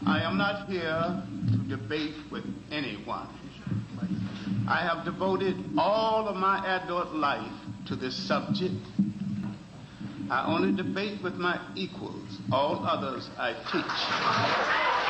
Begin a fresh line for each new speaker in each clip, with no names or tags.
I am not here to debate with anyone. I have devoted all of my adult life to this subject. I only debate with my equals. All others I teach.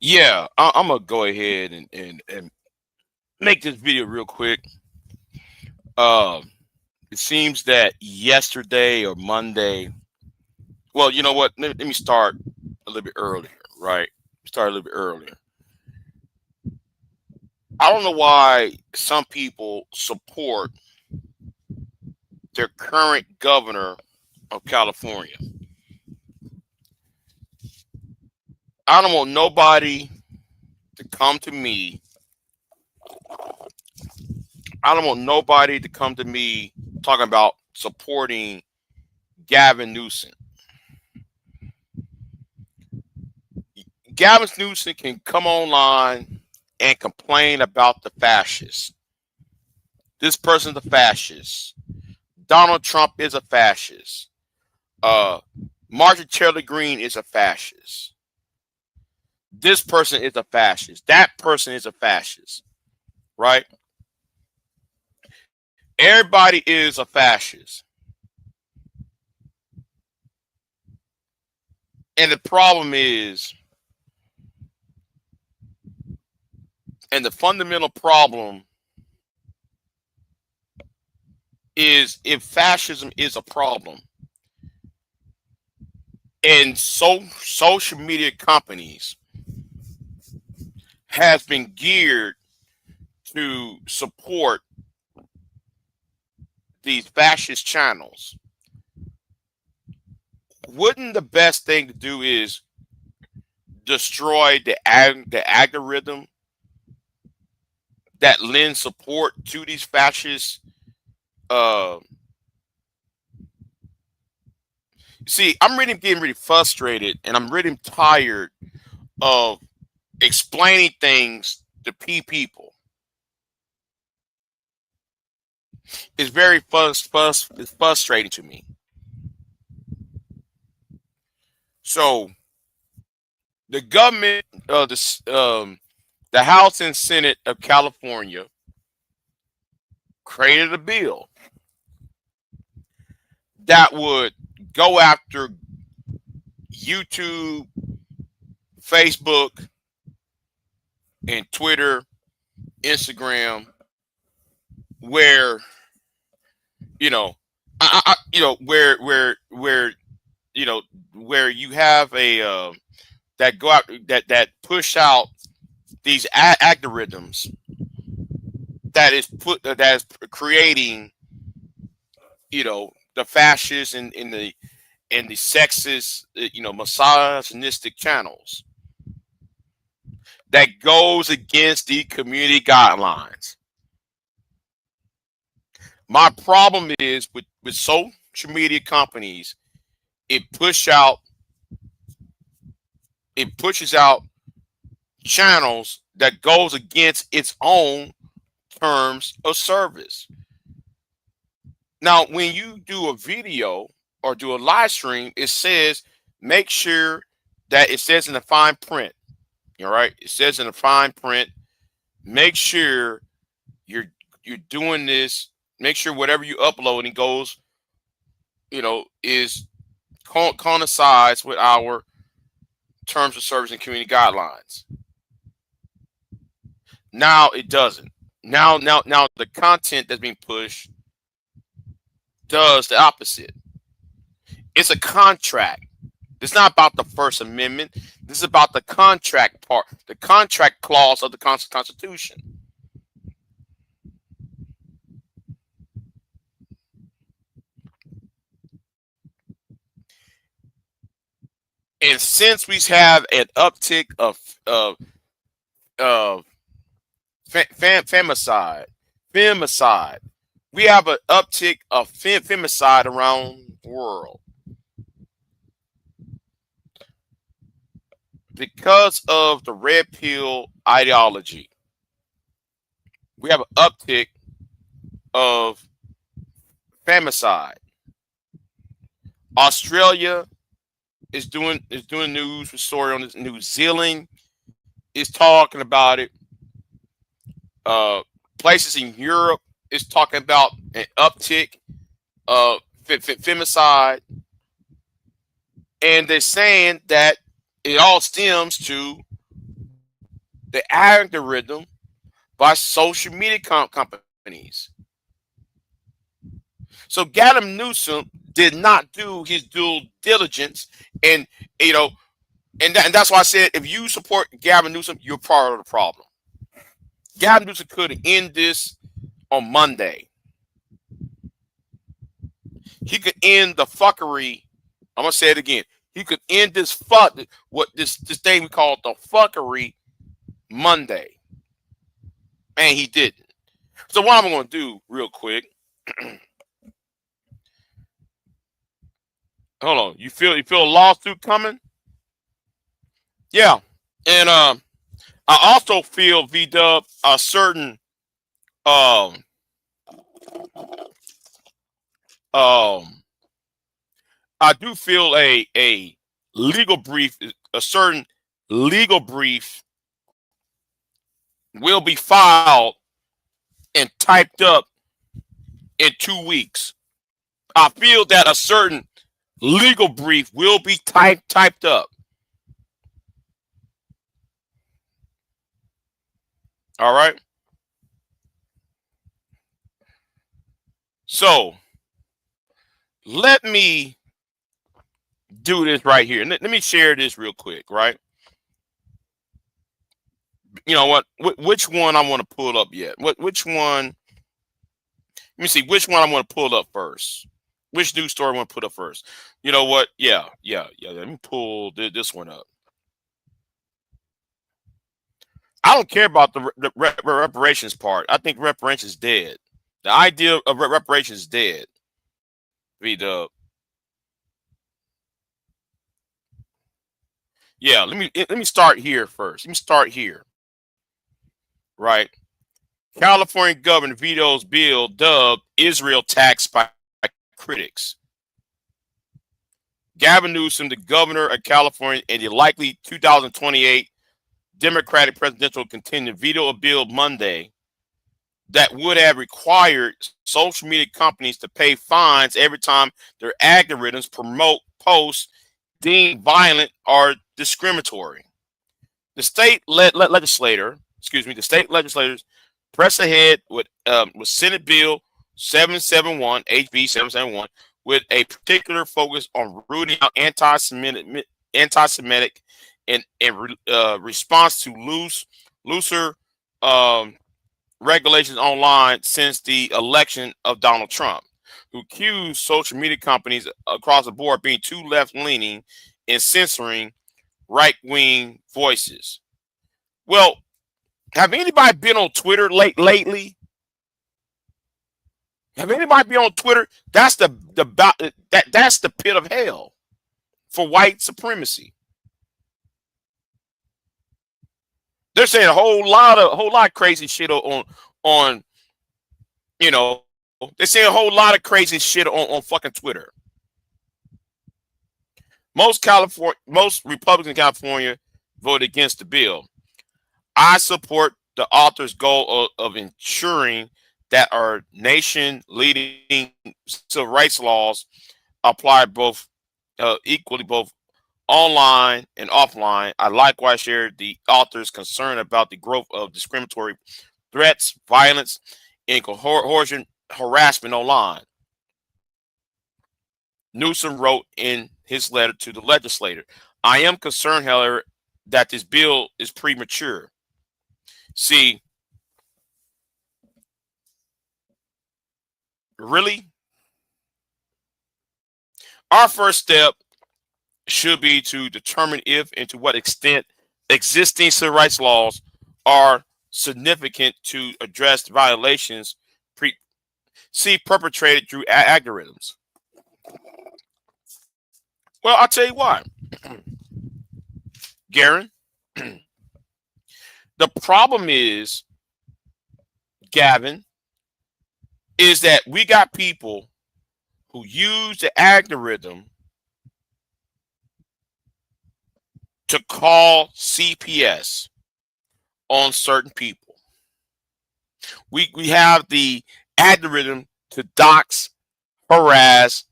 Yeah, I'm gonna go ahead and make this video real quick. Um, it seems that yesterday or Monday. Well, you know what? Let me start a little bit earlier, right? Start a little bit earlier. I don't know why some people support their current governor of California. I don't want nobody to come to me. I don't want nobody to come to me talking about supporting Gavin Newsom. Gavin Newsom can come online and complain about the fascists. This person's a fascist. Donald Trump is a fascist. Marjorie Taylor Greene is a fascist. This person is a fascist. That person is a fascist. Right? Everybody is a fascist. And the problem is, and the fundamental problem is, if fascism is a problem, and social media companies has been geared to support these fascist channels, wouldn't the best thing to do is destroy the algorithm that lends support to these fascists? See, I'm really getting really frustrated, and I'm really tired of explaining things to people. It's very it's frustrating to me. So the government, the House and Senate of California created a bill that would go after YouTube, Facebook, and Twitter, Instagram, where where you have a that go out that push out these algorithms that is creating the fascists and the sexist misogynistic channels that goes against the community guidelines. My problem is with social media companies, it pushes out channels that goes against its own terms of service. Now, when you do a video or do a live stream, it says make sure that it says in the fine print. All right, it says in the fine print, make sure you're doing this. Make sure whatever you uploading goes, is coincides with our terms of service and community guidelines. Now it doesn't. Now the content that's being pushed does the opposite. It's a contract. It's not about the First Amendment. This is about the contract part, the contract clause of the Constitution. And since we have an uptick of femicide, we have an uptick of femicide around the world because of the red pill ideology. We have an uptick of femicide. Australia is doing news story on this. New Zealand is talking about it. Places in Europe is talking about an uptick of femicide, and they're saying that it all stems to the algorithm by social media companies. So Governor Newsom did not do his due diligence, and that's why I said if you support Governor Newsom, you're part of the problem. Governor Newsom could end this on Monday. He could end the fuckery. I'm gonna say it again. He could end this this thing we call the fuckery Monday, and he didn't. So what I'm gonna do real quick. Hold on. You feel a lawsuit coming? Yeah, and I also feel V-Dub a certain I do feel a legal brief, a certain legal brief will be filed and typed up in 2 weeks. I feel that a certain legal brief will be typed up. All right. So let me do this right here. Let me share this real quick, right? You know what? Which one I want to pull up yet? Which one? Let me see which one I want to pull up first. Which news story I want to put up first? You know what? Yeah. Let me pull this one up. I don't care about the reparations part. I think reparations is dead. The idea of reparations is dead. V-Dub. Yeah, let me start here first. Let me start here. Right. California governor vetoes bill dubbed Israel tax by critics. Gavin Newsom, the governor of California, and the likely 2028 Democratic presidential contender, veto a bill Monday that would have required social media companies to pay fines every time their algorithms promote posts deemed violent or discriminatory. The the state legislators press ahead with Senate Bill 771, HB 771, with a particular focus on rooting out anti-Semitic in response to looser um, regulations online since the election of Donald Trump, who accused social media companies across the board being too left-leaning in censoring right-wing voices. Well, have anybody been on Twitter lately? Have anybody been on Twitter? That's that's the pit of hell for white supremacy. They're saying a whole lot of crazy shit on you know, they're saying a whole lot of crazy shit on fucking Twitter. Most Republicans in California voted against the bill. I support the author's goal of ensuring that our nation leading civil rights laws apply both equally, both online and offline. I likewise share the author's concern about the growth of discriminatory threats, violence, and coercion harassment online. Newsom wrote in his letter to the legislator. I am concerned, however, that this bill is premature. See, really, our first step should be to determine if and to what extent existing civil rights laws are significant to address violations perpetrated through algorithms. Well, I'll tell you why, Garen. The problem is, Gavin, is that we got people who use the algorithm to call CPS on certain people. We have the algorithm to dox, harass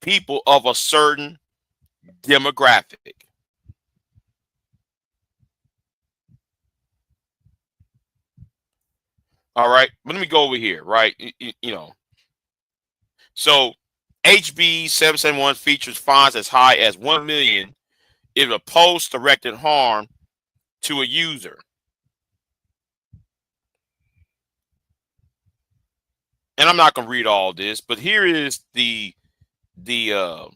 people of a certain demographic. All right, let me go over here, right? So HB 771 features fines as high as 1 million if a post directed harm to a user. And I'm not going to read all this, but here is the veto,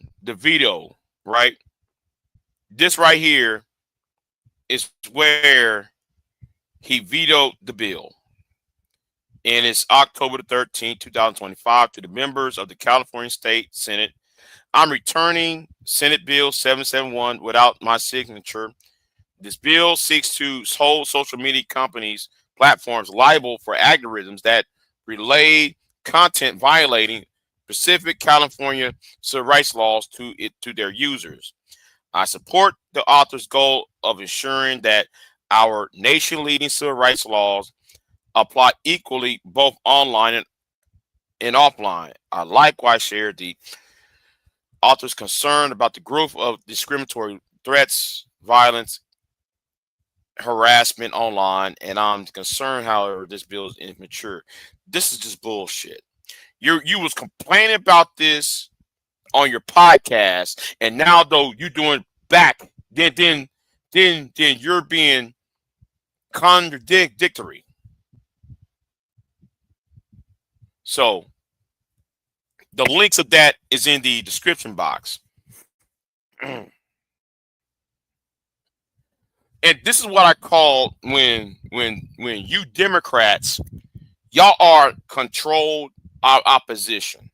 right? This right here is where he vetoed the bill. And it's October the 13th, 2025, to the members of the California State Senate. I'm returning Senate Bill 771 without my signature. This bill seeks to hold social media companies, platforms liable for algorithms that relay content violating specific California civil rights laws to their users. I support the author's goal of ensuring that our nation-leading civil rights laws apply equally both online and offline. I likewise share the author's concern about the growth of discriminatory threats, violence, harassment online, and I'm concerned, however, this bill is immature. This is just bullshit. You was complaining about this on your podcast, and now though you're doing back, then you're being contradictory. So the links of that is in the description box. And this is what I call when you Democrats, y'all are controlled opposition.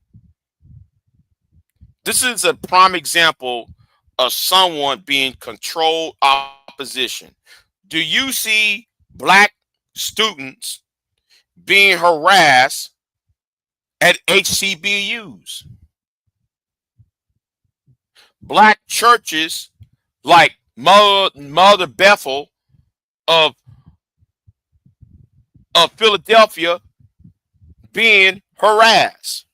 This is a prime example of someone being controlled opposition. Do you see black students being harassed at HCBUs? Black churches like Mother Bethel of Philadelphia being harassed.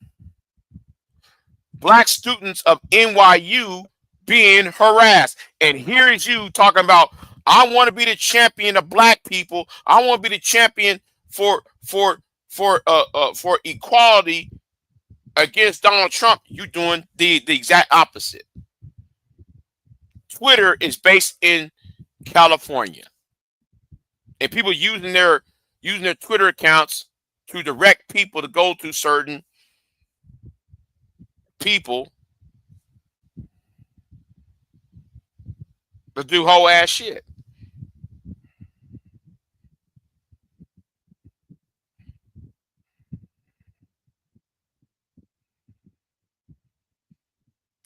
Black students of NYU being harassed. And here is you talking about, I want to be the champion of black people. I want to be the champion for equality against Donald Trump. You doing the exact opposite. Twitter is based in California, and people using their Twitter accounts to direct people to go to certain people to do whole ass shit.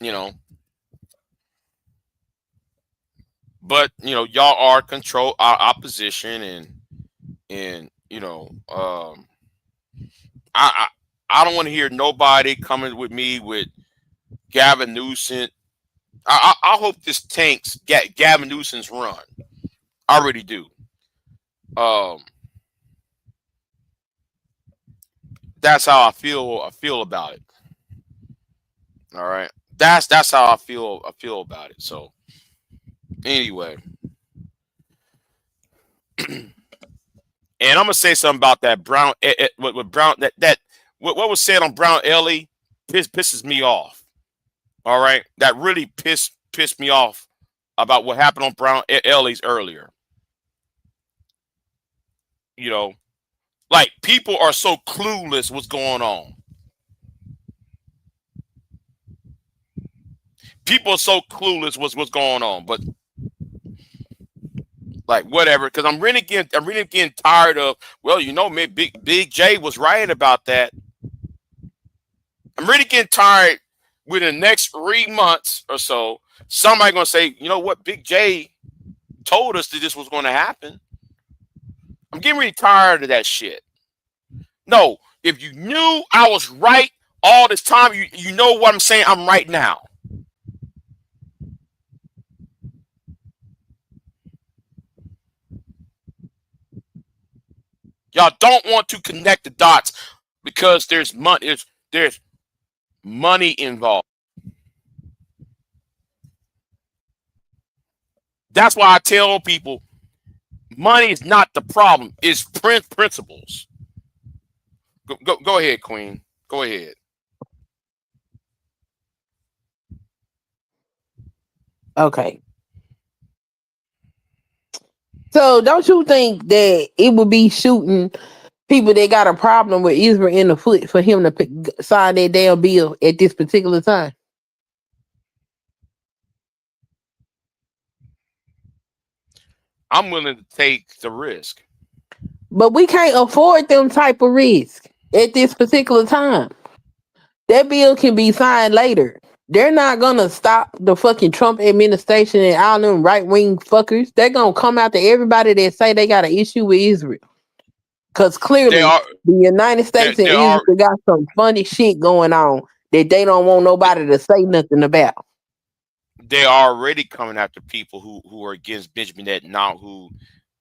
You know, but you know, y'all are control our opposition, and you know, I don't want to hear nobody coming with me with Gavin Newsom. I hope this tanks Gavin Newsom's run. I really do. That's how I feel about it. All right. That's how I feel about it. So anyway. And I'm gonna say something about that Brown with Brown that what was said on Brown Ellie pisses me off. All right. That really pissed me off about what happened on Brown Ellie's earlier. You know, like people are so clueless what's going on. People are so clueless what's going on, but like whatever, because I'm really getting tired of, well, you know, maybe Big J was right about that. I'm really getting tired within the next 3 months or so, somebody gonna say, you know what, Big J told us that this was gonna happen. I'm getting really tired of that shit. No, if you knew I was right all this time, you know what I'm saying, I'm right now. Y'all don't want to connect the dots because there's money involved. That's why I tell people money is not the problem. It's principles. Go ahead, Queen. Go ahead.
Okay. So don't you think that it would be shooting people that got a problem with Israel in the foot for him to sign that damn bill at this particular time?
I'm willing to take the risk.
But we can't afford them type of risk at this particular time. That bill can be signed later. They're not gonna stop the fucking Trump administration and all them right wing fuckers. They're gonna come after everybody that say they got an issue with Israel. Because clearly the United States and Israel got some funny shit going on that they don't want nobody to say nothing about.
They're already coming after people who are against Benjamin Netanyahu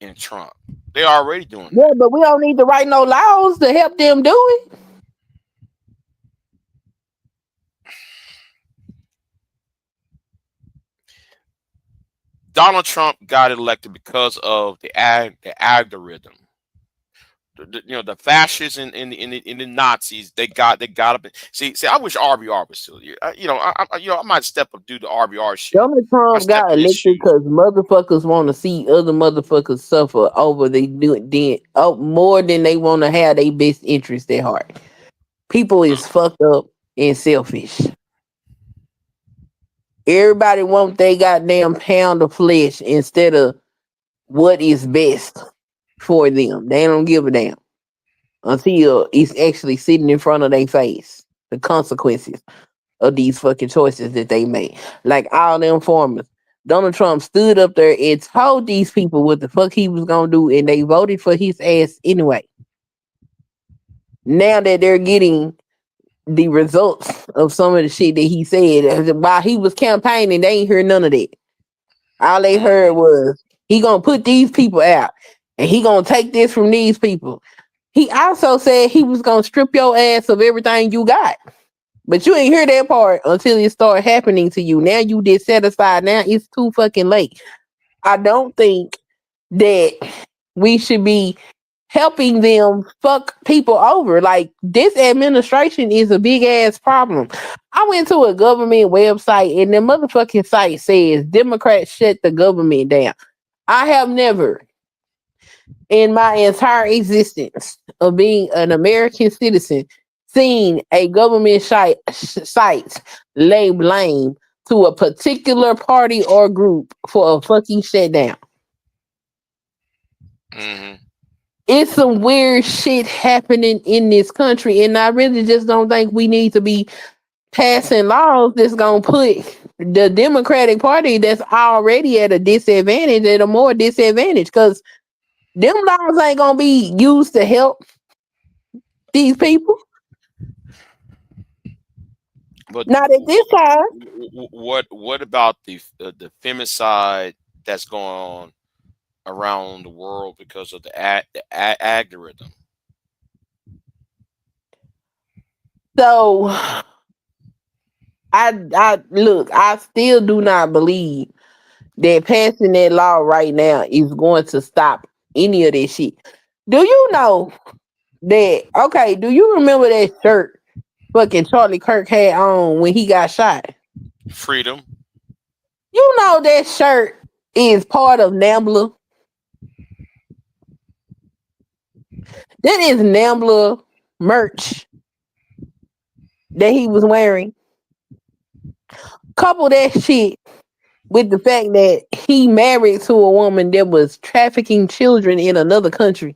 and Trump. They're already doing that.
Yeah, but we don't need to write no laws to help them do it.
Donald Trump got elected because of the algorithm. The fascists and the Nazis, they got up. See, I wish RBR was still here. I might step up, do the RBR shit.
Donald Trump got elected because motherfuckers want to see other motherfuckers suffer over more than they want to have their best interest at heart. People is fucked up and selfish. Everybody want they goddamn pound of flesh instead of what is best for them. They don't give a damn until it's actually sitting in front of their face. The consequences of these fucking choices that they made. Like all them farmers. Donald Trump stood up there and told these people what the fuck he was gonna do, and they voted for his ass anyway. Now that they're getting the results of some of the shit that he said while he was campaigning, they ain't heard none of that. All they heard was he gonna put these people out and he gonna take this from these people. He also said he was gonna strip your ass of everything you got. But you ain't hear that part until it started happening to you. Now you dissatisfied. Now it's too fucking late. I don't think that we should be helping them fuck people over. Like, this administration is a big ass problem. I went to a government website and the motherfucking site says Democrats shut the government down. I have never in my entire existence of being an American citizen seen a government site lay blame to a particular party or group for a fucking shutdown.
Mm-hmm.
It's some weird shit happening in this country, and I really just don't think we need to be passing laws that's gonna put the Democratic Party that's already at a disadvantage at a more disadvantage, because them laws ain't gonna be used to help these people.
But
Not at this time.
what about the femicide that's going on around the world because of the algorithm?
So I look, I still do not believe that passing that law right now is going to stop any of this shit. Do you know that? Okay, do you remember that shirt fucking Charlie Kirk had on when he got shot?
Freedom.
You know that shirt is part of NAMBLA. That is NAMBLA merch that he was wearing. Couple that shit with the fact that he married to a woman that was trafficking children in another country.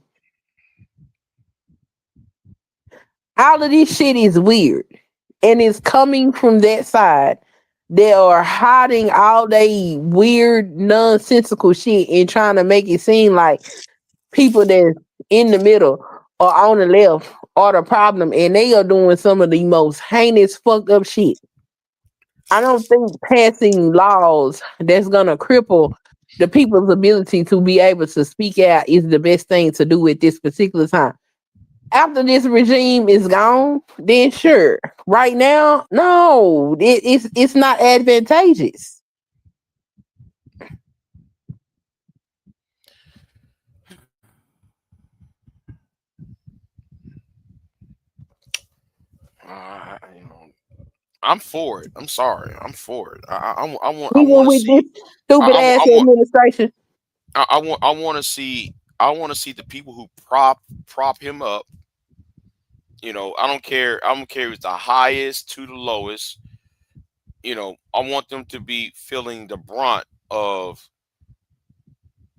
All of this shit is weird. And it's coming from that side. They are hiding all they weird, nonsensical shit and trying to make it seem like people that's in the middle or on the left are the problem. And they are doing some of the most heinous, fucked up shit. I don't think passing laws that's gonna cripple the people's ability to be able to speak out is the best thing to do at this particular time. After this regime is gone, then sure. Right now, no, it's not advantageous.
You know, I'm for it. I'm sorry. I'm for it. I
Even
want to
with this
see.
stupid ass
I want.
administration.
I want to see. I want to see the people who prop him up. You know, I don't care. I don't care if it's the highest to the lowest. You know, I want them to be feeling the brunt of,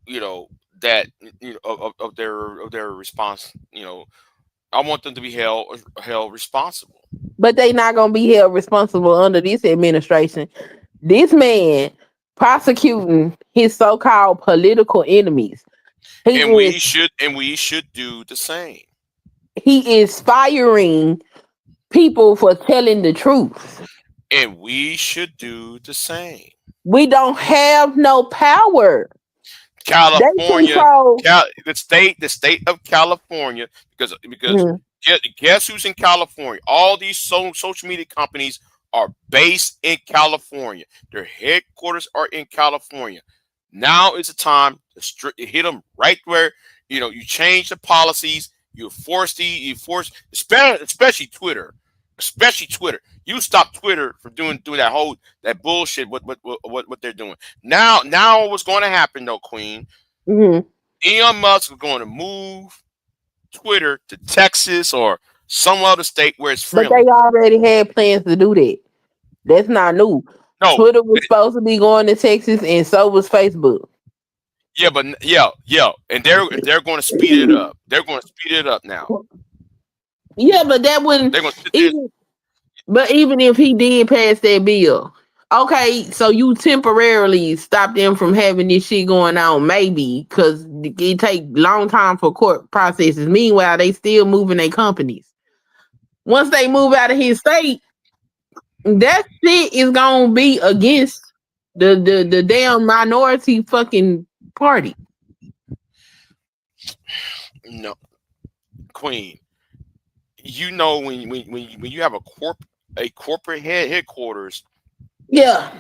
you know, that, you know, of their response. You know, I want them to be held responsible.
But they not gonna be held responsible under this administration. This man prosecuting his so-called political enemies. He
And
is
we should do the same.
he is firing people for telling the truth.
And we should do the same.
We don't have no power. They
California,
control.
the state of California, because
Mhm.
guess who's in California? All these social media companies are based in California. Their headquarters are in California. Now is the time to hit them right where, you know, you change the policies. You force, especially Twitter, You stop Twitter from doing that bullshit. What they're doing now? What's going to happen though, Queen?
Mhm.
Elon Musk is going to move Twitter to Texas or some other state where it's
But
friendly.
they already had plans to do that. That's not new.
No,
Twitter was supposed to be going to Texas, and so was Facebook.
yeah, but yeah, and they're going to speed it up. They're going to speed it up now.
Yeah, but that wouldn't
They're going to sit there.
even. But even if he did pass that bill, okay, so you temporarily stop them from having this shit going on, maybe because it take long time for court processes. Meanwhile, they still moving their companies. Once they move out of his state, that shit is gonna be against the damn minority fucking party.
No, Queen, you know when you have a corporate headquarters,
Yeah.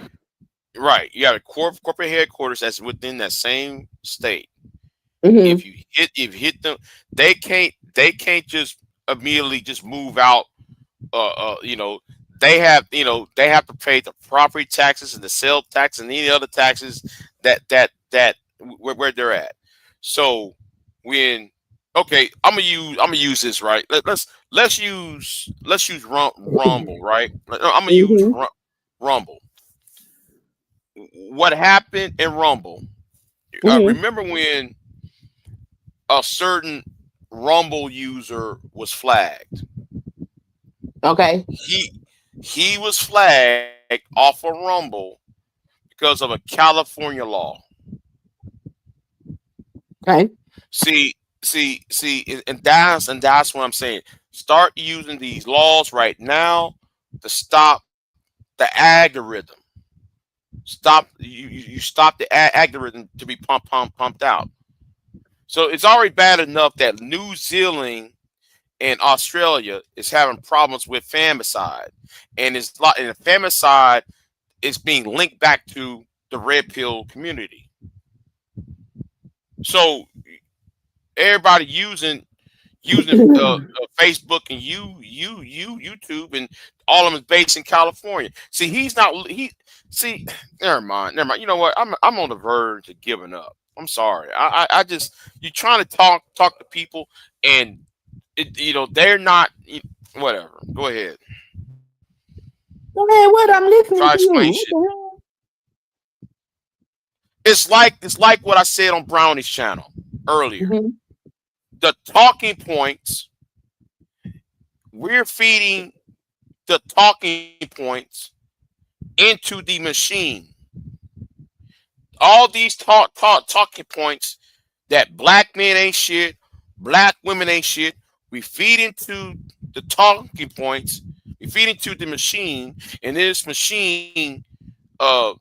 right? You have a corporate headquarters that's within that same state.
Hmm.
If you hit them, they can't just immediately just move out. You know, they have to pay the property taxes and the sales tax and any other taxes that where they're at. So when okay, I'm gonna use this right. Let's use Rumble, right. I'm gonna use
Hmm.
Rumble. What happened in Rumble?
Hmm.
Remember when a certain Rumble user was flagged?
Okay.
He was flagged off of Rumble because of a California law.
Okay.
See, and that's what I'm saying. Start using these laws right now to stop the algorithm. You stop the algorithm to be pumped out. So it's already bad enough that New Zealand and Australia is having problems with femicide, and the femicide is being linked back to the red pill community. So everybody using Facebook and YouTube, and all of them is based in California. See, he's not he. See, never mind. You know what? I'm on the verge of giving up. I'm sorry. I just you're trying to talk to people, and they're not. Whatever. Go ahead.
Okay, what? I'm listening
Try to
to you.
explain
What
shit.
the hell?
It's like what I said on Brownie's channel earlier.
Hmm.
The talking points, we're feeding the talking points into the machine. All these talking points that black men ain't shit, black women ain't shit. We feed into the talking points. We feed into the machine, and this machine uh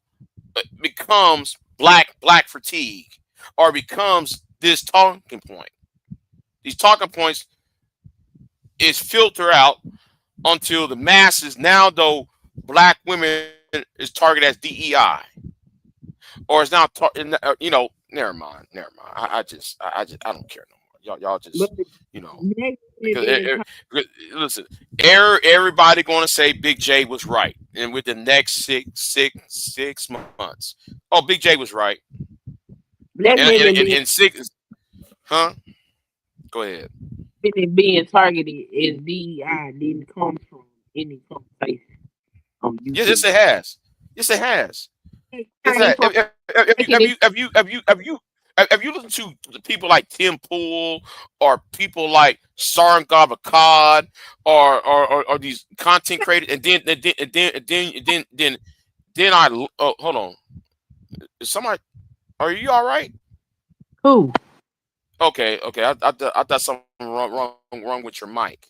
becomes black fatigue, or becomes this talking point. These talking points is filtered out until the masses now, though black women is targeted as DEI, or is now never mind. I don't care no more. Y'all
But
just
the next thing
because
being
because listen, everybody going to say Big J was right, and with the next six months, oh, Big J was right,
black
and
women
in
being
six, huh? Go ahead.
targeted as DEI didn't come from any conversation on
Yes,
YouTube.
it has. Yes, it has.
It
Yes,
came
it
from
has.
making it.
Have you listened to people like Tim Pool, or people like Sarn Gavakad, or these content creators, and then I hold on. Is somebody, are you all right?
Who?
Okay. I thought something wrong with your mic.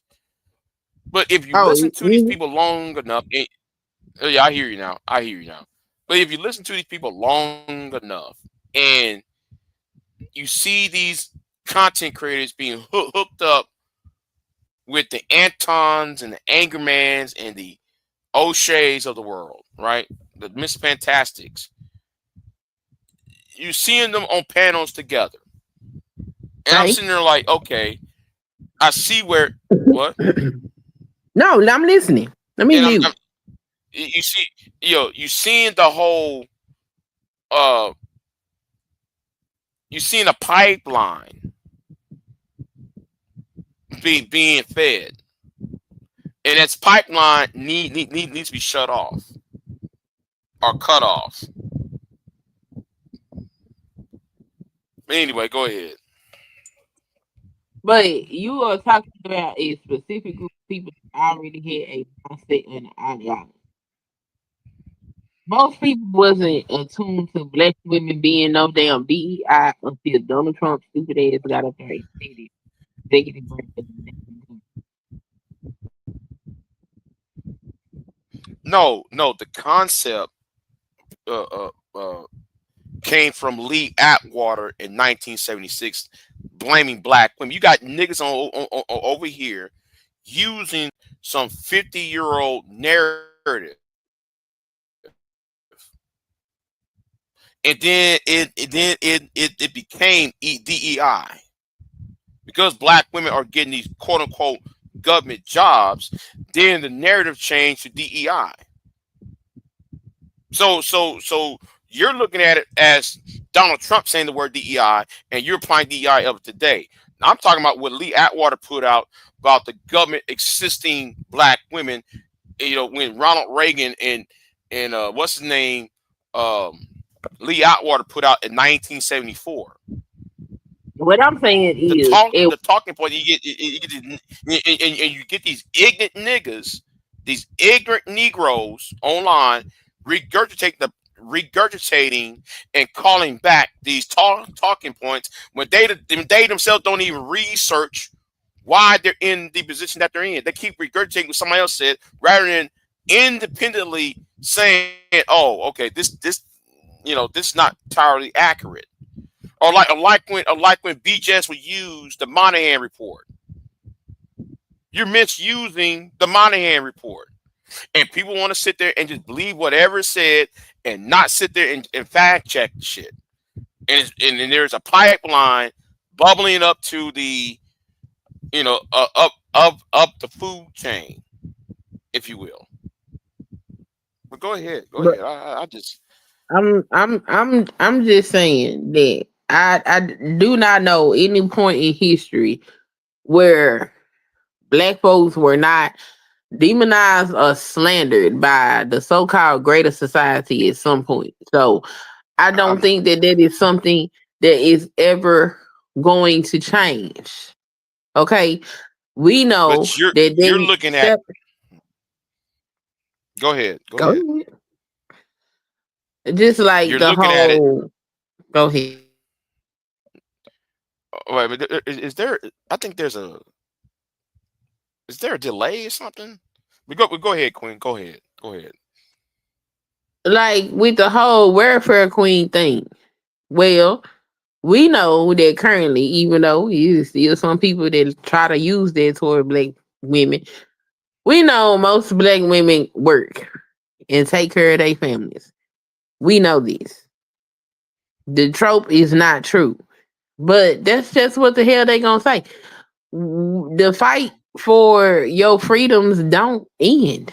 But if you
Oh,
listen to these people long enough, yeah, I hear you now. I hear you now. But if you listen to these people long enough, and you see these content creators being hooked up with the Antons and the Angermans and the O'Sheas of the world, right? The Miss Fantastics. You seeing them on panels together. And I'm
okay.
sitting there like, okay, I see where what?
No, I'm listening. Let me
And
mute.
you see, you seeing the whole uh you seeing a pipeline being fed. And its pipeline needs to be shut off or cut off. Anyway, go ahead.
But you are talking about a specific group of people that already had a mindset and an ideology. Most people wasn't attuned to black women being no damn DEI until Donald Trump stupid ass got up there and said it. Executive branch of the executive.
No, the concept uh, uh, uh, came from Lee Atwater in 1976. blaming black women. You got niggas over here using some 50-year-old narrative, and then it became DEI because black women are getting these quote unquote government jobs. Then the narrative changed to DEI. So you're looking at it as Donald Trump saying the word DEI, and you're applying DEI of today. Now, I'm talking about what Lee Atwater put out about the government assisting black women. When Ronald Reagan and what's his name, Lee Atwater put out in 1974.
What I'm saying is,
The talking point you get these ignorant niggas, these ignorant Negroes online regurgitating and calling back these talking points when they themselves don't even research why they're in the position that they're in. They keep regurgitating what somebody else said rather than independently saying, "Oh, okay, this this is not entirely accurate." Or like when BJS would use the Monahan report. You're misusing the Monahan report. And people want to sit there and just believe whatever is said and not sit there and fact check the shit. And there's a pipeline bubbling up to the up the food chain, if you will. But go ahead. I just
I'm just saying that I do not know any point in history where black folks were not demonized or slandered by the so-called greater society at some point. So I don't think that is something that is ever going to change. Okay, we know
but you're
that
you're looking at. Go ahead.
go ahead. Just like
You're
the
looking at it.
whole. Go ahead.
Wait, but is there? I think there's a. Is there a delay or something? We go ahead, Queen. Go ahead.
Like with the whole welfare queen thing. Well, we know that currently, even though there's still some people that try to use that toward black women, we know most black women work and take care of their families. We know this. The trope is not true. But that's just what the hell they gonna say. The fight for your freedoms don't end.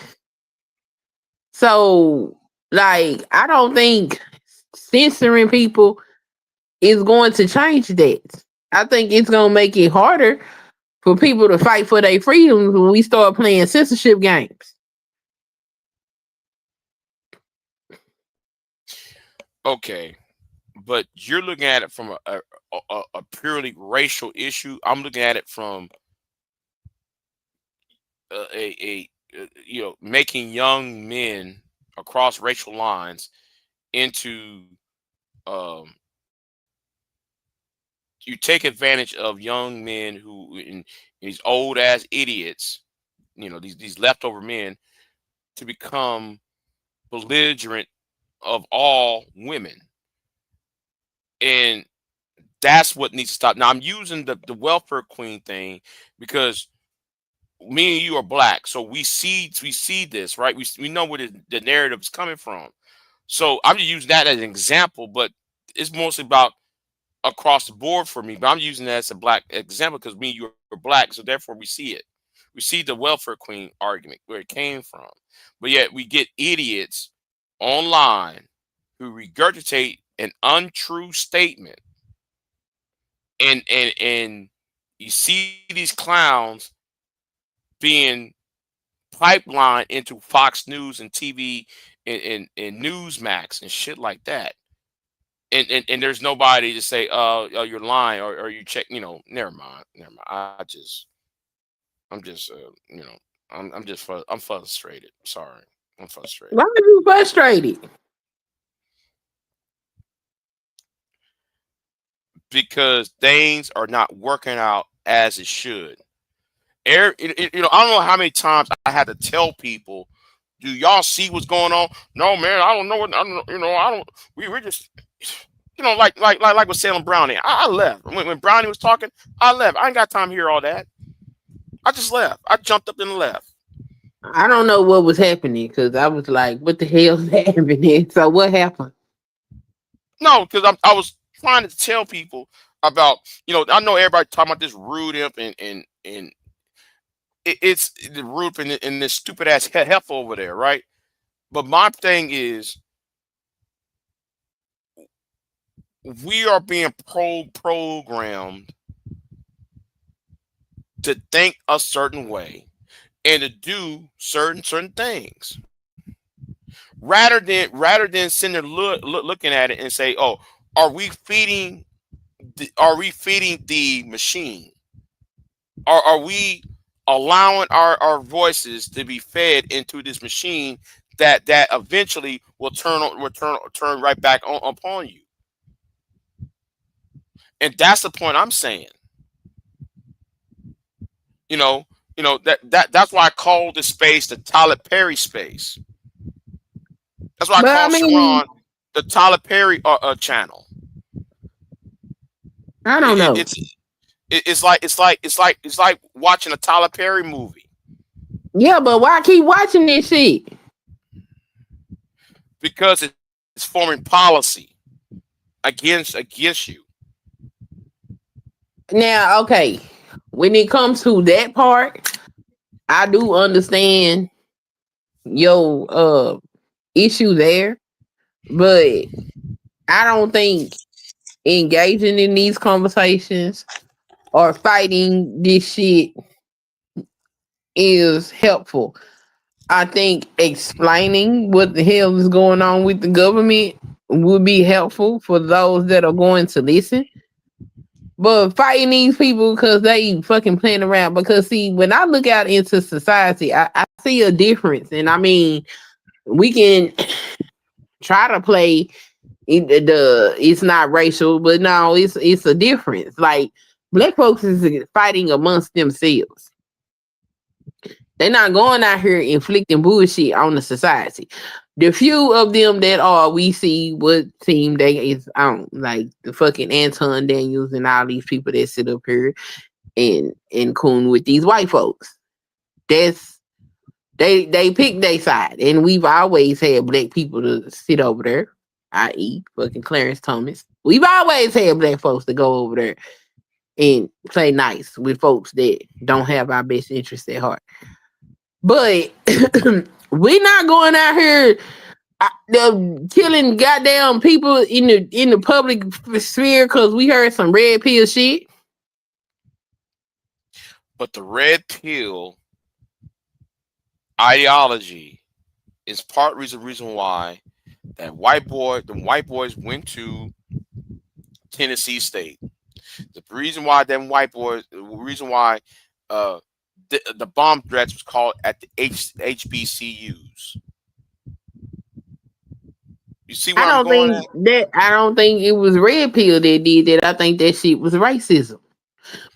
So, like, I don't think censoring people is going to change that. I think it's gonna make it harder for people to fight for their freedoms when we start playing censorship games.
Okay, but you're looking at it from a purely racial issue. I'm looking at it from making young men across racial lines into um, you take advantage of young men who in these old ass idiots, these leftover men to become belligerent of all women. And that's what needs to stop. Now I'm using the welfare queen thing because me and you are black, so we see this, right? We know where the narrative is coming from. So I'm just using that as an example, but it's mostly about across the board for me. But I'm using that as a black example because me and you are black, so therefore we see it. We see the welfare queen argument where it came from, but yet we get idiots online who regurgitate an untrue statement, and you see these clowns being pipelined into Fox News and TV and Newsmax and shit like that. And there's nobody to say, oh, you're lying or you check, never mind. I'm just, I'm frustrated. Sorry. I'm frustrated.
Why are you frustrated?
Because things are not working out as it should. I don't know how many times I had to tell people, do y'all see what's going on? No, man, I don't know what, I don't, I don't, we're just, You know, like with Salem Brownie. I left. When Brownie was talking, I left. I ain't got time to hear all that. I just left. I jumped up and left.
I don't know what was happening because I was like, "What the hell is happening?" So what happened?
No, because I was trying to tell people about, I know everybody talking about this rude imp and it's the rude and this stupid ass heifer over there, right? But my thing is, we are being programmed to think a certain way and to do certain things, rather than sitting there looking at it and say, "Oh, are we feeding? Are we feeding the machine? Are we allowing our voices to be fed into this machine that eventually will turn right back upon you?" And that's the point I'm saying. You know, that's why I call this space the Tyler Perry space. That's why I
But I
call
mean,
Sharon the Tyler Perry channel.
I don't
It, it,
know.
it's it's like watching a Tyler Perry movie
Yeah, but why keep watching this shit?
because it's forming policy against you.
Now, okay, when it comes to that part, I do understand your issue there, but I don't think engaging in these conversations or fighting this shit is helpful. I think explaining what the hell is going on with the government would be helpful for those that are going to listen. But fighting these people because they fucking playing around. Because see, when I look out into society, I see a difference. And I mean, we can try to play it's not racial, but no, it's a difference. Like black folks is fighting amongst themselves. They're not going out here inflicting bullshit on the society. The few of them that are, we see what team they is on, like the fucking Anton Daniels and all these people that sit up here and coon with these white folks. That's they pick their side, and we've always had black people to sit over there, i.e., fucking Clarence Thomas. We've always had black folks to go over there and play nice with folks that don't have our best interests at heart. But we're not going out here killing goddamn people in the public sphere because we heard some red pill shit.
But the red pill ideology is part reason why the white boys went to Tennessee State. The reason why uh, the bomb threats was called at the HBCUs. You see where I'm going at?
I don't think it was red pill that did that. I think that shit was racism.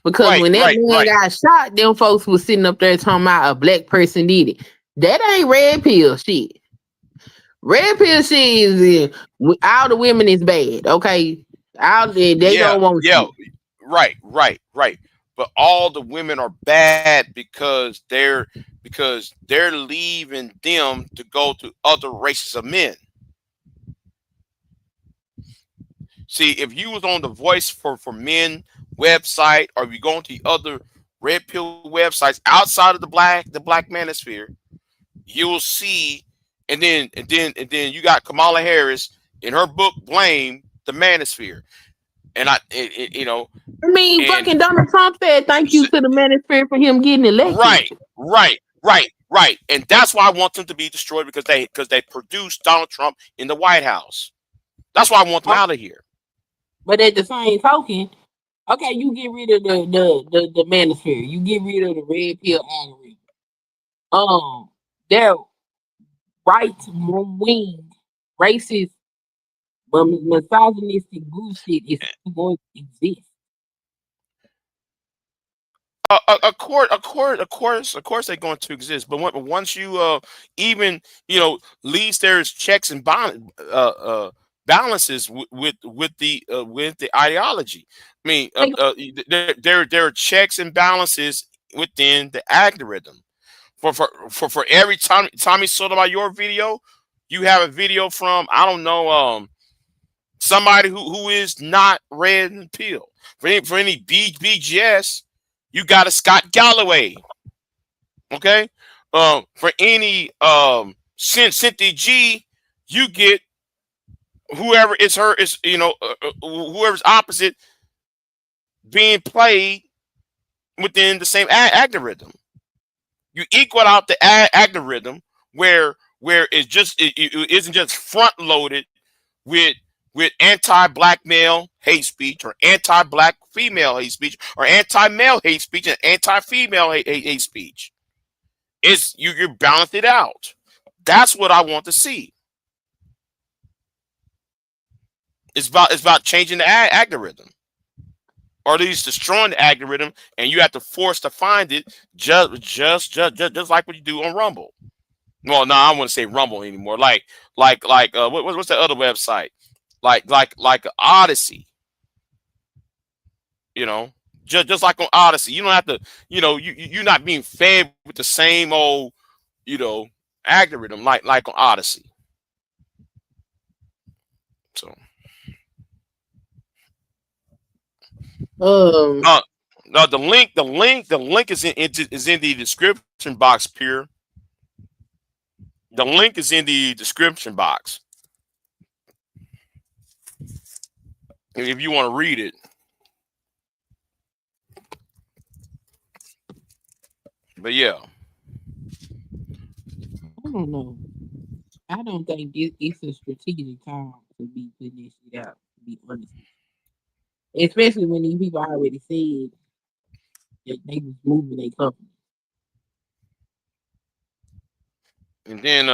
Because
Right,
when that
right,
man
right.
got shot, them folks was sitting up there talking about a black person did it. That ain't red pill shit. Red pill shit is all the women is bad. Okay, they
Yeah,
don't want
yeah,
you.
right. But all the women are bad because they're leaving them to go to other races of men. See, if you was on the Voice for Men website, or if you go to the other red pill websites outside of the black manosphere, you'll see, and then you got Kamala Harris in her book Blame the Manosphere, and
I mean,
and
fucking Donald Trump said thank you to the manosphere for him getting elected.
right, right, and that's why I want them to be destroyed because they produced Donald Trump in the White House. That's why I want them
Oh,
out of here.
but at the same token, okay, you get rid of the manosphere. You get rid of the red pill algorithm. Their right wing, racist, misogynistic bullshit is still going to exist.
Of course, they're going to exist. But once you even least there's checks and balances with the ideology. I mean, there are checks and balances within the algorithm. For every time Tommy Sotomayor video, you have a video from, I don't know, somebody who is not red and pill. For any BGS, you got a Scott Galloway. Okay, for any Cynthia G, you get whoever is her is whoever's opposite being played within the same algorithm. You equal out the algorithm where it isn't just front loaded with anti-black male hate speech or anti-black female hate speech or anti-male hate speech and anti-female hate speech. It's you balance it out. That's what I want to see. It's about changing the algorithm, or at least destroying the algorithm, and you have to force to find it just like what you do on Rumble. Well, no, I wouldn't say Rumble anymore. Like what's the other website? Like Odyssey. You know, just like on Odyssey, you don't have to. You're not being fed with the same old algorithm like on Odyssey. So. No, the link is in the description box, Pierre. The link is in the description box if you want to read it. But yeah,
I don't know. I don't think it's a strategic time to be putting this shit out. To be honest, especially when these people already said that they was moving their company.
and then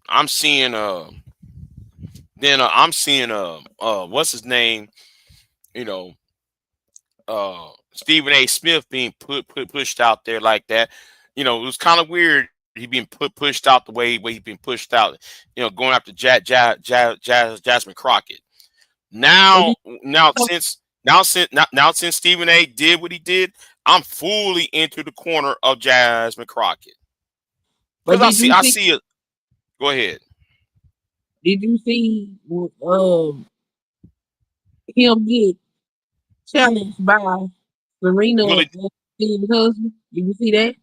I'm seeing what's his name? Stephen A. Smith being pushed out there like that. It was kind of weird. He being pushed out the way he been pushed out. Going after Jasmine Crockett. Now since Stephen A. did what he did, I'm fully into the corner of Jasmine Crockett. Because I see it. Go ahead.
Did you see him get challenged by Serena and Steve's husband? Did you see that?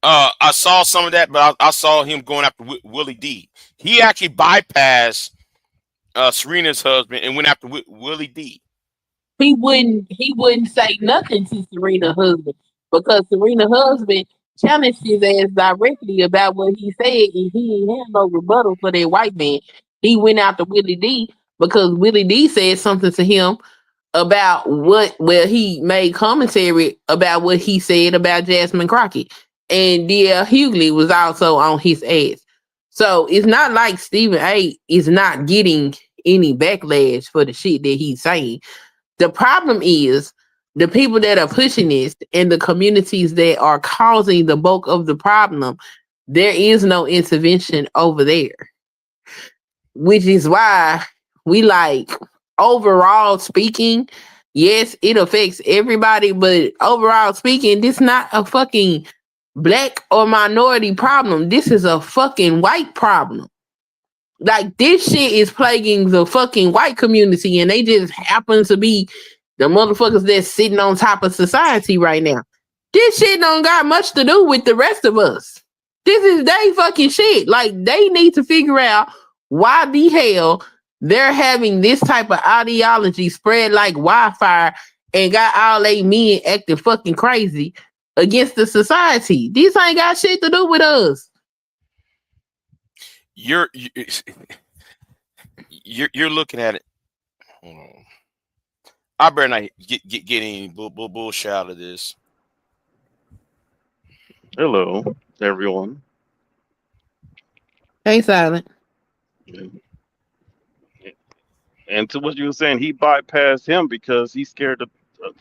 I saw some of that, but I saw him going after Willie D. He actually bypassed Serena's husband and went after Willie D.
He wouldn't say nothing to Serena's husband because Serena's husband challenged his ass directly about what he said, and he ain't had no rebuttal for that white man. He went after Willie D because Willie D said something to him about he made commentary about what he said about Jasmine Crockett. And D.L. Hughley was also on his ass. So it's not like Stephen A. is not getting any backlash for the shit that he's saying. The problem is the people that are pushing this and the communities that are causing the bulk of the problem, there is no intervention over there. Which is why we like, overall speaking, yes, it affects everybody, but overall speaking, this not a fucking black or minority problem. This is a fucking white problem. Like, this shit is plaguing the fucking white community, and they just happen to be the motherfuckers that's sitting on top of society right now. This shit don't got much to do with the rest of us. This is they fucking shit. Like, they need to figure out why the hell they're having this type of ideology spread like wildfire and got all they men acting fucking crazy against the society. This ain't got shit to do with us.
You're looking at it. Hold on. I better not get any bullshit out of this.
Hello, everyone.
Hey, Silent.
And to what you were saying, he bypassed him because he's scared to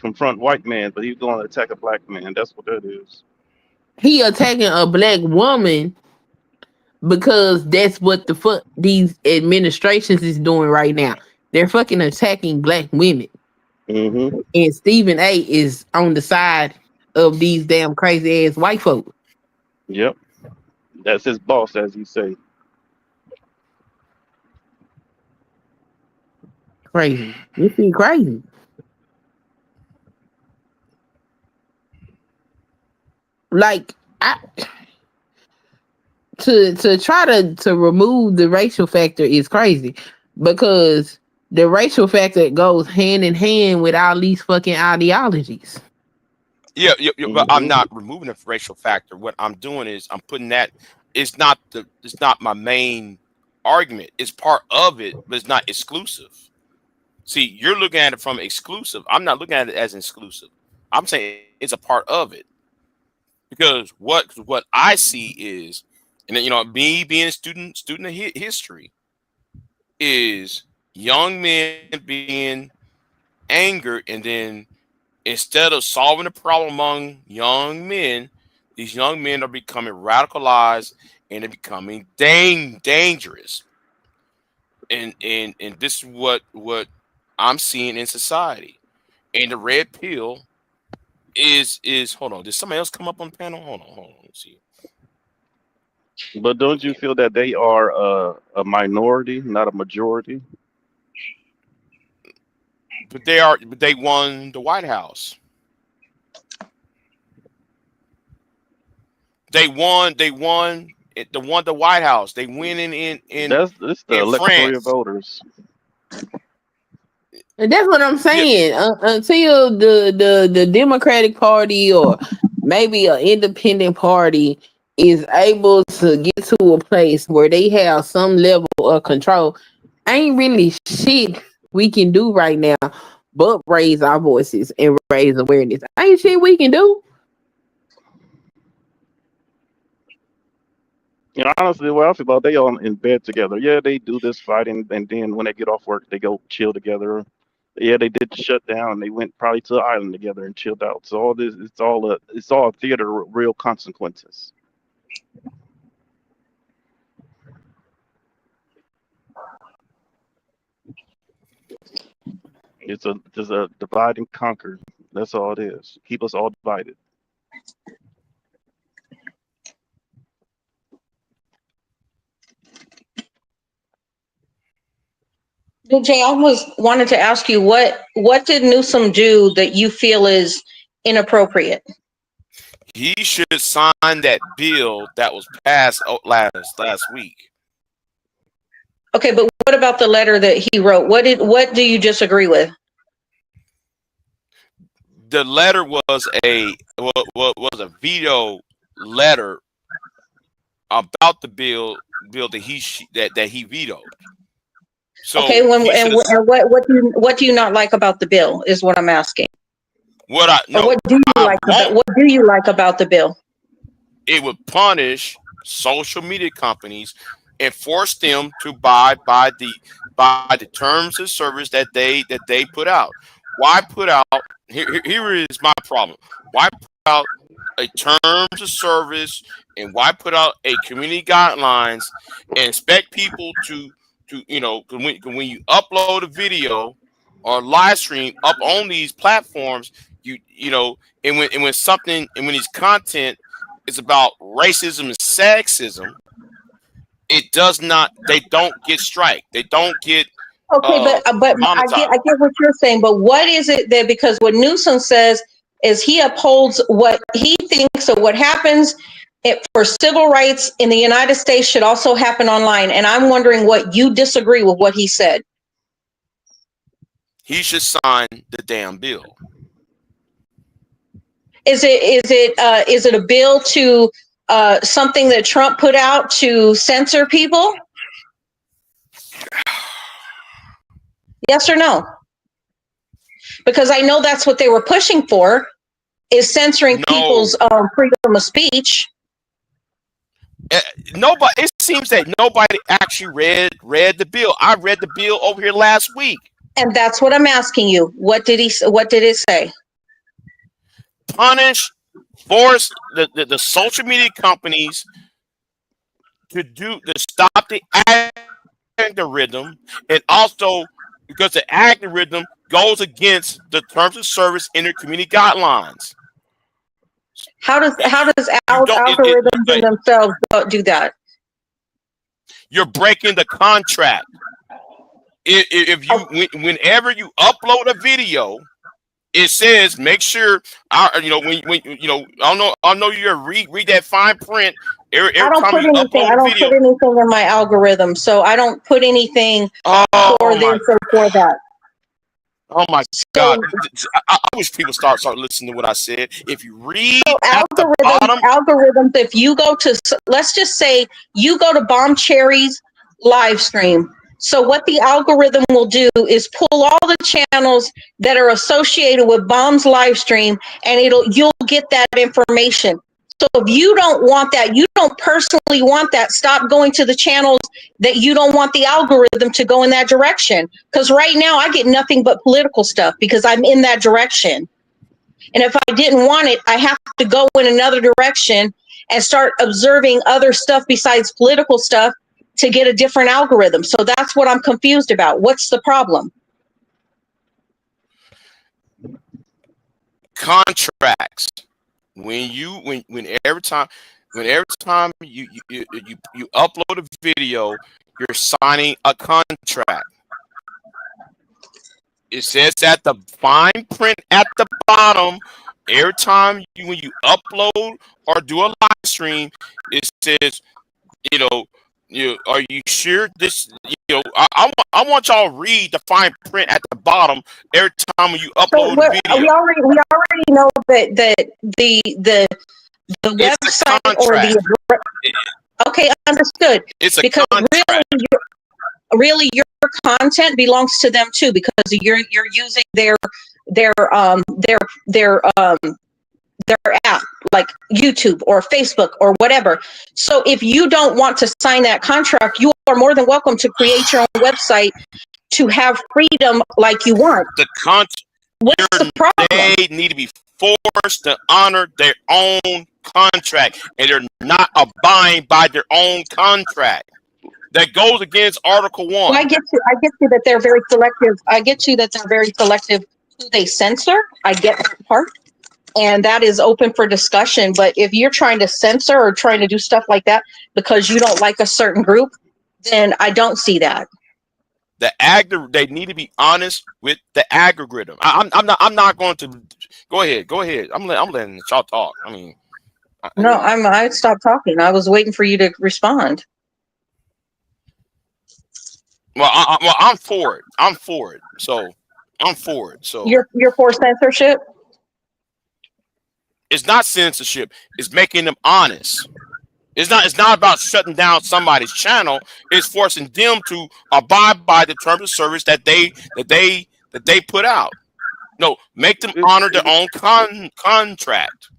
confront white man, but he's going to attack a black man. That's what that is.
He attacking a black woman because that's what the fuck these administrations is doing right now. They're fucking attacking black women,
Mm-hmm.
and Stephen A is on the side of these damn crazy ass white folks.
Yep. That's his boss, as you say.
Crazy. This is crazy. Like I to try to remove the racial factor is crazy because the racial factor goes hand in hand with all these fucking ideologies.
Yeah, but I'm
Mm-hmm.
not removing the racial factor. What I'm doing is I'm putting that. It's not my main argument. It's part of it, but it's not exclusive. See, you're looking at it from exclusive. I'm not looking at it as exclusive. I'm saying it's a part of it because what I see is, and me being a student of history, is young men being angered, and then instead of solving the problem among young men, these young men are becoming radicalized and they're becoming dangerous. And this is what I'm seeing in society. And the red pill is hold on. Did somebody else come up on the panel? Hold on. Let's see.
But don't you feel that they are a minority, not a majority?
But they won the White House. They won the White House. They win
It's the
in
electoral
France.
voters.
And that's what I'm
Yeah,
saying. Until the Democratic Party or maybe an independent party is able to get to a place where they have some level of control, ain't really shit we can do right now but raise our voices and raise awareness. Ain't shit we can do.
Honestly, what I feel about they all in bed together. Yeah, they do this fighting, and then when they get off work, they go chill together. Yeah, they did the shutdown. They went probably to an island together and chilled out. So all this, it's all theater, real consequences. It's a just a divide and conquer. That's all it is. Keep us all divided.
Jay, I was wanted to ask you what did Newsom do that you feel is inappropriate?
he should sign that bill that was passed last week.
Okay, but what about the letter that he wrote? What do you disagree with?
The letter was a veto letter about the bill that he vetoed.
Okay,
So he should have.
and what do you not like about the bill is what I'm asking.
What I
Or
no I want
what do you like about the bill?
it would punish social media companies and force them to abide by the terms of service that they put out. Why put out here is my problem. Why put out a terms of service and why put out a community guidelines and expect people to when you upload a video or live stream up on these platforms, and when something and when these content is about racism and sexism, it does not. They don't get strike. They don't get
Okay, but
monetized.
I get what you're saying, but what is it that because what Newsom says is he upholds what he thinks of what happens for civil rights in the United States should also happen online, and I'm wondering what you disagree with what he said.
He should sign the damn bill.
Is it a bill to something that Trump put out to censor people? Yes or no? Because I know that's what they were pushing for, is censoring
No,
people's freedom of speech.
nobody. It seems that nobody actually read the bill. I read the bill over here last week.
And that's what I'm asking you. What did it say?
Punish, force the social media companies to stop the algorithm, and also because the algorithm goes against the terms of service in their community guidelines.
How does
You don't.
algorithms in themselves do that?
You're breaking the contract. If you whenever you upload a video, it says make sure when I know you read that fine print every time you upload a video.
I don't put anything in my algorithm, so I don't put anything for this or for that.
Oh my God! I wish people start listening to what I said. If you read at the bottom,
algorithms. If you go to, let's just say you go to Bomb Cherry's live stream. So what the algorithm will do is pull all the channels that are associated with Bomb's live stream, and you'll get that information. So if you don't want that, you don't personally want that, stop going to the channels that you don't want the algorithm to go in that direction. Because right now I get nothing but political stuff because I'm in that direction. And if I didn't want it, I have to go in another direction and start observing other stuff besides political stuff to get a different algorithm. So that's what I'm confused about. What's the problem?
Contracts. Every time you upload a video, you're signing a contract. It says at the fine print at the bottom. Every time when you upload or do a live stream, it says, are you sure this? I want y'all to read the fine print at the bottom every time when you upload a video.
We already know that the website or the okay, understood.
It's a
because
contract.
Really your content belongs to them too, because you're using their app like YouTube or Facebook or whatever. So if you don't want to sign that contract, you are more than welcome to create your own website to have freedom like you want. What's the problem?
They need to be forced to honor their own contract, and they're not abiding by their own contract. That goes against Article 1.
Well, I get you that they're very selective. I get you that they're very selective who they censor. I get that part. And that is open for discussion. But if you're trying to censor or trying to do stuff like that because you don't like a certain group, then I don't see that.
They need to be honest with the algorithm. I'm not going to go ahead. I'm letting y'all talk.
I stopped talking. I was waiting for you to respond.
Well, I'm for it. So I'm for it. So
you're for censorship?
It's not censorship. It's making them honest. It's not about shutting down somebody's channel. It's forcing them to abide by the terms of service that they put out. No, make them honor their own contract.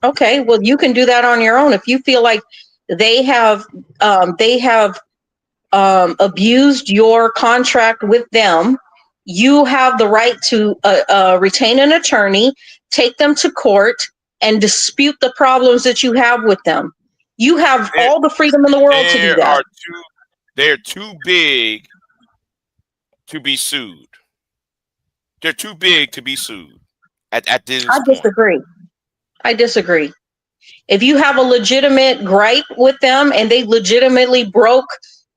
Okay, well, you can do that on your own if you feel like they have abused your contract with them. You have the right to retain an attorney, take them to court, and dispute the problems that you have with them. You have all the freedom in the world to do that.
They're too big to be sued. They're too big to be sued at this point.
I disagree. If you have a legitimate gripe with them and they legitimately broke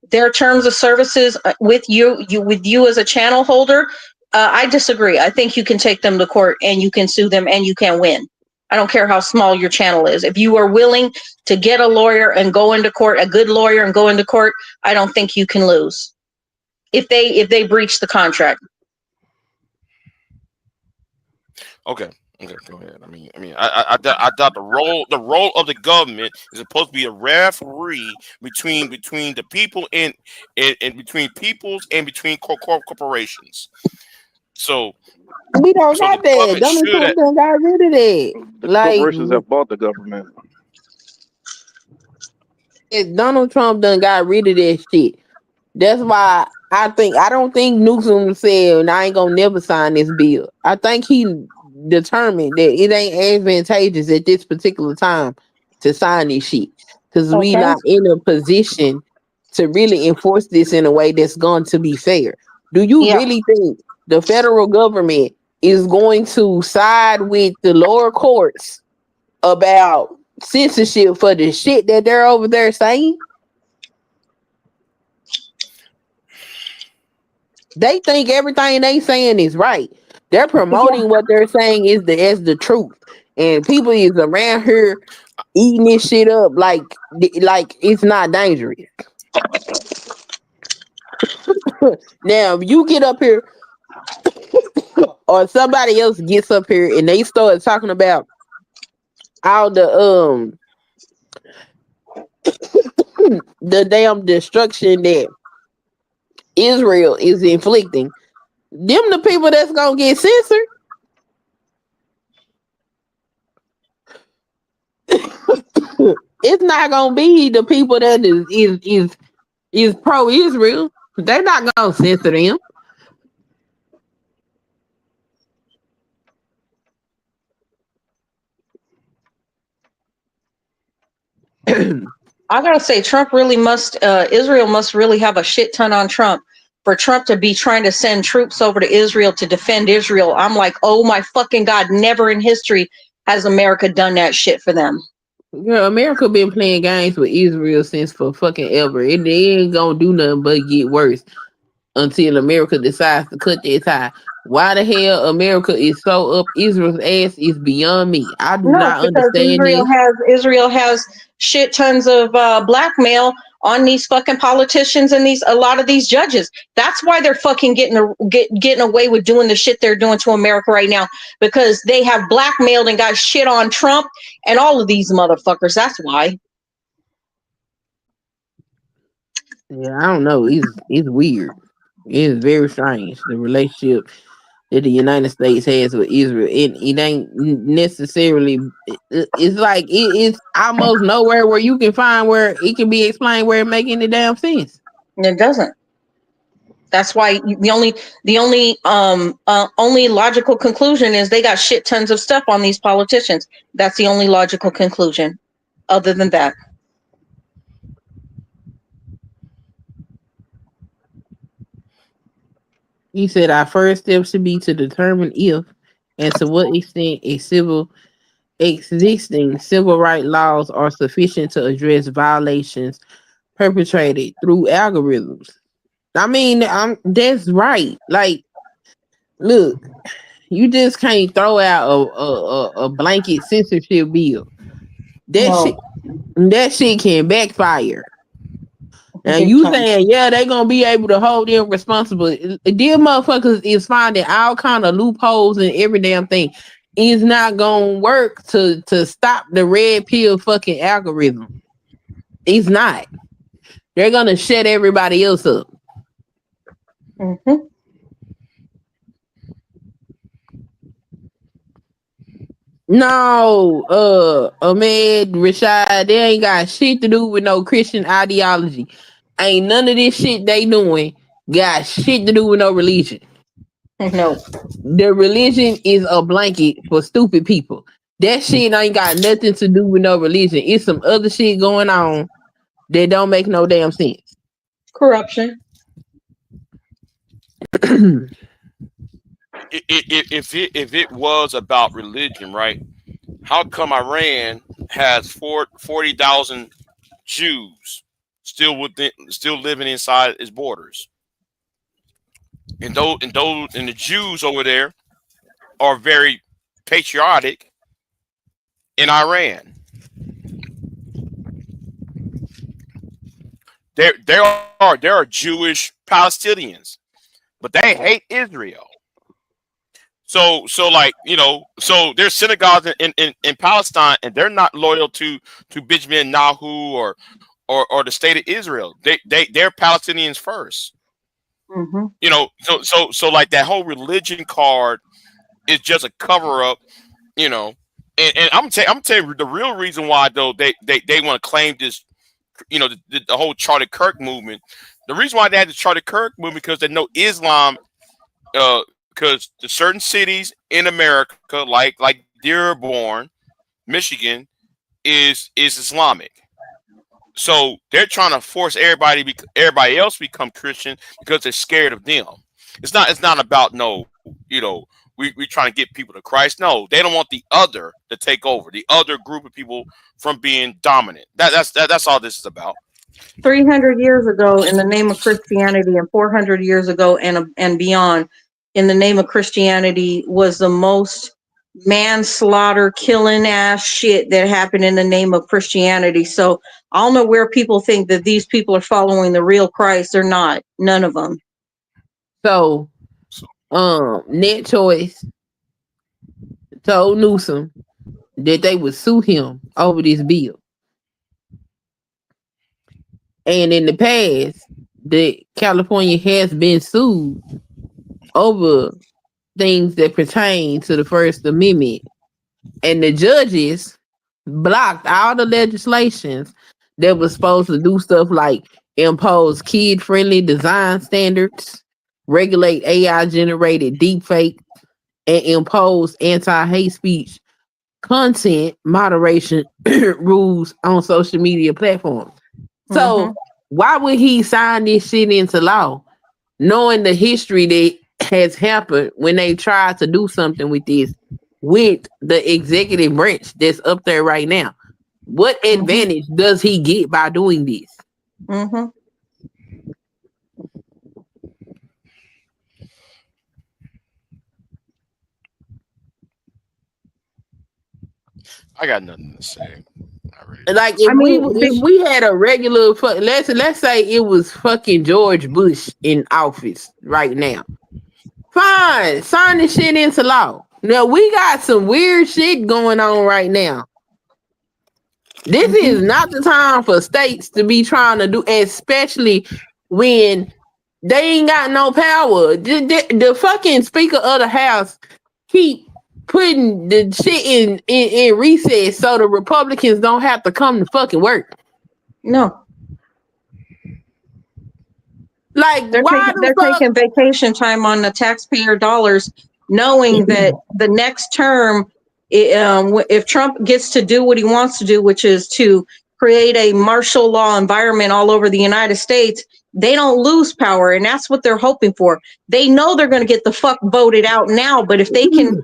their terms of services with you as a channel holder, I disagree. I think you can take them to court and you can sue them and you can win. I don't care how small your channel is. If you are willing to get a lawyer and go into court, a good lawyer and go into court, I don't think you can lose if they breach the contract.
Okay, go ahead. I thought the role of the government is supposed to be a referee between the people and between peoples and between corporations. So
we don't got that. Donald Trump done got rid of that.
The corporations have bought the government.
Donald Trump done got rid of that shit. That's why I don't think Newsom said I ain't gonna never sign this bill. I think he determined that it ain't advantageous at this particular time to sign this shit. because we
Okay.
not in a position to really enforce this in a way that's going to be fair. Do you
Yeah.
really think the federal government is going to side with the lower courts about censorship for the shit that they're over there saying? They think everything they saying is right. They're promoting what they're saying is the truth, and people is around here eating this shit up like it's not dangerous. Now, if you get up here or somebody else gets up here and they start talking about all the damn destruction that Israel is inflicting, them the people that's gonna get censored. It's not gonna be the people that is pro Israel. They're not gonna censor them.
I gotta say, Israel must really have a shit ton on Trump for Trump to be trying to send troops over to Israel to defend Israel. I'm like, oh my fucking God, never in history has America done that shit for them.
Girl, America been playing games with Israel since for fucking ever. It ain't gonna do nothing but get worse until America decides to cut their tie. Why the hell America is so up Israel's ass is beyond me. I do
No, it's
not
because
understand this.
Israel has shit tons of blackmail on these fucking politicians and a lot of these judges. That's why they're fucking getting away with doing the shit they're doing to America right now, because they have blackmailed and got shit on Trump and all of these motherfuckers. That's why.
Yeah, I don't know. It's weird. It's very strange. The relationship that the United States has with Israel. It ain't necessarily. It's like it's almost nowhere where you can find where it can be explained where it make any damn sense.
It doesn't. That's why the only logical conclusion is they got shit tons of stuff on these politicians. That's the only logical conclusion. Other than that,
He said our first step should be to determine if and to what extent existing civil rights laws are sufficient to address violations perpetrated through algorithms. I mean, that's right. Like, look, you just can't throw out a blanket censorship bill. That shit,
no,
that shit can backfire. Now
big
you
time.
saying, yeah, they gonna be able to hold them responsible. These motherfuckers is finding all kind of loopholes in every damn thing. It's not gonna work to stop the red pill fucking algorithm. It's not. They're gonna shut everybody else up.
Mm-hmm.
No, Ahmed Rashad, they ain't got shit to do with no Christian ideology. Ain't none of this shit they doing got shit to do with no religion.
No,
The religion is a blanket for stupid people. That shit ain't got nothing to do with no religion. It's some other shit going on that don't make no damn sense.
corruption.
If it was about religion, right? How come Iran has 40,000 Jews still living inside its borders? And the Jews over there are very patriotic in Iran. There are Jewish Palestinians, but they hate Israel. So like so there's synagogues in Palestine, and they're not loyal to Benjamin Netanyahu or the state of Israel. They're Palestinians first.
Mm-hmm.
So like that whole religion card is just a cover up. You know, and I'm telling you the real reason why though they want to claim this. The whole Charlie Kirk movement. The reason why they had the Charlie Kirk movement because they know Islam. Because the certain cities in America, like Dearborn, Michigan, is Islamic. So they're trying to force everybody else to become Christian because they're scared of them. It's not about we trying to get people to Christ. No, they don't want the other to take over, the other group of people from being dominant. That's all this is about.
300 years ago, in the name of Christianity, and 400 years ago and beyond, in the name of Christianity, was the most manslaughter, killing ass shit that happened in the name of Christianity. So I don't know where people think that these people are following the real Christ. They're not. None of them.
So, Net Choice told Newsom that they would sue him over this bill. And in the past, California has been sued over things that pertain to the First Amendment. And the judges blocked all the legislations that was supposed to do stuff like impose kid-friendly design standards, regulate AI-generated deepfake, and impose anti-hate speech content moderation rules on social media platforms. So why would he sign this shit into law, knowing the history that has happened when they tried to do something with this with the executive branch that's up there right now? What advantage does he get by doing this?
I got nothing to say.
Like if we had a regular let's say it was fucking George Bush in office right now. Fine, sign the shit into law. Now we got some weird shit going on right now. This is not the time for states to be trying to do, especially when they ain't got no power. The fucking Speaker of the House keep putting the shit in recess so the Republicans don't have to come to fucking work.
No.
Like
they're taking vacation time on the taxpayer dollars, knowing that the next term, if Trump gets to do what he wants to do, which is to create a martial law environment all over the United States, they don't lose power, and that's what they're hoping for. They know they're going to get the fuck voted out now, but if they can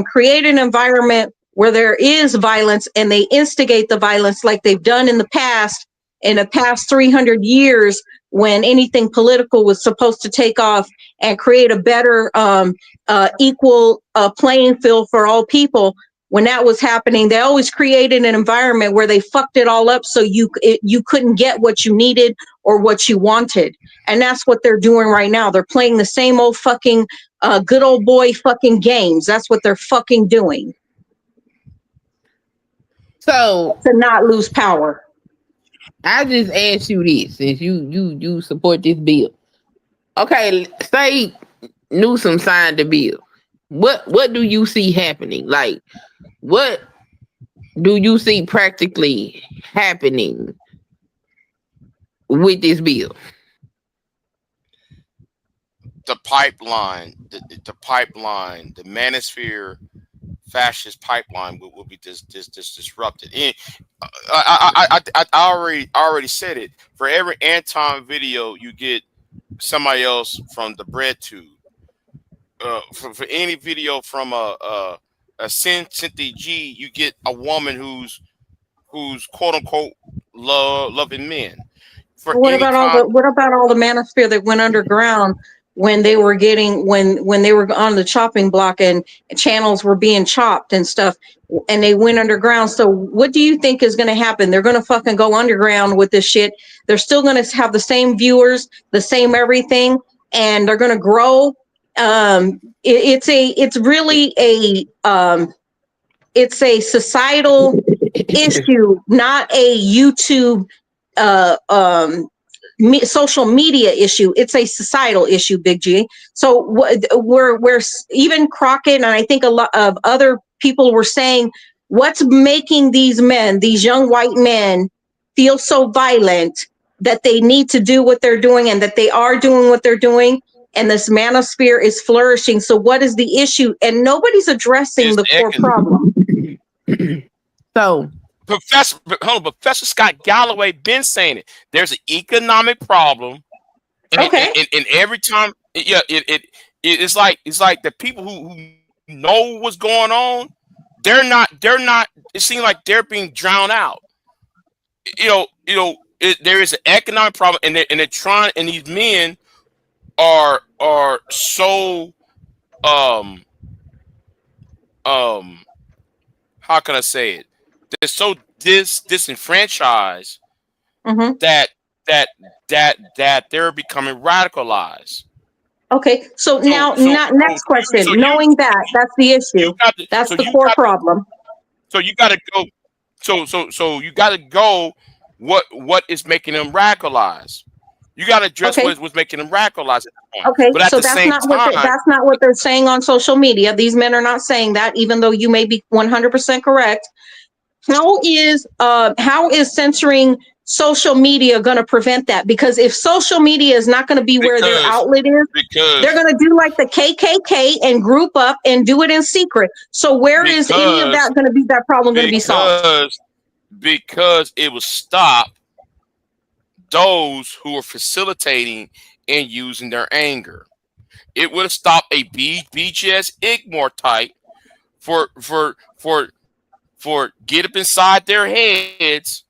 create an environment where there is violence and they instigate the violence like they've done in the past 300 years, when anything political was supposed to take off and create a better equal playing field for all people. When that was happening, they always created an environment where they fucked it all up so you couldn't get what you needed or what you wanted. And that's what they're doing right now. They're playing the same old fucking good old boy fucking games. That's what they're fucking doing.
So
to not lose power.
I just ask you this, since you support this bill. Okay, say Newsom signed the bill. What do you see happening? Like, what do you see practically happening with this bill?
The pipeline, the manosphere fascist pipeline will be disrupted. And I already said it. For every Anton video, you get somebody else from the bread tube. For any video from a Cynthia G, you get a woman who's quote unquote loving men.
What about all the manosphere that went underground when they were when they were on the chopping block and channels were being chopped and stuff, and they went underground? So what do you think is going to happen? They're going to fucking go underground with this shit. They're still going to have the same viewers, the same everything, and they're going to grow. It's really a societal issue, not a YouTube social media issue. It's a societal issue, Big G. So we're even Crockett, and I think a lot of other people were saying, what's making these men, these young white men, feel so violent that they need to do what they're doing, and that they are doing what they're doing, and this manosphere is flourishing. So what is the issue? And nobody's addressing the core problem.
So
Professor Scott Galloway been saying it. There's an economic problem,
Okay.
and every time, it's like the people who know what's going on, they're not. It seems like they're being drowned out. There is an economic problem, and they're trying, and these men are so um um how can I say it? They're so disenfranchised
Mm-hmm.
that they're becoming radicalized.
Okay. So
So
now,
so
next question.
so
Knowing that, that's the issue. That's the core problem.
so you got to go so you got to go what is making them radicalized. You got to address
Okay.
what's making them radicalized at the point.
Okay.
But at
So
the same time,
that's not what they're saying on social media. These men are not saying that, even though you may be 100% correct. How is censoring social media going to prevent that? Because if social media is not going to be where their outlet is, they're going to do like the KKK and group up and do it in secret. So where is any of that going to be, that problem going to be solved?
Because it will stop those who are facilitating and using their anger. It would stop a BGS Igmore type for get up inside their heads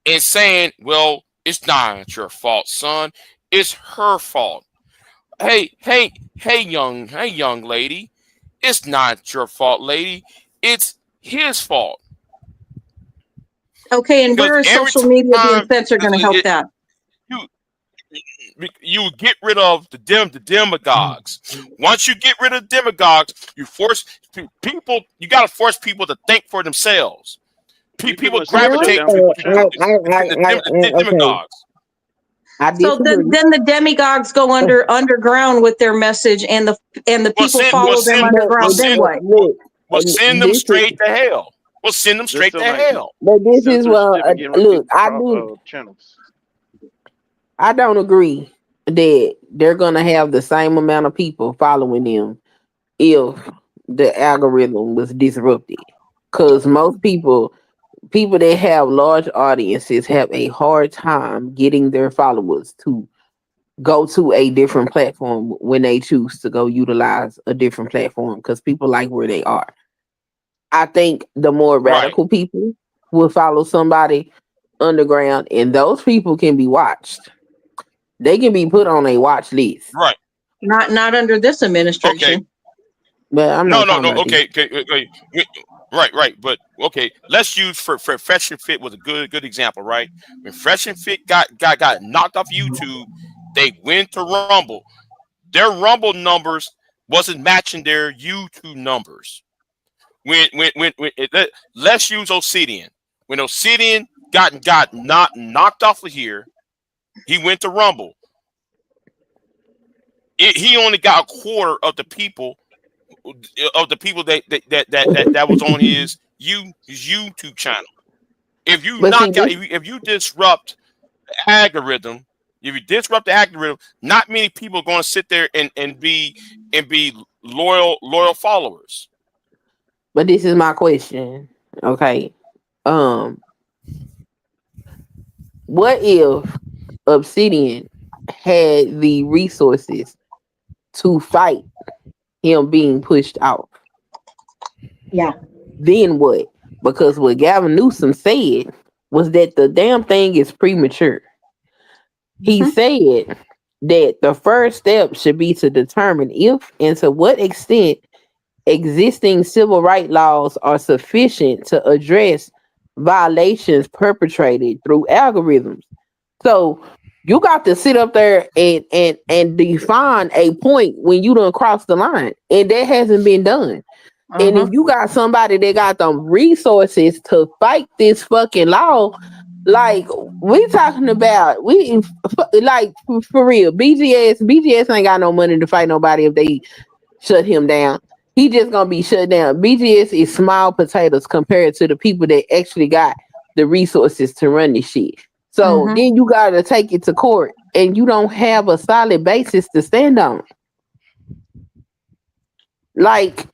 and saying, well, it's not your fault, son. It's her fault. Hey, young lady. It's not your fault, lady. It's his fault.
Okay, and where is social media being censored going to help that?
You get rid of the demagogues. Once you get rid of demagogues, you force people. You got to force people to think for themselves. People gravitate to the demagogues.
So then the demagogues go underground with their message, and the people follow them underground. Then what?
We'll send them straight to hell. We'll send them straight to hell.
But this is look. I don't agree that they're gonna have the same amount of people following them if the algorithm was disrupted. Because most people that have large audiences have a hard time getting their followers to go to a different platform when they choose to go utilize a different platform, because people like where they are. I think the more radical people will follow somebody underground, and those people can be watched. They can be put on a watch list.
Right.
Not under this administration.
Okay.
But I'm not
okay. Right. But okay, let's use for Fresh and Fit was a good example, right? When Fresh and Fit got knocked off YouTube, they went to Rumble. Their Rumble numbers wasn't matching their YouTube numbers. Let's use Obsidian. When Obsidian got knocked off of here, he went to Rumble. He only got a quarter of the people that was on his YouTube channel. If you disrupt the algorithm, not many people are going to sit there and be loyal followers.
But this is my question. Okay. What if Obsidian had the resources to fight him being pushed off?
Yeah.
Then what? Because what Gavin Newsom said was that the damn thing is premature. He said that the first step should be to determine if and to what extent existing civil rights laws are sufficient to address violations perpetrated through algorithms. So you got to sit up there and define a point when you done cross the line, and that hasn't been done. And if you got somebody that got the resources to fight this fucking law, like we talking about, like for real, BGS ain't got no money to fight nobody if they shut him down. He just gonna be shut down. BGS is small potatoes compared to the people that actually got the resources to run this shit. So then you gotta take it to court, and you don't have a solid basis to stand on. Like,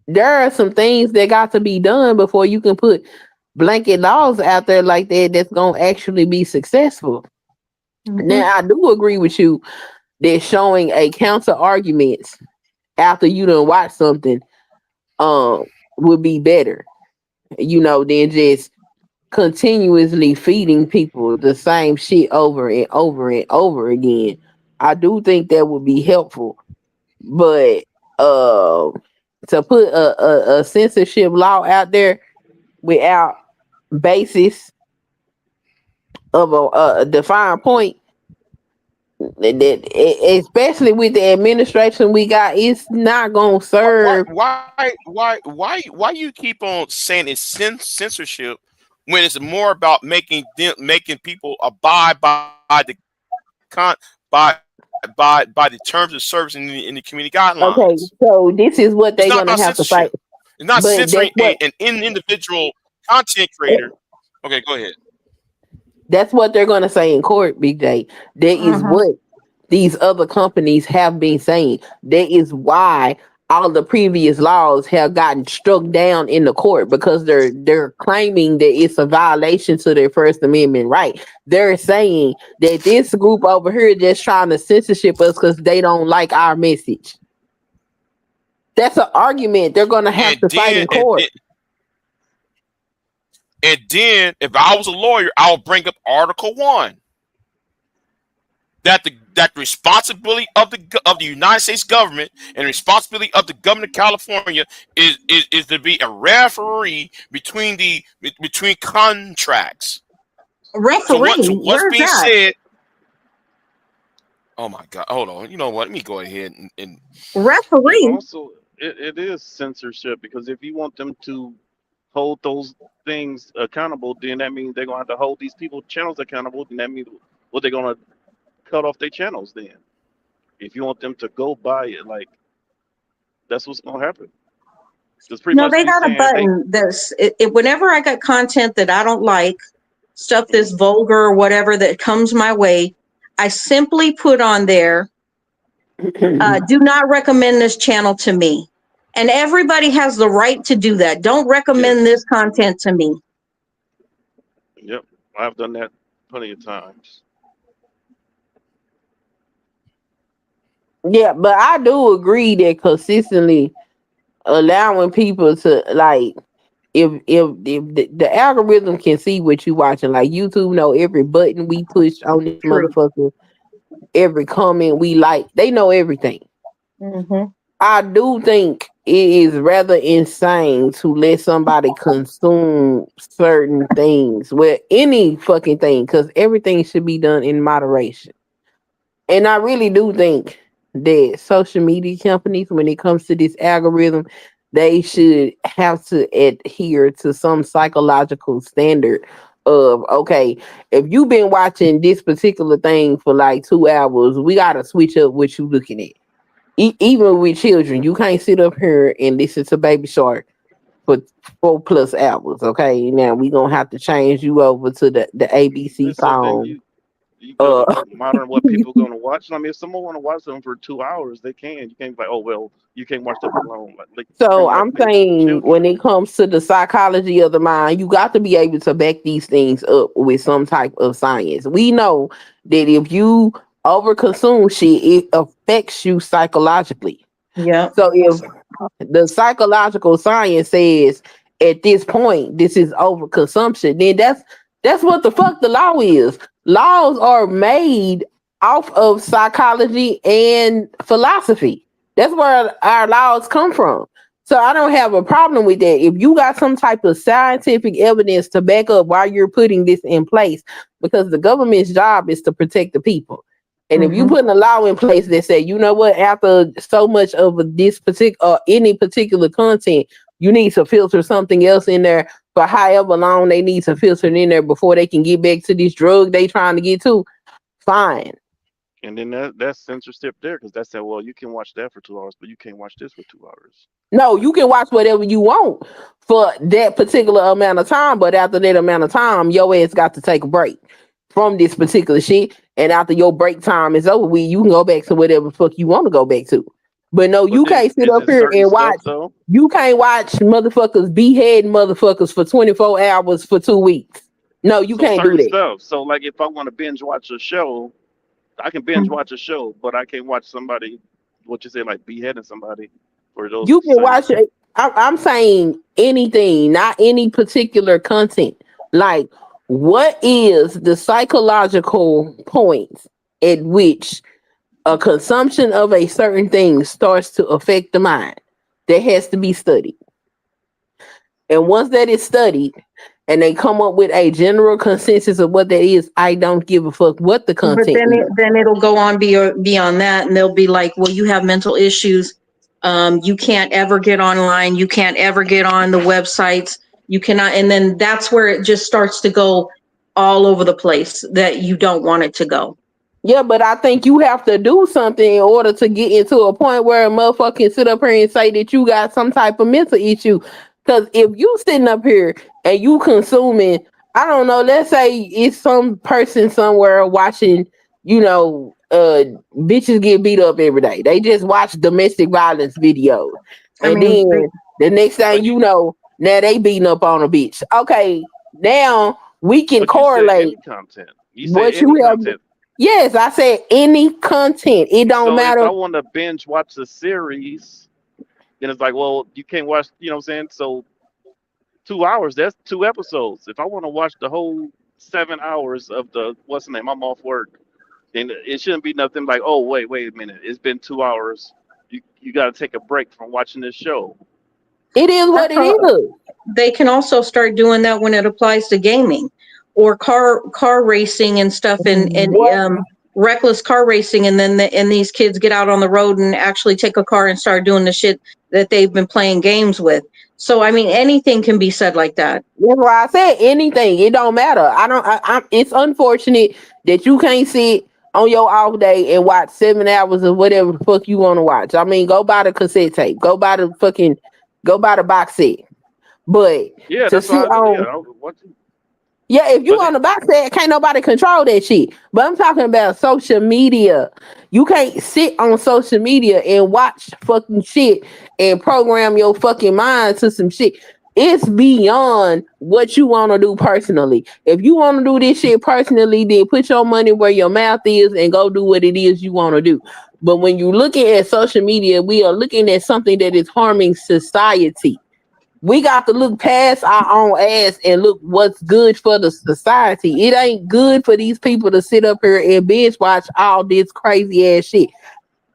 there are some things that got to be done before you can put blanket laws out there like that that's gonna actually be successful. Now I do agree with you that showing a counter arguments after you done watch something um would be better, than just continuously feeding people the same shit over and over and over again. I do think that would be helpful, but uh, to put a censorship law out there without basis of a defined point, especially with the administration we got, it's not gonna serve.
Why you keep on saying it's censorship when it's more about making people abide by the con by the terms of service in the community
Okay,
guidelines?
so this is what
It's
they're
not
gonna
about
have to fight.
censorship. It's not
But
censoring an individual content creator. Okay, go ahead.
that's what they're gonna say in court, Big J. That is what these other companies have been saying. That is why all the previous laws have gotten struck down in the court, because they're claiming that it's a violation to their First Amendment right. They're saying that this group over here just trying to censorship us because they don't like our message. That's an argument they're gonna have
And
to fight in
then
court.
and then if I was a lawyer, I would bring up Article 1. That the responsibility of the United States government and the responsibility of the government of California is to be a referee between contracts. So
Referee,
what's
where's
being
that?
said? Oh my God! Hold on. You know what? Let me go ahead and
And
Referee.
also, it is censorship because if you want them to hold those things accountable, then that means they're gonna have to hold these people channels accountable. Then that means what they're gonna cut off their channels. Then, if you want them to go by it, like that's what's gonna happen. Because pretty
No,
much
they
be
got a
saying they.
button that's whenever I got content that I don't like, stuff that's
Mhm.
vulgar or whatever that comes my way, I simply put on there, do not recommend this channel to me. And everybody has the right to do that. Don't recommend this
Yes.
content to me.
Yep. I've done that plenty of times.
Yeah, but I do agree that consistently allowing people to, like, if the algorithm can see what you watching, like YouTube know every button we push on this
True.
motherfucker, every comment we like, they know everything.
Mm-hmm.
I do think it is rather insane to let somebody consume certain things, with any fucking thing, because everything should be done in moderation. And I really do think that social media companies, when it comes to this algorithm, they should have to adhere to some psychological standard of, okay, if you've been watching this particular thing for like 2 hours, we gotta switch up what you looking at. Even with children, you can't sit up here and listen to Baby Shark for 4+ hours. Okay, now we gonna have to change you over to the ABC
And so then
song.
you gotta
Uh,
monitor what people gonna watch. I mean, if someone want to watch them for 2 hours, they can. You can't be like, oh well, you can't watch that for long. Like pretty
So
much
I'm
make
saying, when
children.
it comes to the psychology of the mind, you got to be able to back these things up with some type of science. We know that if you overconsume shit, it affects you psychologically.
Yep.
So if the psychological science says at this point this is overconsumption, then that's what the fuck the law is. Laws are made off of psychology and philosophy. That's where our laws come from. So I don't have a problem with that. If you got some type of scientific evidence to back up why you're putting this in place, because the government's job is to protect the people. And if you
Mm-hmm.
put a law in place that say, you know what, after so much of this particular any particular content, you need to filter something else in there for however long they need to filter it in there before they can get back to this drug they trying to get to, fine.
And then that's censorship there because that's that. Well, you can watch that for 2 hours, but you can't watch this for 2 hours.
No, you can watch whatever you want for that particular amount of time, but after that amount of time, your ass got to take a break from this particular shit. And after your break time is over with, you can go back to whatever fuck you want to go back to. But no,
But
you
then
can't sit
is
up
it
here
certain
and
stuff
watch.
though?
You can't watch motherfuckers beheading motherfuckers for 24 hours for 2 weeks. No, you
So
can't do
certain
that.
stuff. So like if I want to binge watch a show, I can binge watch a show, but I can't watch somebody, what you say, like beheading somebody for those
You can
same.
watch it. I'm saying anything, not any particular content. Like, what is the psychological point at which a consumption of a certain thing starts to affect the mind? That has to be studied. And once that is studied and they come up with a general consensus of what that is, I don't give a fuck what the
But
content
then
is.
then it'll go on beyond that, and they'll be like, well, you have mental issues. You can't ever get online. You can't ever get on the websites. You cannot. And then that's where it just starts to go all over the place that you don't want it to go.
Yeah, but I think you have to do something in order to get into a point where a motherfucker can sit up here and say that you got some type of mental issue. Because if you sitting up here and you consuming, I don't know, let's say it's some person somewhere watching, you know, bitches get beat up every day. They just watch domestic violence videos.
I
And
mean,
then the next thing
But
you know, now they beating up on a bitch. Okay, now we can
you said any
correlate
content. You said
what
any
you have.
content.
Yes, I said any content. It don't
So if
matter.
I want to binge watch a series, then it's like, well, you can't watch. You know what I'm saying? So 2 hours. That's 2 episodes. If I want to watch the whole 7 hours of the what's the name? I'm off work. Then it shouldn't be nothing like, oh wait a minute. It's been 2 hours. You got to take a break from watching this show.
It is what
that's
it
how
is.
they can also start doing that when it applies to gaming or car racing and stuff, and
What
reckless car racing, and then and these kids get out on the road and actually take a car and start doing the shit that they've been playing games with. So I mean, anything can be said like that.
that's why I said anything. It don't matter. I don't. It's unfortunate that you can't sit on your off day and watch 7 hours of whatever the fuck you want to watch. I mean, go buy the cassette tape. Go buy the box set. But
Yeah,
to
that's
sit
what I do. Yeah,
on.
I was watching.
Yeah, if you
But
on the box set, can't nobody control that shit. But I'm talking about social media. You can't sit on social media and watch fucking shit and program your fucking mind to some shit. It's beyond what you want to do personally. If you want to do this shit personally, then put your money where your mouth is and go do what it is you want to do. But when you're looking at social media, we are looking at something that is harming society. We got to look past our own ass and look what's good for the society. It ain't good for these people to sit up here and binge watch all this crazy ass shit.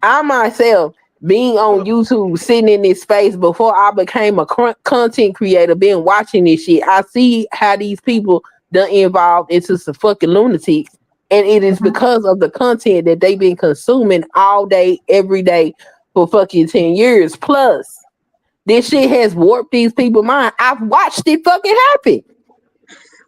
I myself, being on YouTube, sitting in this space before I became a content creator, been watching this shit. I see how these people done evolved into some fucking lunatics. And it is because of the content that they've been consuming all day, every day for fucking 10 years. Plus, this shit has warped these people's mind. I've watched it fucking happen.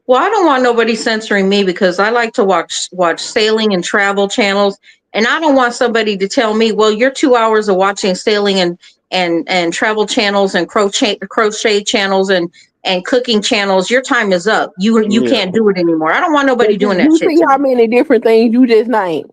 Well, I don't want nobody censoring me because I like to watch sailing and travel channels, and I don't want somebody to tell me, well, your 2 hours of watching sailing and travel channels and crochet channels and cooking channels, your time is up. You
yeah,
can't do it anymore. I don't want
But
nobody doing that
you
shit
see
to
how
me.
many different things you just named.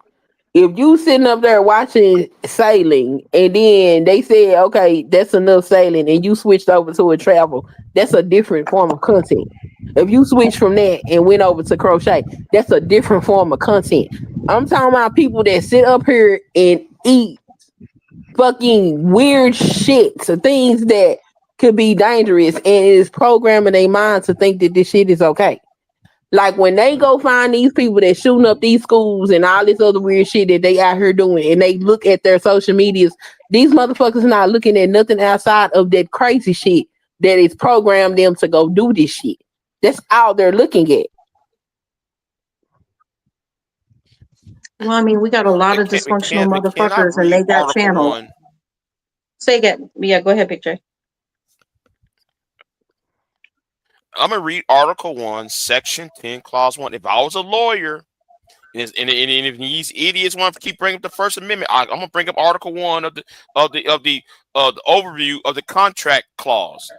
If you sitting up there watching sailing and then they said, okay, that's enough sailing, and you switched over to a travel, that's a different form of content. If you switch from that and went over to crochet, that's a different form of content. I'm talking about people that sit up here and eat fucking weird shit, so things that could be dangerous, and it is programming their mind to think that this shit is okay. Like when they go find these people that shooting up these schools and all this other weird shit that they out here doing, and they look at their social medias, these motherfuckers not looking at nothing outside of that crazy shit that is programmed them to go do this shit. That's all they're looking at.
Well, I mean, we got a lot of dysfunctional
Can I
motherfuckers, and
read
they got
Article
channels.
One?
Say again. Yeah, go ahead, Big J.
I'm gonna read Article 1, Section 10, Clause 1. If I was a lawyer, and if these idiots want to keep bringing up the First Amendment, I'm gonna bring up Article 1 of the overview of the contract clause.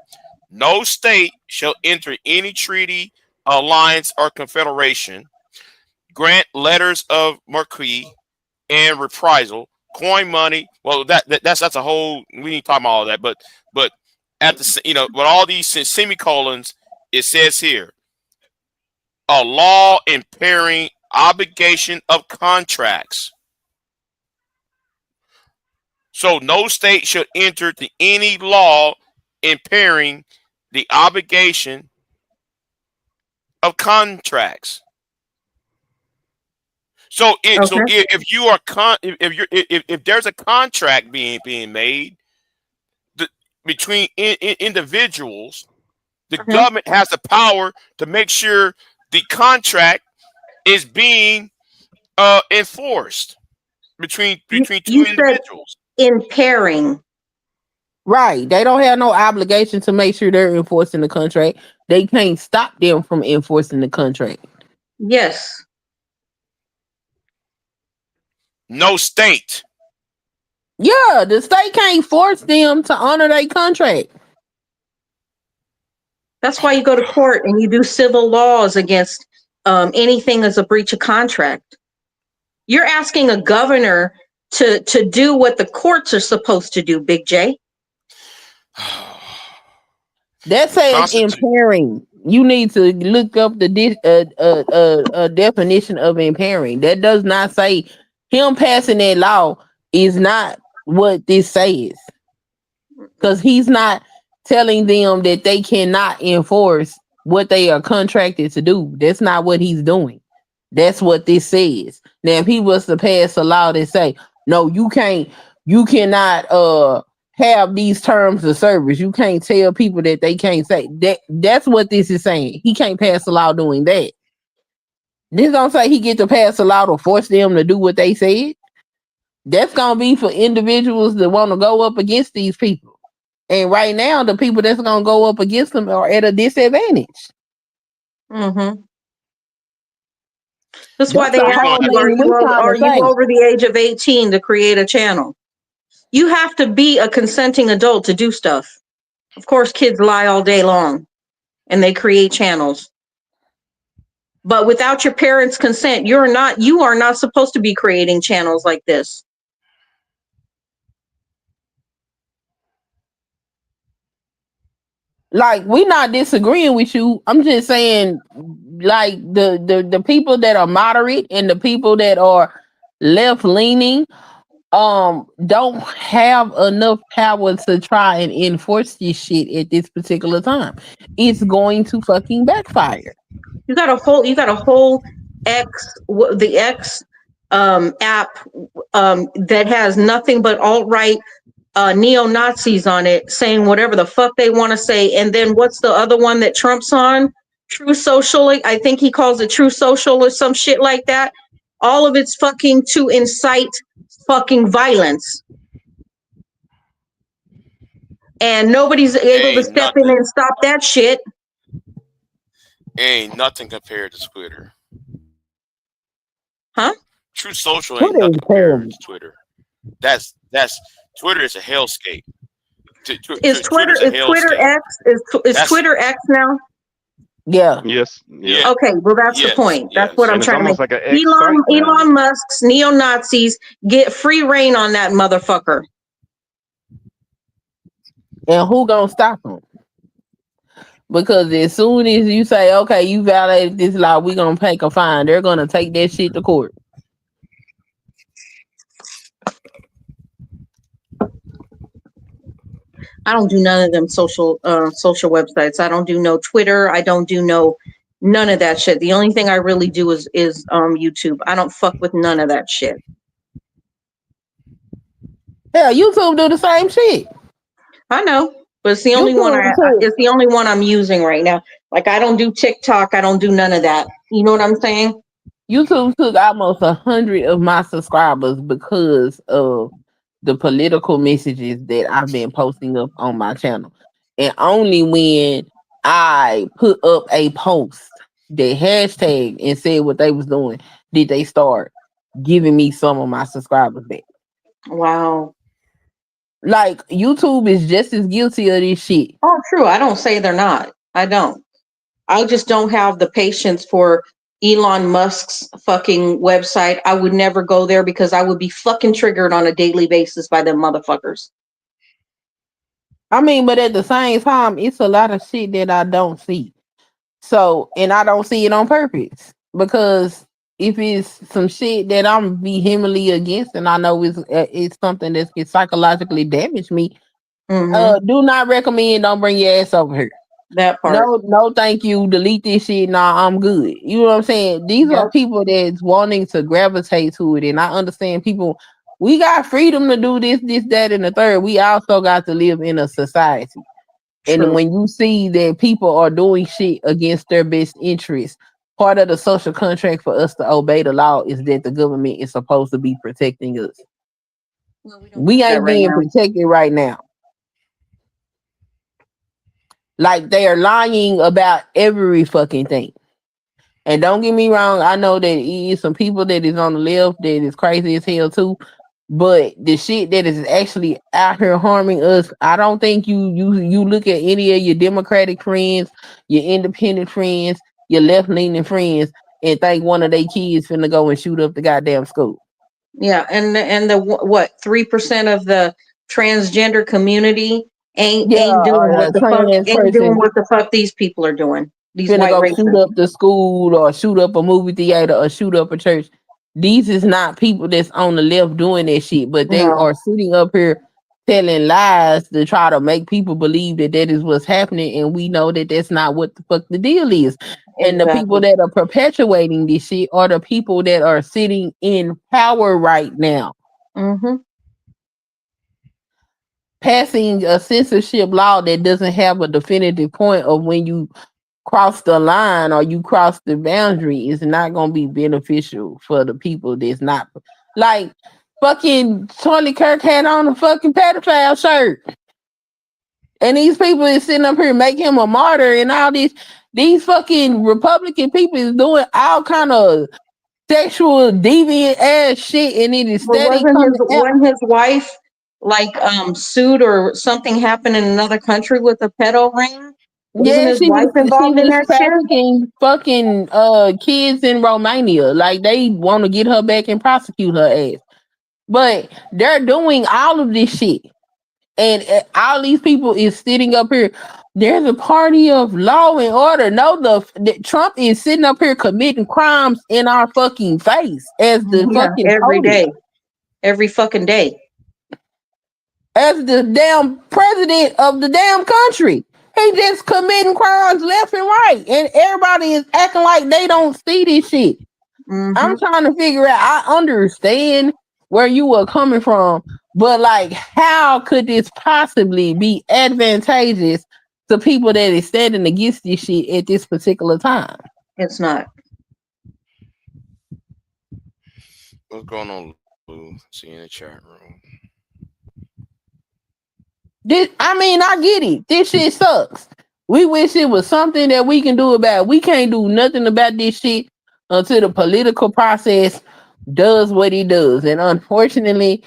No state shall enter any treaty, alliance, or confederation, grant letters of marque and reprisal, coin money. Well, that's a whole. We need to talk about all that, but at the with all these semicolons, it says here a law impairing obligation of contracts. So no state should enter to any law impairing the obligation of contracts. So if you are if there's a contract being made between individuals, the government has the power to make sure the contract is being enforced between two individuals.
Impairing.
Right. They don't have no obligation to make sure they're enforcing the contract. They can't stop them from enforcing the contract.
Yes.
No state.
Yeah, the state can't force them to honor their contract.
That's why you go to court and you do civil laws against anything as a breach of contract. You're asking a governor to do what the courts are supposed to do, Big J.
That says impairing. You need to look up the definition of impairing. That does not say him passing that law is not what this says. Because he's not telling them that they cannot enforce what they are contracted to do. That's not what he's doing. That's what this says. Now, if he was to pass a law that say, no, you cannot have these terms of service. You can't tell people that they can't say that. That's what this is saying. He can't pass a law doing that. This don't say he get to pass a law to force them to do what they said. That's gonna be for individuals that want to go up against these people. And right now, the people that's gonna go up against them are at a disadvantage.
Mm-hmm. That's why they ask you, are you over the age of 18 to create a channel? You have to be a consenting adult to do stuff. Of course, kids lie all day long and they create channels. But without your parents' consent, you are not supposed to be creating channels like this.
Like, we're not disagreeing with you. I'm just saying, like, the people that are moderate and the people that are left leaning don't have enough power to try and enforce this shit at this particular time. It's going to fucking backfire.
You got a whole the X app that has nothing but alt-right neo-Nazis on it saying whatever the fuck they want to say. And then what's the other one that Trump's on? True Social, I think he calls it True Social or some shit like that. All of it's fucking to incite fucking violence. And nobody's able to step in and stop that shit.
Ain't nothing compared to Twitter.
Huh?
True Social ain't nothing compared to Twitter. That's Twitter is a hellscape.
Is Twitter X now?
Yeah.
Yes. Yeah.
Okay, well that's the point. That's what I'm trying to make.
Like
Elon Musk's neo-Nazis get free reign on that motherfucker.
And who gonna stop them? Because as soon as you say, okay, you violated this law, we're gonna take a fine, they're gonna take that shit to court.
I don't do none of them social websites. I don't do no Twitter. I don't do none of that shit. The only thing I really do is YouTube. I don't fuck with none of that shit.
Yeah, YouTube do the same shit.
I know, but it's the only one. It's the only one I'm using right now. Like, I don't do TikTok. I don't do none of that. You know what I'm saying?
YouTube took almost 100 of my subscribers because of the political messages that I've been posting up on my channel. And only when I put up a post that hashtag and said what they was doing did they start giving me some of my subscribers back.
Wow.
Like, YouTube is just as guilty of this shit.
Oh, true. I don't say they're not. I don't. I just don't have the patience for Elon Musk's fucking website, I would never go there because I would be fucking triggered on a daily basis by them motherfuckers.
I mean, but at the same time, it's a lot of shit that I don't see. So, and I don't see it on purpose because if it's some shit that I'm vehemently against, and I know it's something that can psychologically damage me, do not recommend. Don't bring your ass over here.
That part.
No, thank you. Delete this shit. Nah, I'm good. You know what I'm saying? These are people that's wanting to gravitate to it, and I understand people. We got freedom to do this, that, and the third. We also got to live in a society.
True.
And when you see that people are doing shit against their best interests, part of the social contract for us to obey the law is that the government is supposed to be protecting us.
Well,
we ain't being protected right now. Like, they are lying about every fucking thing. And don't get me wrong, I know that it is some people that is on the left that is crazy as hell too. But the shit that is actually out here harming us, I don't think you look at any of your Democratic friends, your independent friends, your left-leaning friends, and think one of their kids finna go and shoot up the goddamn school.
Yeah, and the what 3% of the transgender community ain't doing what the fuck these people are doing. These
finna
white
go
racists.
shoot up the school or shoot up a movie theater or shoot up a church. These is not people that's on the left doing that shit, but they are sitting up here telling lies to try to make people believe that that is what's happening, and we know that that's not what the fuck the deal is. And the people that are perpetuating this shit are the people that are sitting in power right now. Passing a censorship law that doesn't have a definitive point of when you cross the line or you cross the boundary is not going to be beneficial for the people that's not. Like, fucking Charlie Kirk had on a fucking pedophile shirt. And these people is sitting up here making him a martyr, and all these fucking Republican people is doing all kind of sexual deviant ass shit, and it is steady coming out.
Wasn't his wife like sued or something happened in another country with a pedo ring? Wasn't his wife involved in that
trafficking fucking kids in Romania. Like, they want to get her back and prosecute her ass. But they're doing all of this shit. And all these people is sitting up here. There's a party of law and order. No, the Trump is sitting up here committing crimes in our fucking face as the fucking
every day. Every fucking day.
As the damn president of the damn country. He just committing crimes left and right. And everybody is acting like they don't see this shit. I'm trying to figure out, I understand where you were coming from, but like, how could this possibly be advantageous to people that is standing against this shit at this particular time?
It's not.
What's going on, Lou? See you in the chat room.
I get it. This shit sucks. We wish it was something that we can do about it. We can't do nothing about this shit until the political process does what it does. And unfortunately,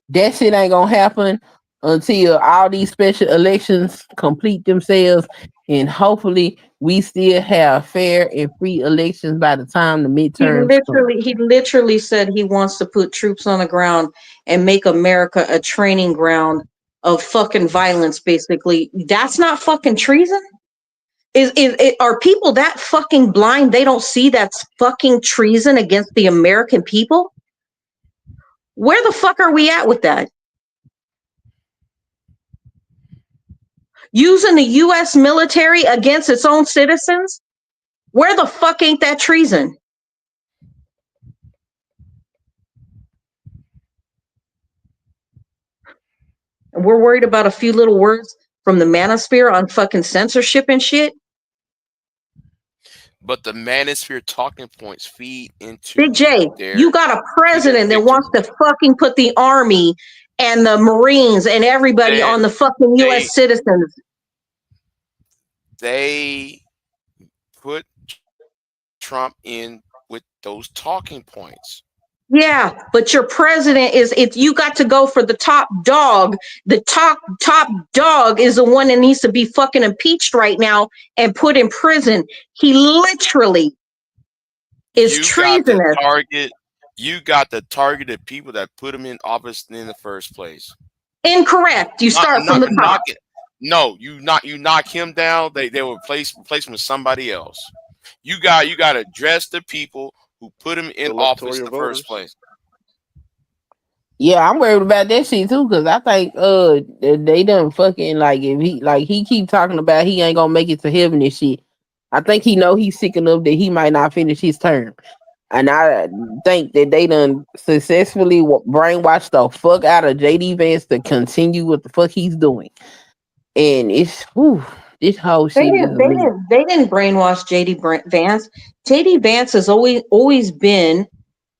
that shit ain't gonna happen until all these special elections complete themselves. And hopefully we still have fair and free elections by the time the midterms.
He literally said he wants to put troops on the ground and make America a training ground of fucking violence, basically. That's not fucking treason? Are people that fucking blind they don't see that's fucking treason against the American people? Where the fuck are we at with that? Using the U.S. military against its own citizens? Where the fuck ain't that treason? We're worried about a few little words from the manosphere on fucking censorship and shit.
But the manosphere talking points feed into
Big J. You got a president that wants to fucking put the army and the Marines and everybody on the fucking U.S. citizens.
They put Trump in with those talking points.
Yeah, but your president if you got to go for the top dog, the top dog is the one that needs to be fucking impeached right now and put in prison. He literally is treasonous.
You got the targeted people that put him in office in the first place.
Incorrect. You start from the top.
You knock him down. They will replace him with somebody else. You got to address the people who put him in office in the first place.
Yeah, I'm worried about that shit too, because I think they done fucking, like, if he keep talking about he ain't gonna make it to heaven and shit. I think he know he's sick enough that he might not finish his term. And I think that they done successfully brainwashed the fuck out of JD Vance to continue what the fuck he's doing. And it's this whole shit
They didn't brainwash JD Vance. JD Vance has always been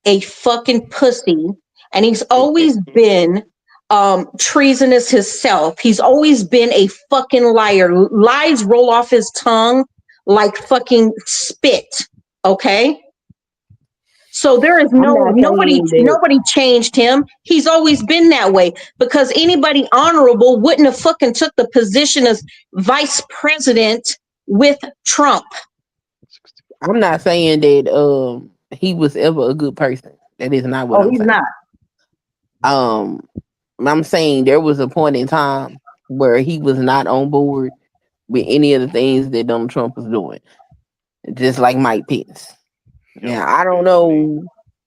a fucking pussy, and he's always been treasonous himself. He's always been a fucking liar. Lies roll off his tongue like fucking spit. Okay? So there is nobody changed him. He's always been that way, because anybody honorable wouldn't have fucking took the position as vice president with Trump.
I'm not saying that he was ever a good person. That is not what I'm saying.
He's
not. I'm saying there was a point in time where he was not on board with any of the things that Donald Trump was doing. Just like Mike Pence. Now, I don't know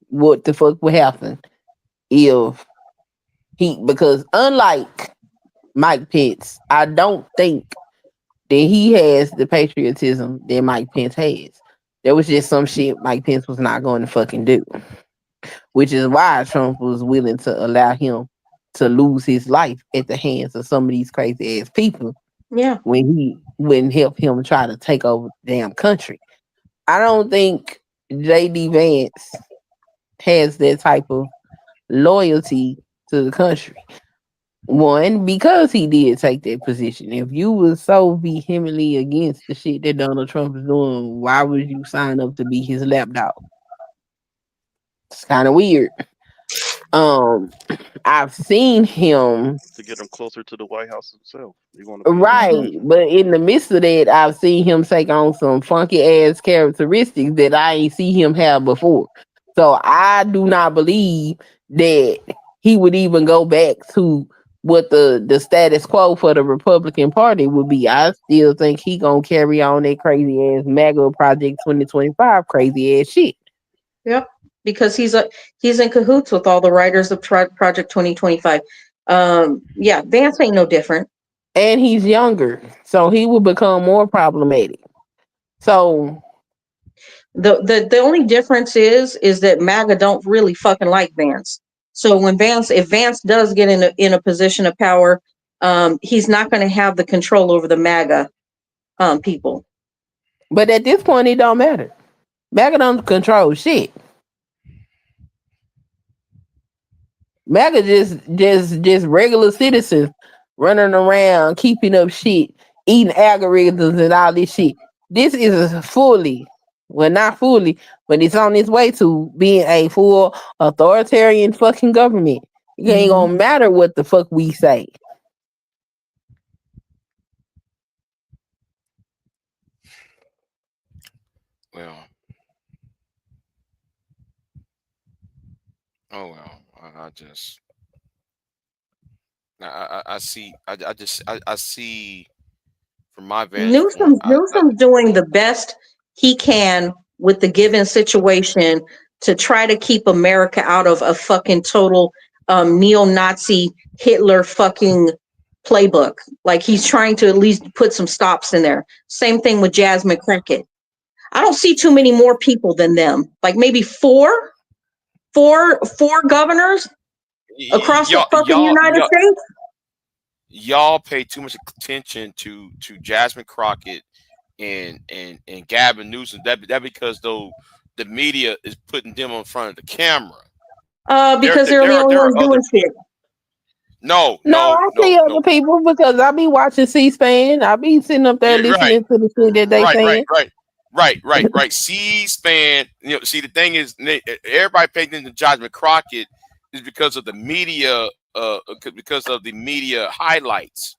what the fuck would happen if because unlike Mike Pence, I don't think that he has the patriotism that Mike Pence has. There was just some shit Mike Pence was not going to fucking do, which is why Trump was willing to allow him to lose his life at the hands of some of these crazy ass people.
Yeah.
When he wouldn't help him try to take over the damn country. I don't think JD Vance has that type of loyalty to the country. One, because he did take that position. If you was so vehemently against the shit that Donald Trump is doing, why would you sign up to be his lapdog? It's kind of weird. I've seen him
to get him closer to the White House himself.
Right, but in the midst of that, I've seen him take on some funky ass characteristics that I ain't see him have before. So I do not believe that he would even go back to what the status quo for the Republican Party would be. I still think he gonna carry on that crazy ass MAGA Project 2025 crazy ass shit.
Yep, because he's in cahoots with all the writers of Project 2025. Yeah, Vance ain't no different.
And he's younger, so he will become more problematic. So
the only difference is that MAGA don't really fucking like Vance. So if Vance does get in a position of power, he's not going to have the control over the MAGA people.
But at this point, it don't matter. MAGA don't control shit. MAGA just regular citizens running around, keeping up shit, eating algorithms and all this shit. This is not fully, but it's on its way to being a full authoritarian fucking government. It ain't gonna matter what the fuck we say.
Well, oh well, I see from my vantage point.
Newsom's doing the best he can with the given situation to try to keep America out of a fucking total neo-Nazi Hitler fucking playbook. Like, he's trying to at least put some stops in there. Same thing with Jasmine Crockett. I don't see too many more people than them. Like maybe four governors across the fucking United States.
Y'all pay too much attention to Jasmine Crockett and Gavin Newsom. That because though the media is putting them in front of the camera.
Because they're the only ones doing shit.
No,
I see other people because I be watching C-SPAN. I be sitting up there listening to the shit that they saying.
Right. C-SPAN. See, the thing is, everybody paying attention to Jasmine Crockett is because of the media. Because of the media highlights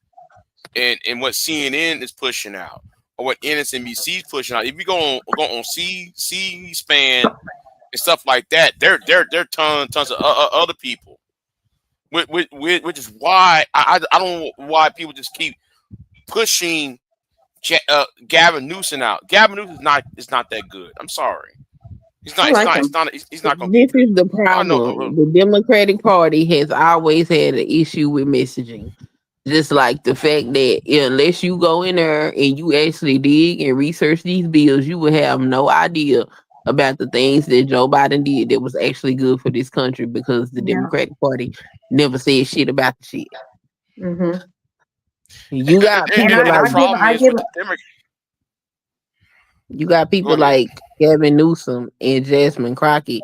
and what CNN is pushing out. or what MSNBC is pushing out. If you go on C-SPAN and stuff like that, there tons of other people, which is why I don't know why people just keep pushing Gavin Newsom out. Gavin Newsom is not that good. I'm sorry. He's
I
not.
like him.
He's not going to be
This
good.
is the
I know.
problem. The Democratic Party has always had an issue with messaging. Just like the fact that unless you go in there and you actually dig and research these bills, you will have no idea about the things that Joe Biden did that was actually good for this country because the
Yeah.
Democratic Party never said shit about the shit.
Mm-hmm.
You got
And
people
the
like
problem is with the Democrats.
you got people
Go ahead.
like Gavin Newsom and Jasmine Crockett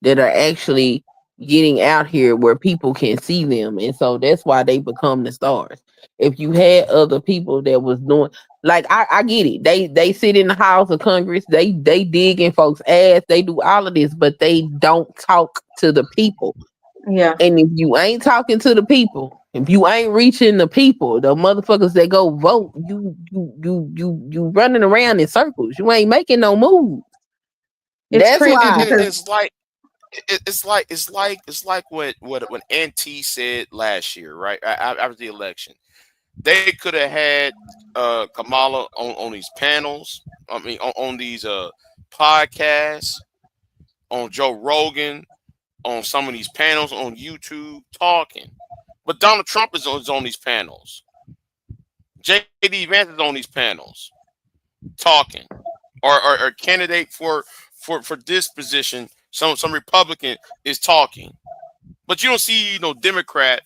that are actually getting out here where people can see them, and so that's why they become the stars. If you had other people that was doing like I get it, they sit in the House of Congress, they dig in folks' ass, they do all of this, but they don't talk to the people.
Yeah.
And if you ain't talking to the people, if you ain't reaching the people, the motherfuckers that go vote, you running around in circles. You ain't making no moves.
It's
That's
crazy
why.
And
because
it's like what NT said last year, right? After the election, they could have had Kamala on these panels. I mean, on these podcasts, on Joe Rogan, on some of these panels on YouTube talking. But Donald Trump is on these panels. J.D. Vance is on these panels talking, or candidate for this position. Some Republican is talking, but you don't see Democrat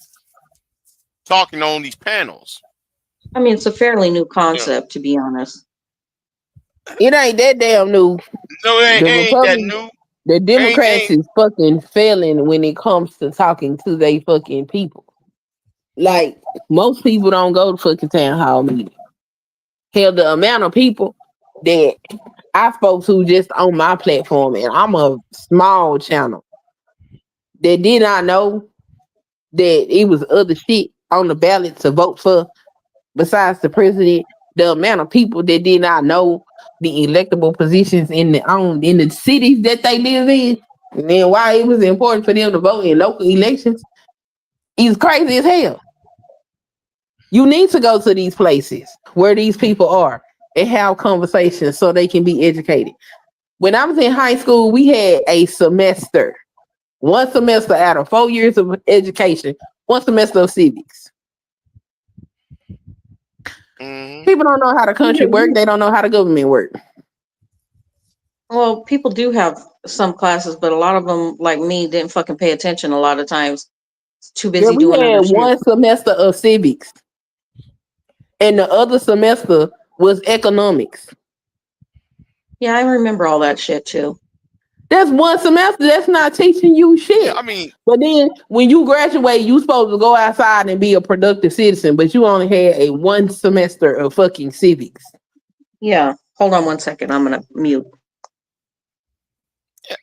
talking on these panels.
I mean it's a fairly new concept, to be honest.
It ain't that damn new.
No, it
The
ain't that
Republicans,
new.
the Democrats
Ain't
is fucking failing when it comes to talking to they fucking people. Like most people don't go to fucking town hall meetings. Hell, the amount of people that I spoke to just on my platform, and I'm a small channel, that did not know that it was other shit on the ballot to vote for besides the president. The amount of people that did not know the electable positions in the cities that they live in, and then why it was important for them to vote in local elections, is crazy as hell. You need to go to these places where these people are and have conversations so they can be educated. When I was in high school, we had a semester, one semester out of 4 years of education, one semester of civics. People don't know how the country work. They don't know how the government work.
Well, people do have some classes, but a lot of them, like me, didn't fucking pay attention a lot of times. Too
Yeah,
busy
we
doing
had
other shit.
one semester of civics, and the other semester was economics.
Yeah, I remember all that shit too.
That's one semester. That's not teaching you shit.
Yeah, I mean,
but then when you graduate, you supposed to go outside and be a productive citizen, but you only had a one semester of fucking civics.
Yeah. Hold on one second. I'm gonna mute.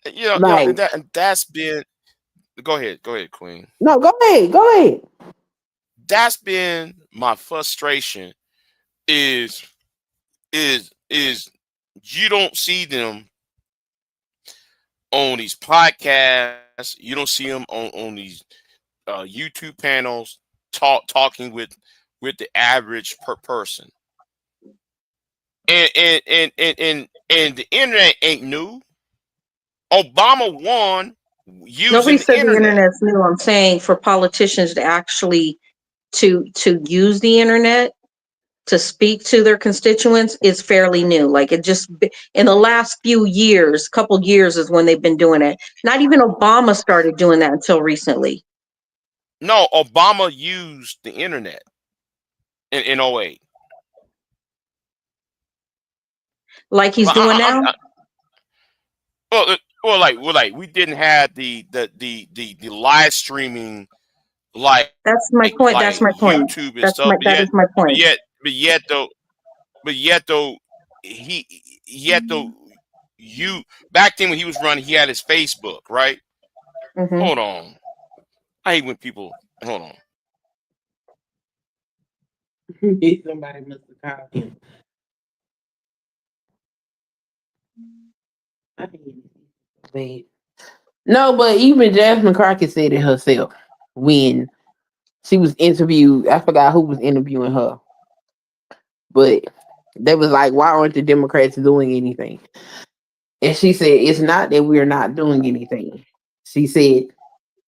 Like,
and that's been. Go ahead, Queen.
no, go ahead.
That's been my frustration. Is you don't see them on these podcasts. You don't see them on these YouTube panels talking with the average person. And the internet ain't new. Obama won using
Nobody
the
said the
internet.
internet's new. I'm saying for politicians to actually to use the internet to speak to their constituents is fairly new. Like it just in the last few years, couple years is when they've been doing it. Not even Obama started doing that until recently.
No, Obama used the internet in 08.
Like he's doing now?
Well, like we didn't have the live streaming like
That's my point. That's my point.
YouTube and stuff.
That is my point.
But yet though you back then when he was running, he had his Facebook, right?
Mm-hmm.
Hold on. I hate when people hold on.
Somebody must have called him. No, but even Jasmine Crockett said it herself when she was interviewed. I forgot who was interviewing her, but they was like, "Why aren't the Democrats doing anything?" And she said, "It's not that we're not doing anything." She said,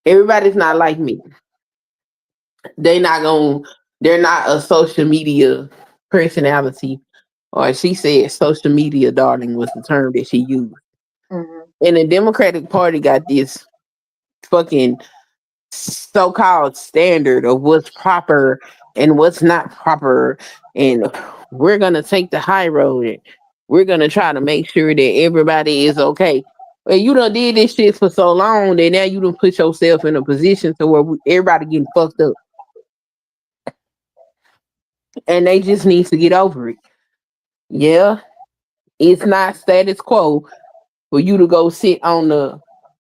"Everybody's not like me. They not going. They're not a social media personality." Or she said, "Social media darling" was the term that she used.
Mhm.
And the Democratic Party got this fucking so-called standard of what's proper and what's not proper, and we're gonna take the high road. And we're gonna try to make sure that everybody is okay. Well, you done did this shit for so long that now you done put yourself in a position to where everybody getting fucked up, and they just need to get over it. Yeah, it's not status quo for you to go sit on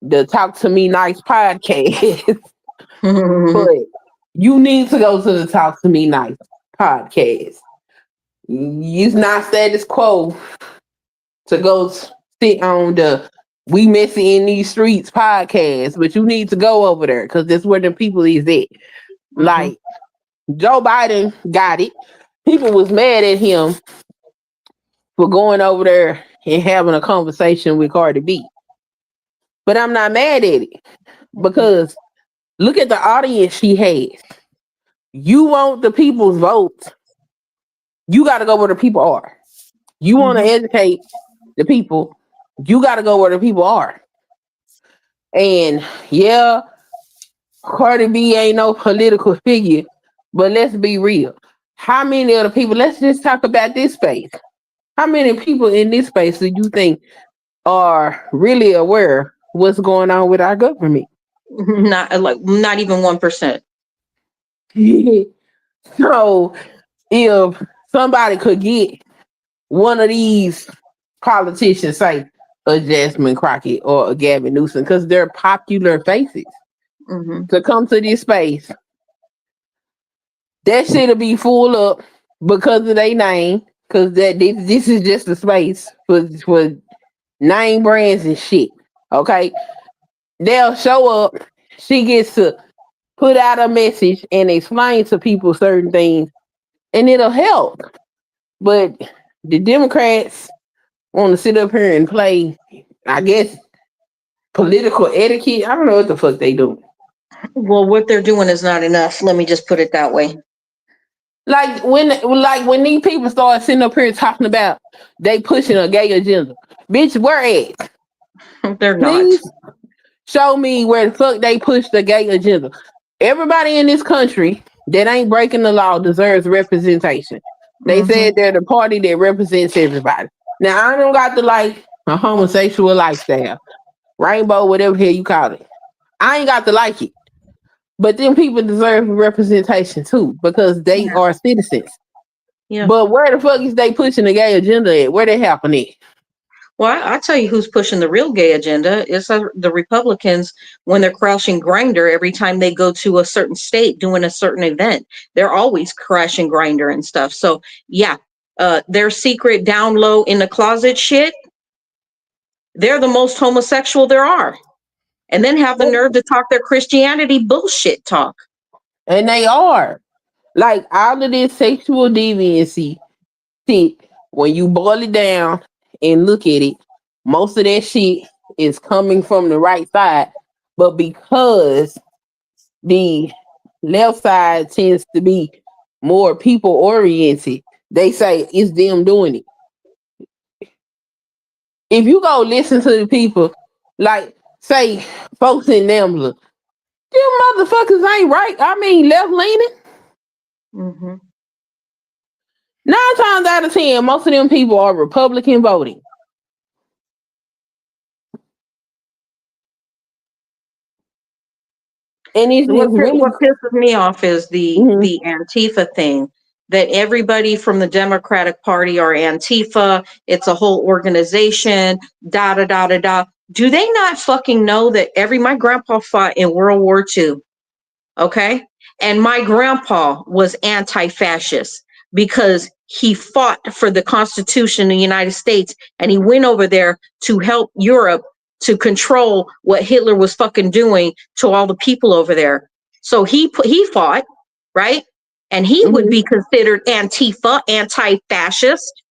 the Talk to Me Nice podcast, but you need to go to the Talk to Me Nice podcast. It's not status quo to go sit on the We Messy in These Streets podcast, but you need to go over there because that's where the people is at. Like Joe Biden got it. People was mad at him for going over there and having a conversation with Cardi B. But I'm not mad at it because look at the audience she has. You want the people's votes, you got to go where the people are. You want to educate the people, you got to go where the people are. And yeah, Cardi B ain't no political figure, but let's be real. How many of the people, let's just talk about this space. How many people in this space do you think are really aware what's going on with our government?
Not even 1%.
So if somebody could get one of these politicians, say a Jasmine Crockett or a Gavin Newsom, because they're popular faces, to come to this space, that shit'll be full up because of their name. Because this is just a space for name brands and shit. Okay, they'll show up. She gets to put out a message and explain to people certain things, and it'll help. But the Democrats want to sit up here and play, I guess, political etiquette. I don't know what the fuck they do.
Well, what they're doing is not enough. Let me just put it that way.
Like when these people start sitting up here talking about they pushing a gay agenda, bitch, where at?
They're not.
Please show me where the fuck they push the gay agenda. Everybody in this country that ain't breaking the law deserves representation. They said they're the party that represents everybody. Now I don't got to like a homosexual lifestyle, rainbow, whatever hell you call it. I ain't got to like it. But them people deserve representation too because they are citizens.
Yeah.
But where the fuck is they pushing the gay agenda at? Where they happening?
Well, I tell you who's pushing the real gay agenda is the Republicans when they're crashing Grinder every time they go to a certain state doing a certain event. They're always crashing Grinder and stuff. So yeah, their secret down low in the closet shit, they're the most homosexual there are. And then have the nerve to talk their Christianity bullshit talk.
And they are. Like all of this sexual deviancy shit, when you boil it down and look at it, most of that shit is coming from the right side. But because the left side tends to be more people oriented, they say it's them doing it. If you go listen to the people, like say folks in Nambla, them motherfuckers ain't right. I mean left leaning. 9 times out of 10, most of them people are Republican voting. And it's really
what pisses me off is the Antifa thing. That everybody from the Democratic Party are Antifa. It's a whole organization. Da da da da da. Do they not fucking know that my grandpa fought in World War II? Okay, and my grandpa was anti-fascist. because he fought for the Constitution of the United States, and he went over there to help Europe to control what Hitler was fucking doing to all the people over there. So he fought, right? And he would be considered Antifa, anti-fascist,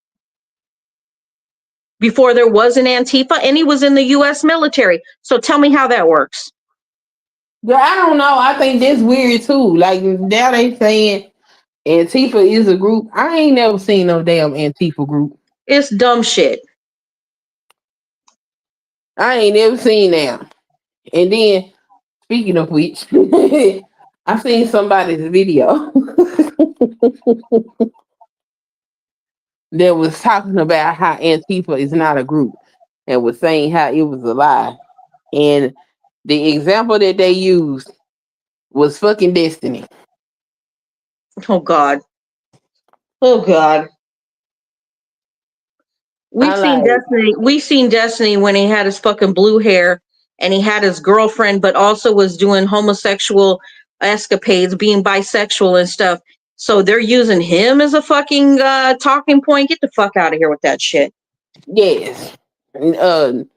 before there was an Antifa, and he was in the U.S. military. So tell me how that works.
Yeah, I don't know. I think that's weird too. Like now they saying Antifa is a group. I ain't never seen no damn Antifa group.
It's dumb shit.
I ain't never seen that. And then, speaking of which, I seen somebody's video that was talking about how Antifa is not a group and was saying how it was a lie. And the example that they used was fucking Destiny.
Oh God. Oh God. We've seen Destiny when he had his fucking blue hair and he had his girlfriend, but also was doing homosexual escapades, being bisexual and stuff. So they're using him as a fucking talking point. Get the fuck out of here with that shit.
Yes. And,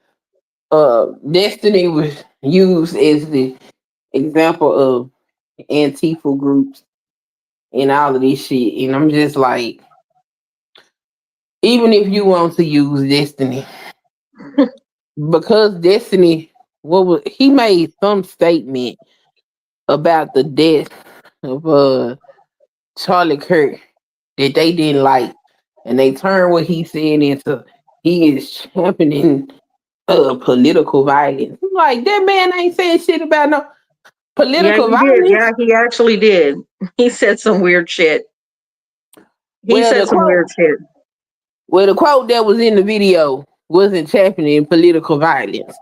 Destiny was used as the example of Antifa groups and all of this shit. And I'm just like, even if you want to use Destiny, because Destiny, he made some statement about the death of Charlie Kirk that they didn't like, and they turned what he said into he is championing political violence. I'm like, that man ain't saying shit about no political violence.
Yeah, he actually did. He said some weird shit.
Well, the quote that was in the video wasn't championing political violence.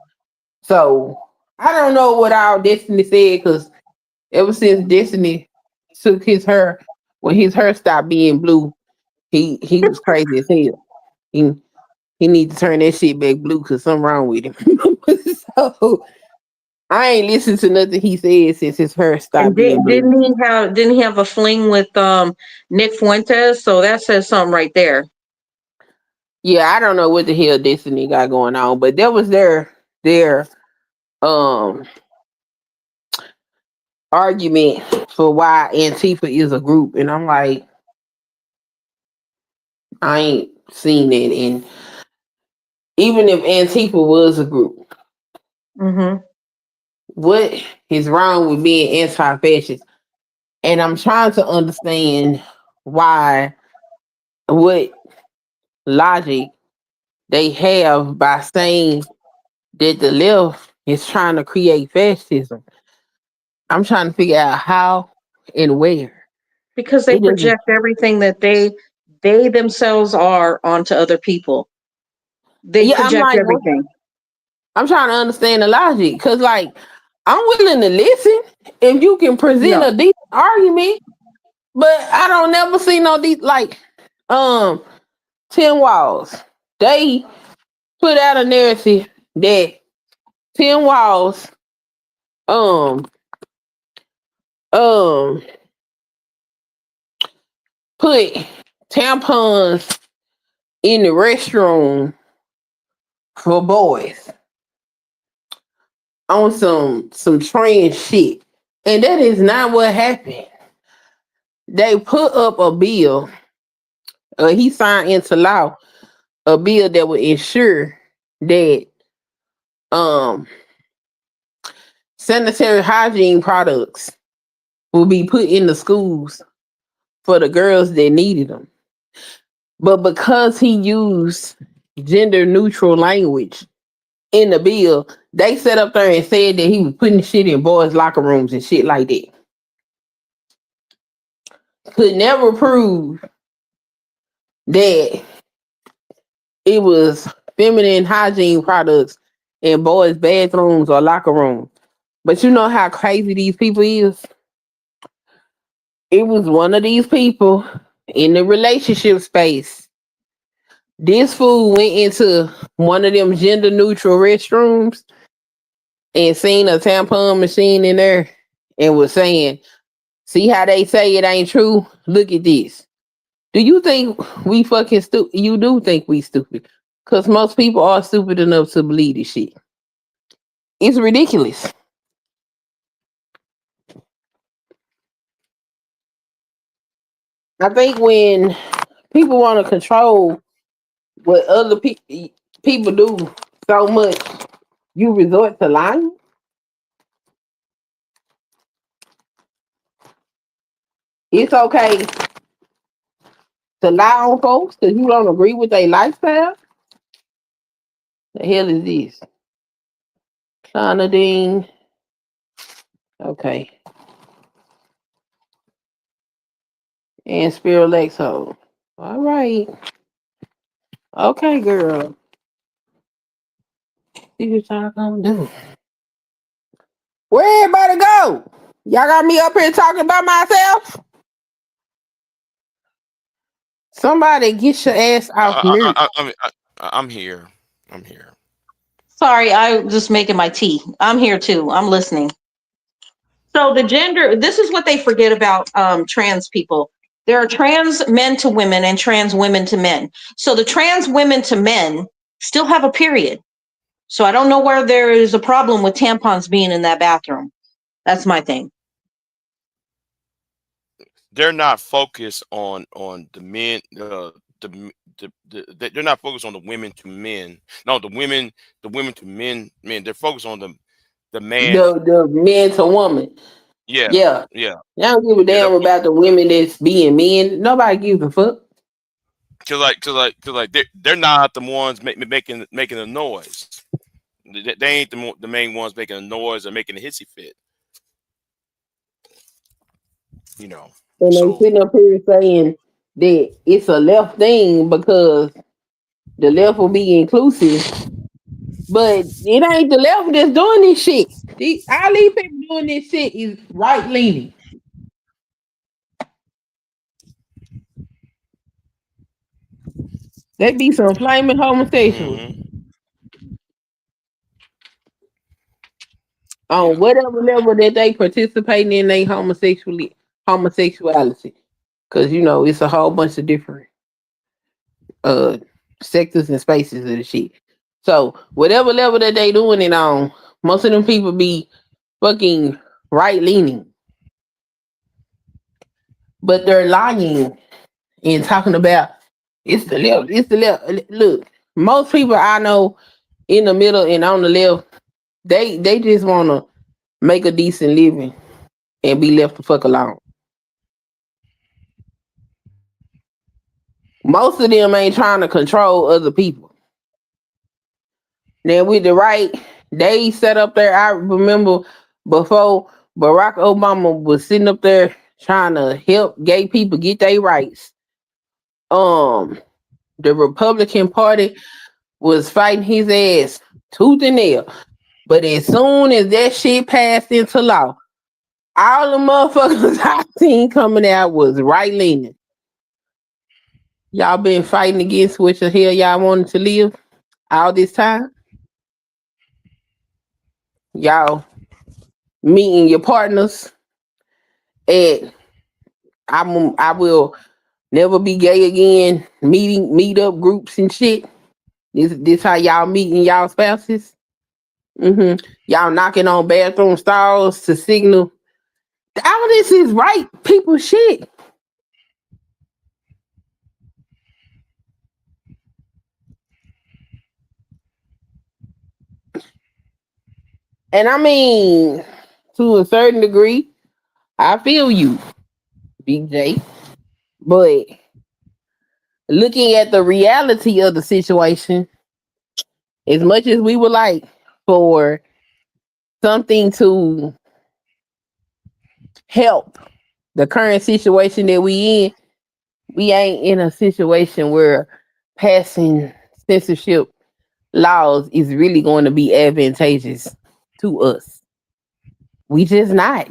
So I don't know what all Destiny said, because ever since Destiny took his hair, when his hair stopped being blue, he was crazy as hell. He need to turn that shit back blue because something wrong with him. So I ain't listened to nothing he said since his hair stopped being blue.
Didn't he have a fling with Nick Fuentes? So that says something right there.
Yeah, I don't know what the hell Destiny got going on, but that was their argument for why Antifa is a group, and I'm like, I ain't seen it. And even if Antifa was a group, what is wrong with being anti-fascist? And I'm trying to understand what logic they have by saying that the left is trying to create fascism. I'm trying to figure out how and where.
Because they project everything that they themselves are onto other people. They project everything.
I'm trying to understand the logic, because like, I'm willing to listen if you can present a decent argument, but I don't never see no like 10 Walls. They put out a narrative that 10 Walls put tampons in the restroom for boys on some trans shit. And that is not what happened. They put up a bill, he signed into law a bill that would ensure that sanitary hygiene products will be put in the schools for the girls that needed them. But because he used gender neutral language in the bill, they sat up there and said that he was putting shit in boys' locker rooms and shit like that. Could never prove that it was feminine hygiene products in boys' bathrooms or locker rooms. But you know how crazy these people is? It was one of these people in the relationship space. This fool went into one of them gender neutral restrooms and seen a tampon machine in there and was saying, see how they say it ain't true? Look at this. Do you think we fucking stupid? You do think we stupid? Because most people are stupid enough to believe this shit. It's ridiculous. I think when people want to control what other people do so much, you resort to lying. It's okay to lie on folks because you don't agree with their lifestyle. The hell is this? Clonidine. Okay. And Spirulexo. All right. Okay, girl. See what y'all gonna do. Where everybody go? Y'all got me up here talking about myself? Somebody get your ass off mute.
I'm here. I'm here.
Sorry, I'm just making my tea. I'm here too. I'm listening. So the gender, this is what they forget about trans people. There are trans men to women and trans women to men. So the trans women to men still have a period. So I don't know where there is a problem with tampons being in that bathroom. That's my thing.
They're not focused on the men. They're not focused on the women to men. No, the women to men. Men. They're focused on the man.
The man to woman.
Yeah.
Yeah.
Yeah.
Y'all don't give a damn about the women that's being men. Nobody gives a fuck.
Cause they're not the ones making the noise. They ain't the main ones making the noise or making the hissy fit. You know.
And
So
they sitting up here saying that it's a left thing because the left will be inclusive. But it ain't the left that's doing this shit. All these people doing this shit is right leaning. They be some flaming homosexuals on whatever level that they participating in their homosexuality. Cause you know it's a whole bunch of different uh sectors and spaces of the shit. So whatever level that they doing it on, most of them people be fucking right leaning. But they're lying and talking about it's the left, it's the left. Look, most people I know in the middle and on the left, they just wanna make a decent living and be left the fuck alone. Most of them ain't trying to control other people. Now with the right, they set up there. I remember before Barack Obama was sitting up there trying to help gay people get their rights. The Republican Party was fighting his ass tooth and nail. But as soon as that shit passed into law, all the motherfuckers I seen coming out was right leaning. Y'all been fighting against what the hell y'all wanted to live all this time. Y'all meeting your partners at I will never be gay again. Meet up groups and shit. This how y'all meeting y'all spouses. Y'all knocking on bathroom stalls to signal. All this is right people shit. And I mean, to a certain degree, I feel you, Big J. But looking at the reality of the situation, as much as we would like for something to help the current situation that we ain't in a situation where passing censorship laws is really going to be advantageous to us. We just not.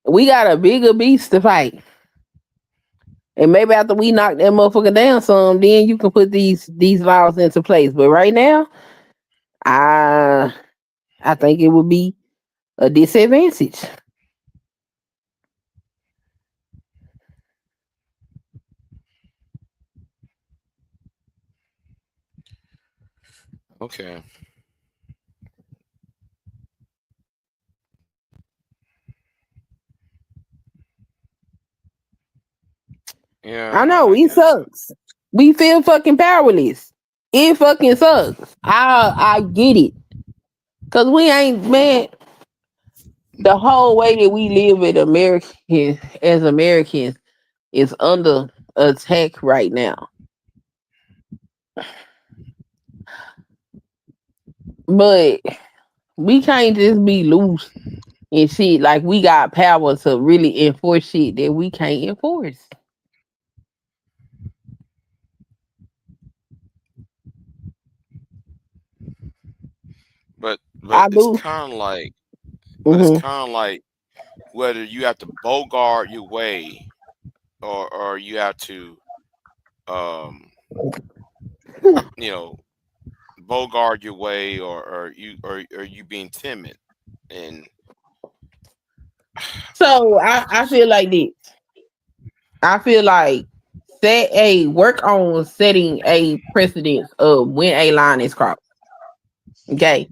We got a bigger beast to fight. And maybe after we knock that motherfucker down some, then you can put these laws into place. But right now, I think it would be a disadvantage.
Okay.
I
Yeah,
know
I
it
guess.
sucks. We feel fucking powerless. It fucking sucks. I get it. Cause we ain't man. The whole way that we live with Americans as Americans is under attack right now. But we can't just be loose and shit like we got power to really enforce shit that we can't enforce.
But
I
it's
do.
kind of like,
Hmm.
whether you have to bogart your way, or you have to um you know bogart your way, or you being timid. And
So I feel like this. I feel like work on setting a precedence of when a line is crossed. Okay.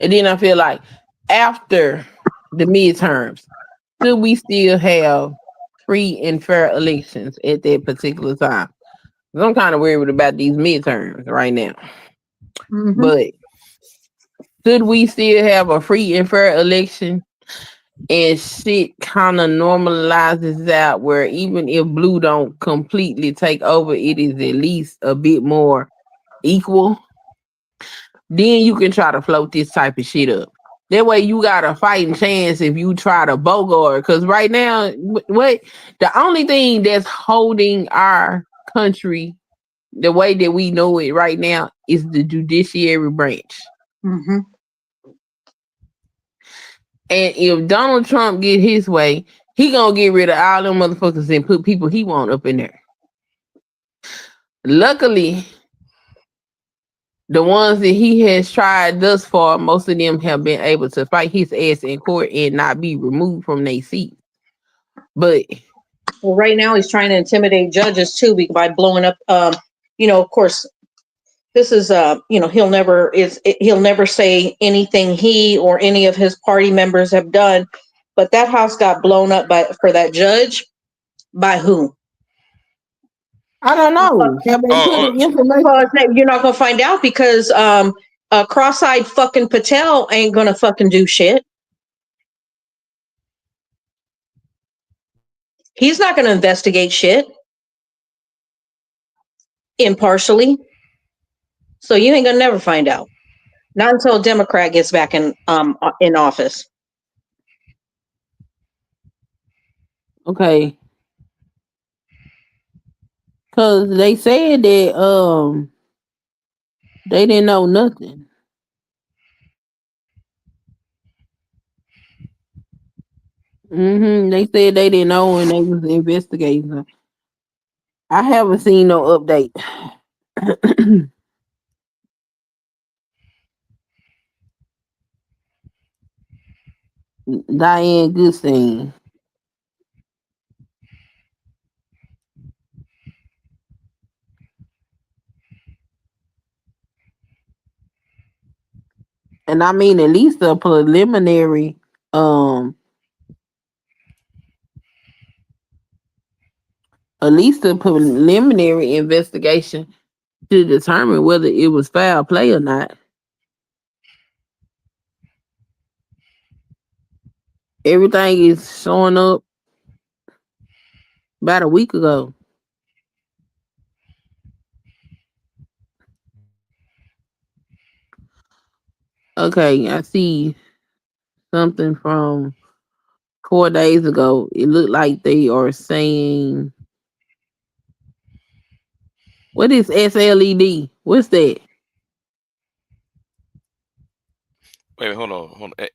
And then I feel like after the midterms, should we still have free and fair elections at that particular time? 'Cause I'm kind of worried about these midterms right now.
Mm-hmm.
But should we still have a free and fair election and shit kind of normalizes out where even if blue don't completely take over, it is at least a bit more equal? Then you can try to float this type of shit up. That way you got a fighting chance if you try to bogart. Because right now, what the only thing that's holding our country the way that we know it right now is the judiciary branch.
Mm-hmm.
And if Donald Trump get his way, he gonna get rid of all them motherfuckers and put people he want up in there. Luckily, the ones that he has tried thus far, most of them have been able to fight his ass in court and not be removed from their seat. But
Well, right now he's trying to intimidate judges too by blowing up. Of course, this is he'll never say anything he or any of his party members have done, but that house got blown up for that judge. By who?
I don't know. Have they put
oh,
in information?
Well, you're not gonna find out because cross-eyed fucking Patel ain't gonna fucking do shit. He's not gonna investigate shit impartially. So you ain't gonna never find out. Not until a Democrat gets back in office.
Okay, because they said that they didn't know nothing. They said they didn't know when they was investigating. I haven't seen no update. Diane Goodstein. And I mean um at least a preliminary investigation to determine whether it was foul play or not. Everything is showing up about a week ago. Okay, I see something from 4 days ago. It looked like they are saying, what is SLED? What's that?
wait, hold on, hold on.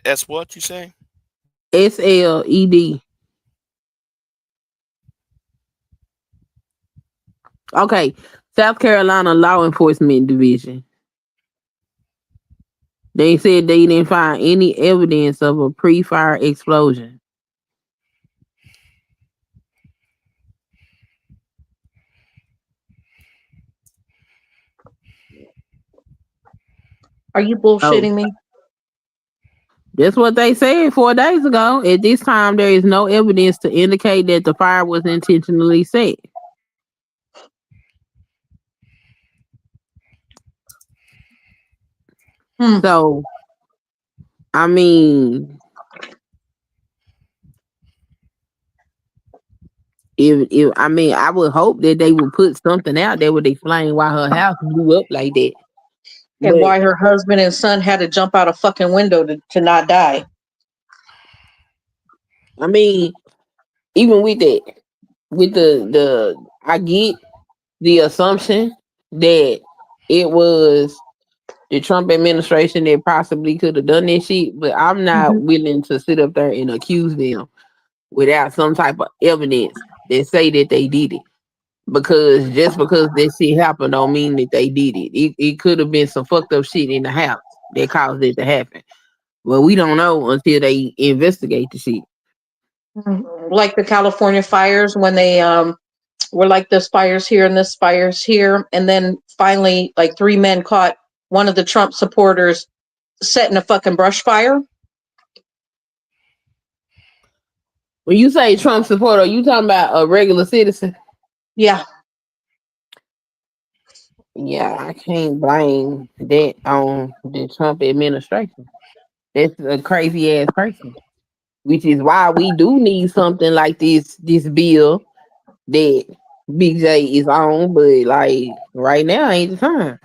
That's what you say?
SLED. Okay, South Carolina Law Enforcement Division. They said they didn't find any evidence of a pre-fire explosion.
Are you
Oh,
bullshitting me?
that's what they said 4 days ago. At this time, there is no evidence to indicate that the fire was intentionally set. So, I mean, if I mean, I would hope that they would put something out that would explain why her house blew up like that.
And
But
why her husband and son had to jump out a fucking window to not die.
I mean, even with that, with I get the assumption that it was the Trump administration that possibly could have done that shit, but I'm not willing to sit up there and accuse them without some type of evidence that say that they did it. Because just because that shit happened don't mean that they did it. It could have been some fucked up shit in the house that caused it to happen. Well, we don't know until they investigate the shit.
Like the California fires when they were like this fires here and this fires here, and then finally like 3 men caught one of the Trump supporters setting a fucking brush fire.
When you say Trump supporter, are you talking about a regular citizen?
Yeah.
Yeah, I can't blame that on the Trump administration. That's a crazy ass person. Which is why we do need something like this bill that Big J is on, but like right now ain't the time.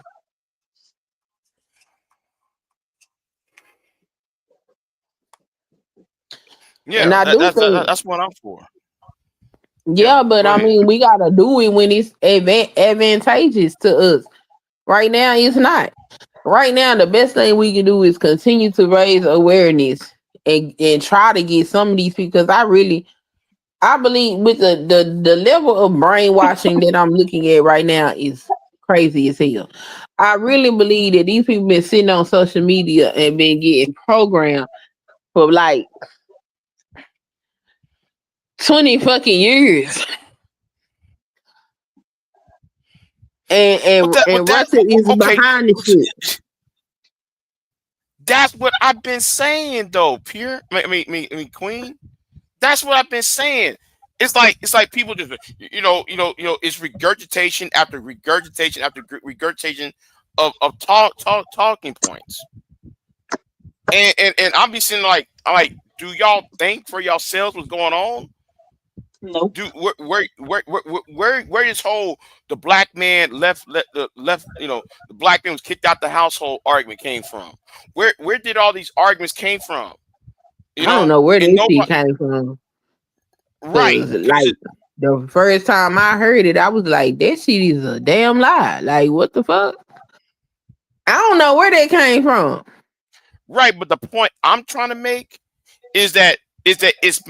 And
Yeah,
I do think,
that's what I'm for. Yeah,
yeah, but
go
I
ahead.
mean, we gotta do it when it's advantageous to us. Right now, it's not. Right now, the best thing we can do is continue to raise awareness and try to get some of these people. Because I believe with the level of brainwashing that I'm looking at right now is crazy as hell. I really believe that these people been sitting on social media and been getting programmed for like 20 fucking years. And and,
With
and
that,
Russia is
okay,
behind the shit.
that's what I've been saying though, Pierre. I mean, Queen. That's what I've been saying. It's like people just it's regurgitation after regurgitation after regurgitation of talking points. And I'm be saying like, do y'all think for yourselves what's going on?
Nope.
Do where this whole the black man left the black man was kicked out the household argument came from? Where did all these arguments came from?
I don't know where
And
this shit
nobody
came from.
right
Cause
because
like the first time I heard it, I was like, that shit is a damn lie. Like, what the fuck? I don't know where that came from.
right. But the point I'm trying to make is that it's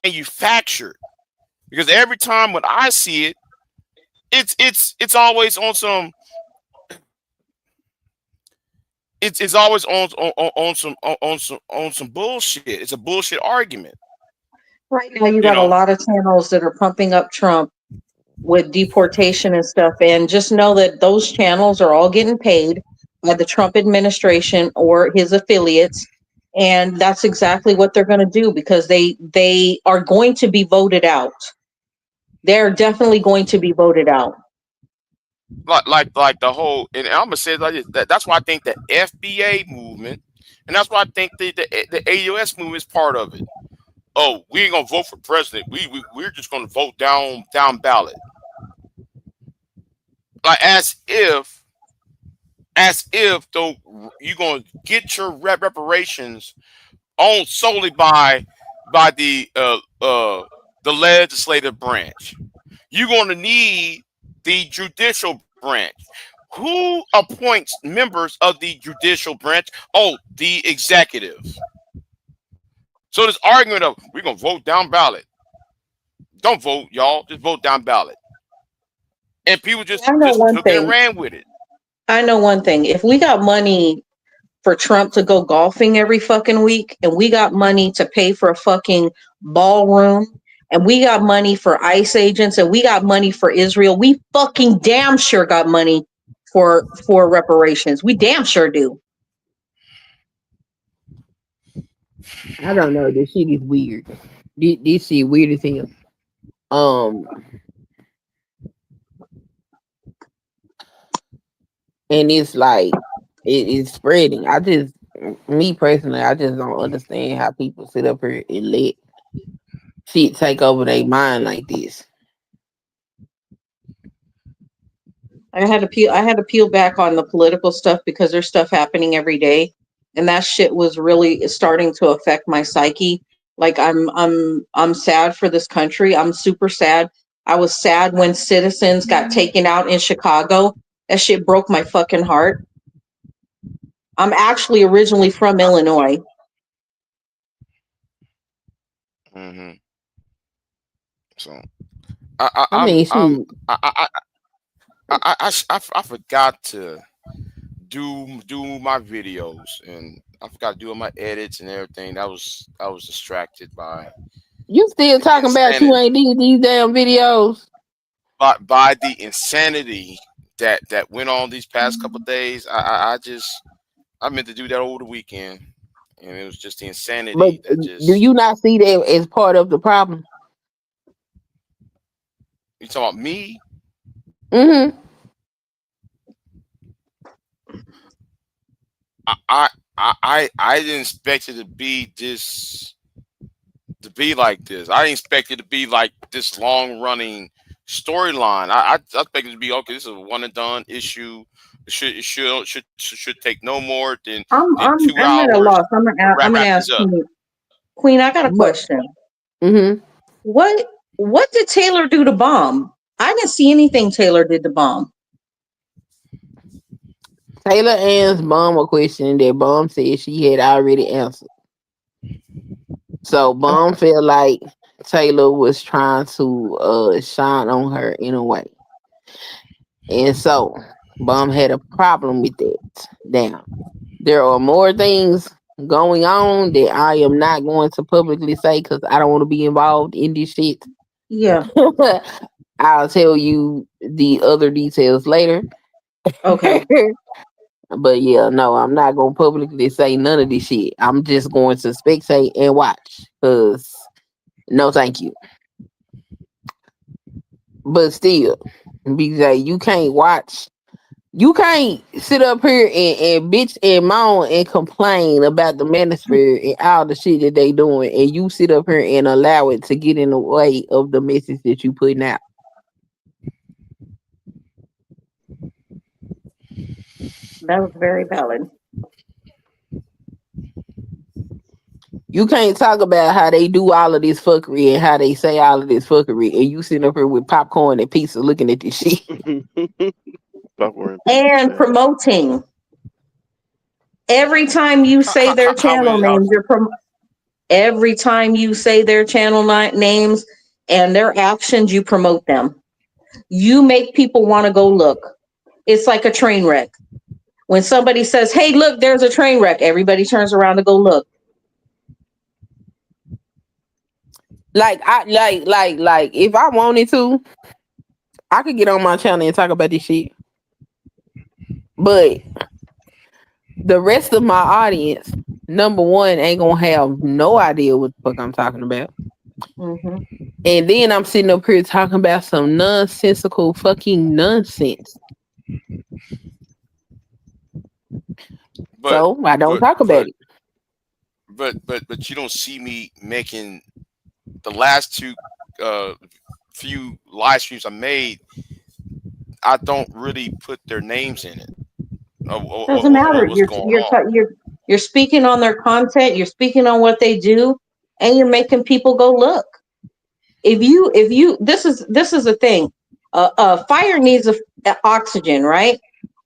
manufactured because every time when I see it, it's always on some it's always on some bullshit. It's a bullshit argument.
Right now, you
You
got a
know,
lot of channels that are pumping up Trump with deportation and stuff. And just know that those channels are all getting paid by the Trump administration or his affiliates. And that's exactly what they're going to do because they are going to be voted out. They're definitely going to be voted out.
like the whole, and I'm gonna say it like this. That's why I think the FBA movement, and that's why I think the AUS movement is part of it. Oh, we ain't gonna vote for president. We're just gonna vote down ballot. Like as if though you're gonna get your reparations on solely by the legislative branch. You're gonna need the judicial branch. Who appoints members of the judicial branch? Oh, the executive. So this argument of we're gonna vote down ballot. Don't vote, y'all. Just vote down ballot. And people
I know
just
one
took it and
thing.
ran with it.
I know one thing. If we got money for Trump to go golfing every fucking week, and we got money to pay for a fucking ballroom, and we got money for ICE agents, and we got money for Israel, we fucking damn sure got money for reparations. We damn sure do.
I don't know. This shit is weird. This shit weird as hell. And it's like it's spreading. Me personally, I just don't understand how people sit up here and let shit take over their mind like this.
I had to peel back on the political stuff because there's stuff happening every day, and that shit was really starting to affect my psyche. Like I'm sad for this country. I'm super sad. I was sad when citizens got taken out in Chicago. That shit broke my fucking heart. I'm actually originally from Illinois.
Mm-hmm. So
I mean, shoot.
I forgot to do my videos, and I forgot to do my edits and everything. I was distracted by
You still
the
talking about you ain't did these damn videos?
by the insanity that went on these past couple of days. I meant to do that over the weekend, and it was just the
But
insanity that just.
do you not see that as part of the problem?
You talking about me?
Mm-hmm.
I didn't expect it to be like this. I didn't expect it to be like this long running storyline. I expected it to be okay. This is a one and done issue. It should take no more than
I'm
2
I'm at a
hours
loss. I'm
to
gonna
wrap
ask
this up.
Queen. I got a
But
question.
mm-hmm.
What did Taylor do to Bomb? I didn't see anything Taylor did to Bomb.
Taylor asked Bomb a question that Bomb said she had already answered. So Bomb felt like Taylor was trying to shine on her in a way. And so Bomb had a problem with that. Now, there are more things going on that I am not going to publicly say because I don't want to be involved in this shit.
Yeah.
I'll tell you the other details later.
Okay.
But yeah, no, I'm not gonna publicly say none of this shit. I'm just going to spectate and watch. Cause no thank you. But still, BJ, you can't sit up here and bitch and moan and complain about the manosphere and all the shit that they doing, and you sit up here and allow it to get in the way of the message that you putting out.
That was very valid.
You can't talk about how they do all of this fuckery and how they say all of this fuckery, and you sitting up here with popcorn and pizza looking at this shit.
Popcorn
And
pizza.
promoting. Every time you say their channel names, every time you say their channel names and their actions, you promote them. You make people want to go look. It's like a train wreck. When somebody says, "Hey, look, there's a train wreck," everybody turns around to go look.
Like if I wanted to, I could get on my channel and talk about this shit. But the rest of my audience, number one, ain't gonna have no idea what the fuck I'm talking about.
Mm-hmm.
And then I'm sitting up here talking about some nonsensical fucking nonsense. So I don't talk about it.
But you don't see me making the last two few live streams I made. I don't really put their names in it.
Doesn't matter.
What's going on.
You're speaking on their content. You're speaking on what they do, and you're making people go look. If you this is the thing. Fire needs oxygen, right?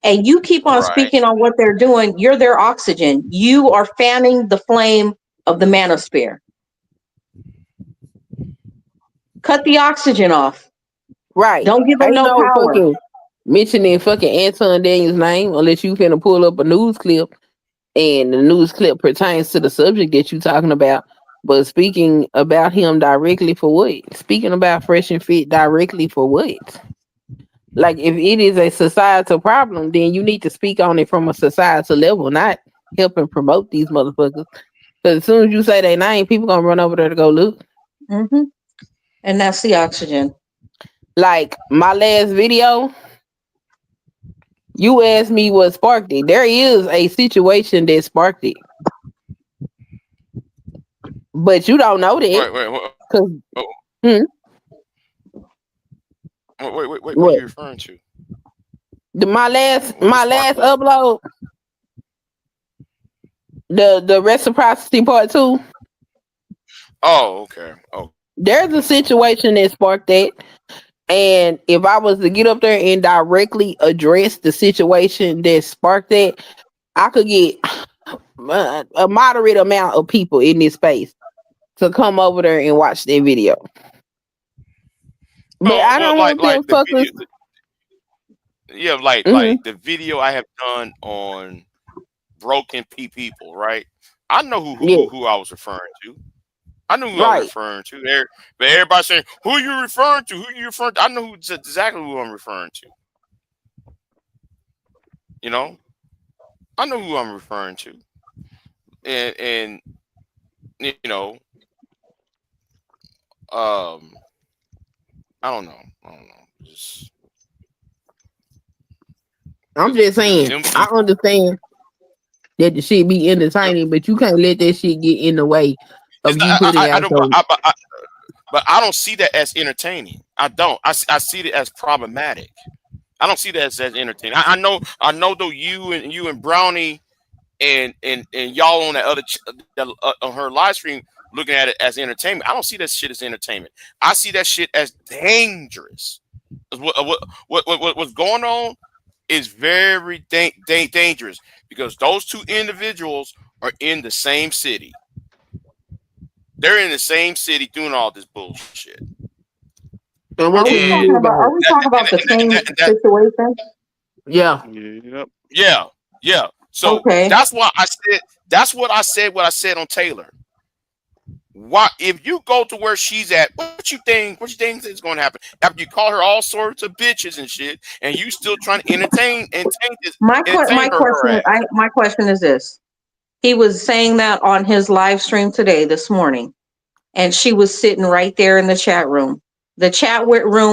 And you keep on speaking on what they're doing. You're their oxygen. You are fanning the flame of the manosphere. Cut the oxygen off.
Right.
Don't give them no power.
Fucking mentioning fucking Anton Daniels' name unless you finna pull up a news clip and the news clip pertains to the subject that you're talking about. But speaking about him directly for what? Speaking about Fresh and Fit directly for what? Like if it is a societal problem, then you need to speak on it from a societal level, not helping promote these motherfuckers. Because as soon as you say their name, people gonna run over there to go look.
Mm-hmm. And that's the oxygen.
Like my last video, you asked me what sparked it. There is a situation that sparked it, but you don't know that
Wait.
because
Wait. What are you referring to?
my last
What sparked
upload, the reciprocity part 2.
Oh, okay. Oh,
There's a situation that sparked that. And if I was to get up there and directly address the situation that sparked that, I could get a moderate amount of people in this space to come over there and watch that video. But I don't want them fuckers.
Yeah, like the video I have done on broken people, right? I know who I was referring to. I knew who I was referring to there, but everybody saying, "Who are you referring to? Who are you referring to?" I know exactly who I'm referring to. You know, I know who I'm referring to, and you know, I don't know.
I'm just saying, I understand that the shit be entertaining, but you can't let that shit get in the way of you putting out.
But I don't see that as entertaining. I don't. I see it as problematic. I don't see that as entertaining. I know though you and Brownie and y'all on that other on her live stream looking at it as entertainment. I don't see that shit as entertainment. I see that shit as dangerous. What's going on is very dangerous because those two individuals are in the same city. They're in the same city doing all this bullshit.
Are we talking about the same situation?
Yeah.
Yep. Yeah. So that's why I said what I said on Taylor. Why, if you go to where she's at, what you think is going to happen after you call her all sorts of bitches and shit, and you still trying to entertain this?
My question is this: he was saying that on his live stream this morning, and she was sitting right there in the chat room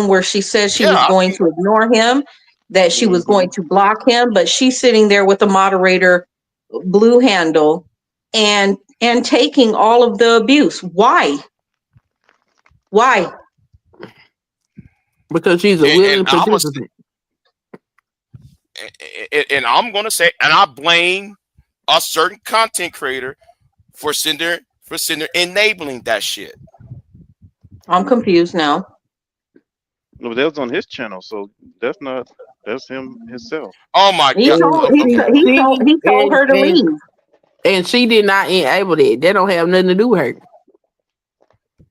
where she said she was going to ignore him, that she was going to block him, but she's sitting there with the moderator blue handle and taking all of the abuse. Why?
Because she's a willing participant.
And I'm gonna say, and I blame a certain content creator for enabling that shit.
I'm confused now.
No, that was on his channel, so that's him himself.
Oh my God!
He told her to leave,
and she did not enable it. That don't have nothing to do with her.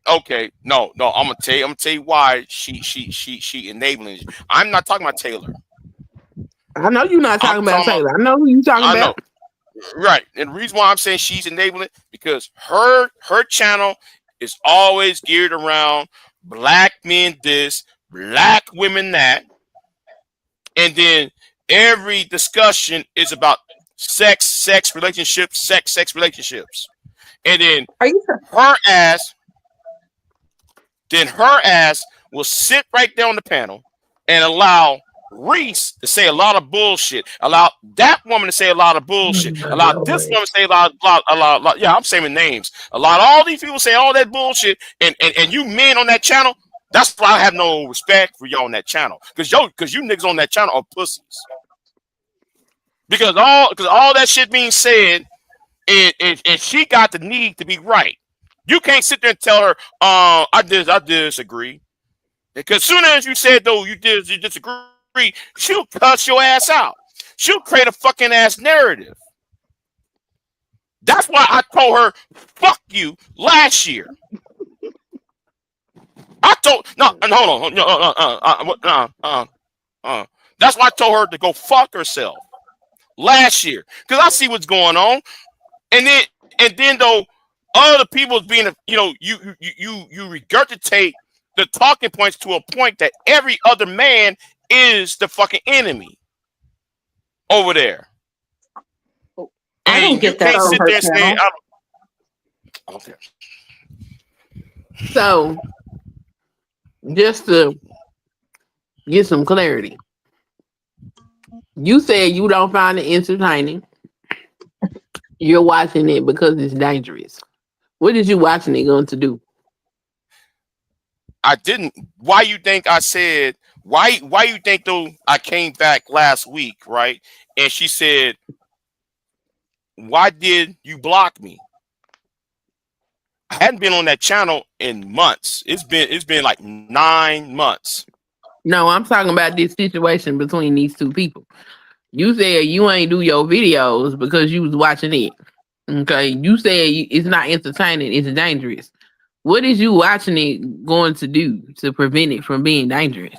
Okay, no, I'm gonna tell you why she enabling it. I'm not talking about Taylor.
I know you're not talking about Taylor. I know who you talking about.
Right, and the reason why I'm saying she's enabling it because her channel is always geared around black men this, black women that, and then every discussion is about sex relationships, and then her ass will sit right there on the panel and allow Reese to say a lot of bullshit, allow that woman to say a lot of bullshit, allow this woman to say a lot. Yeah, I'm saying names. Allow all these people say all that bullshit, and you men on that channel. That's why I have no respect for y'all on that channel, because you niggas on that channel are pussies. Because all that shit being said, and she got the need to be right. You can't sit there and tell her, I disagree. Because soon as you said though you disagree, she'll cuss your ass out. She'll create a fucking ass narrative. That's why I told her, fuck you last year. Hold on. That's why I told her to go fuck herself last year. Because I see what's going on. And then though other people being you regurgitate the talking points to a point that every other man is the fucking enemy over there.
I don't get that from her channel.
Okay.
So, just to get some clarity, you said you don't find it entertaining. You're watching it because it's dangerous. What is you watching it going to do?
I didn't. Why you think I said? Why you think though? I came back last week, right? And she said, "Why did you block me?" I hadn't been on that channel in months. It's been like 9 months.
No, I'm talking about this situation between these two people. You said you ain't do your videos because you was watching it. Okay, you said it's not entertaining, it's dangerous. What is you watching it going to do to prevent it from being dangerous?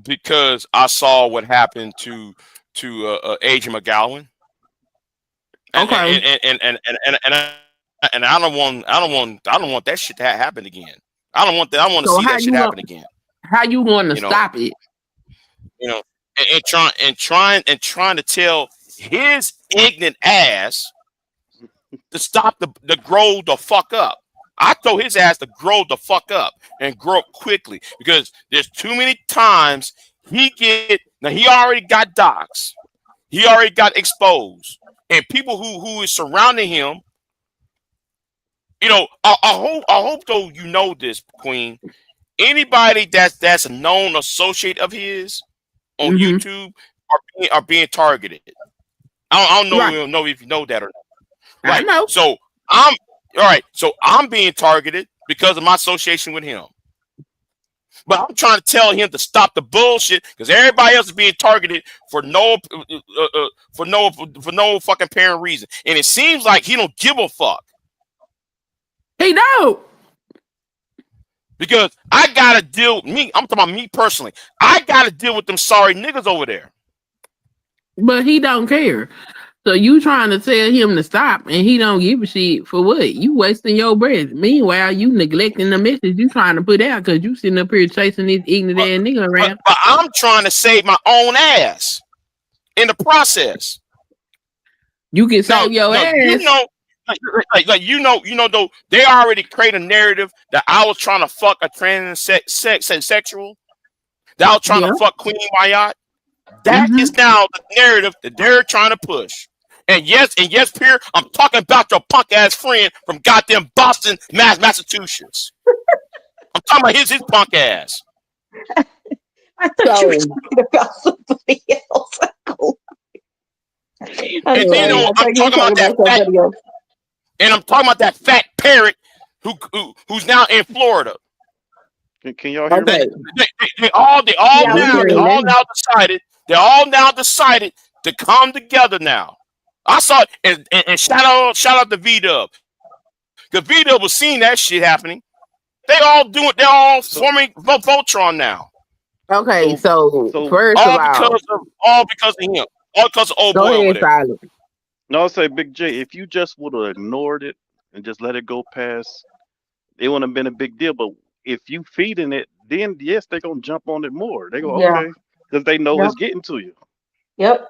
Because I saw what happened to Agent McGowan.
Okay.
And I don't want that shit to happen again. I don't want that. I want to see that shit happen again.
How you going to stop it?
You know, and trying to tell his ignorant ass to stop the grow the fuck up. I told his ass to grow the fuck up and grow up quickly because there's too many times he already got doxxed. He already got exposed. And people who is surrounding him, you know, I hope though you know this, Queen. Anybody that's a known associate of his on YouTube are being targeted. I don't know if you know that or not. Right.
I know.
So I'm being targeted because of my association with him. But I'm trying to tell him to stop the bullshit because everybody else is being targeted for no fucking apparent reason. And it seems like he don't give a fuck.
He don't.
Because I gotta deal with me. I'm talking about me personally. I gotta deal with them sorry niggas over there.
But he don't care. So you trying to tell him to stop and he don't give a shit for what? You wasting your breath. Meanwhile, you neglecting the message you trying to put out because you sitting up here chasing this ignorant ass nigga around.
But I'm trying to save my own ass in the process.
You can save your ass.
You know, though they already created a narrative that I was trying to fuck a transsexual. That I was trying to fuck Queen Mayat. That is now the narrative that they're trying to push. And yes, Pierre, I'm talking about your punk ass friend from goddamn Boston, Massachusetts. I'm talking about his punk ass.
I thought you were talking about somebody else.
And then I'm talking about that fat, and I'm talking about that fat parrot who's now in Florida.
Can y'all hear me?
They all now decided to come together now. I saw it, and shout out to V-Dub. Because V-Dub was seeing that shit happening. They're all forming Voltron now.
Okay, so first
all
of all,
because of him. All because of old boy over there.
Silent.
No, I'll say, Big J, if you just would have ignored it and just let it go past, it wouldn't have been a big deal. But if you feeding it, then yes, they're gonna jump on it more. They go, okay, because they know it's getting to you.
Yep.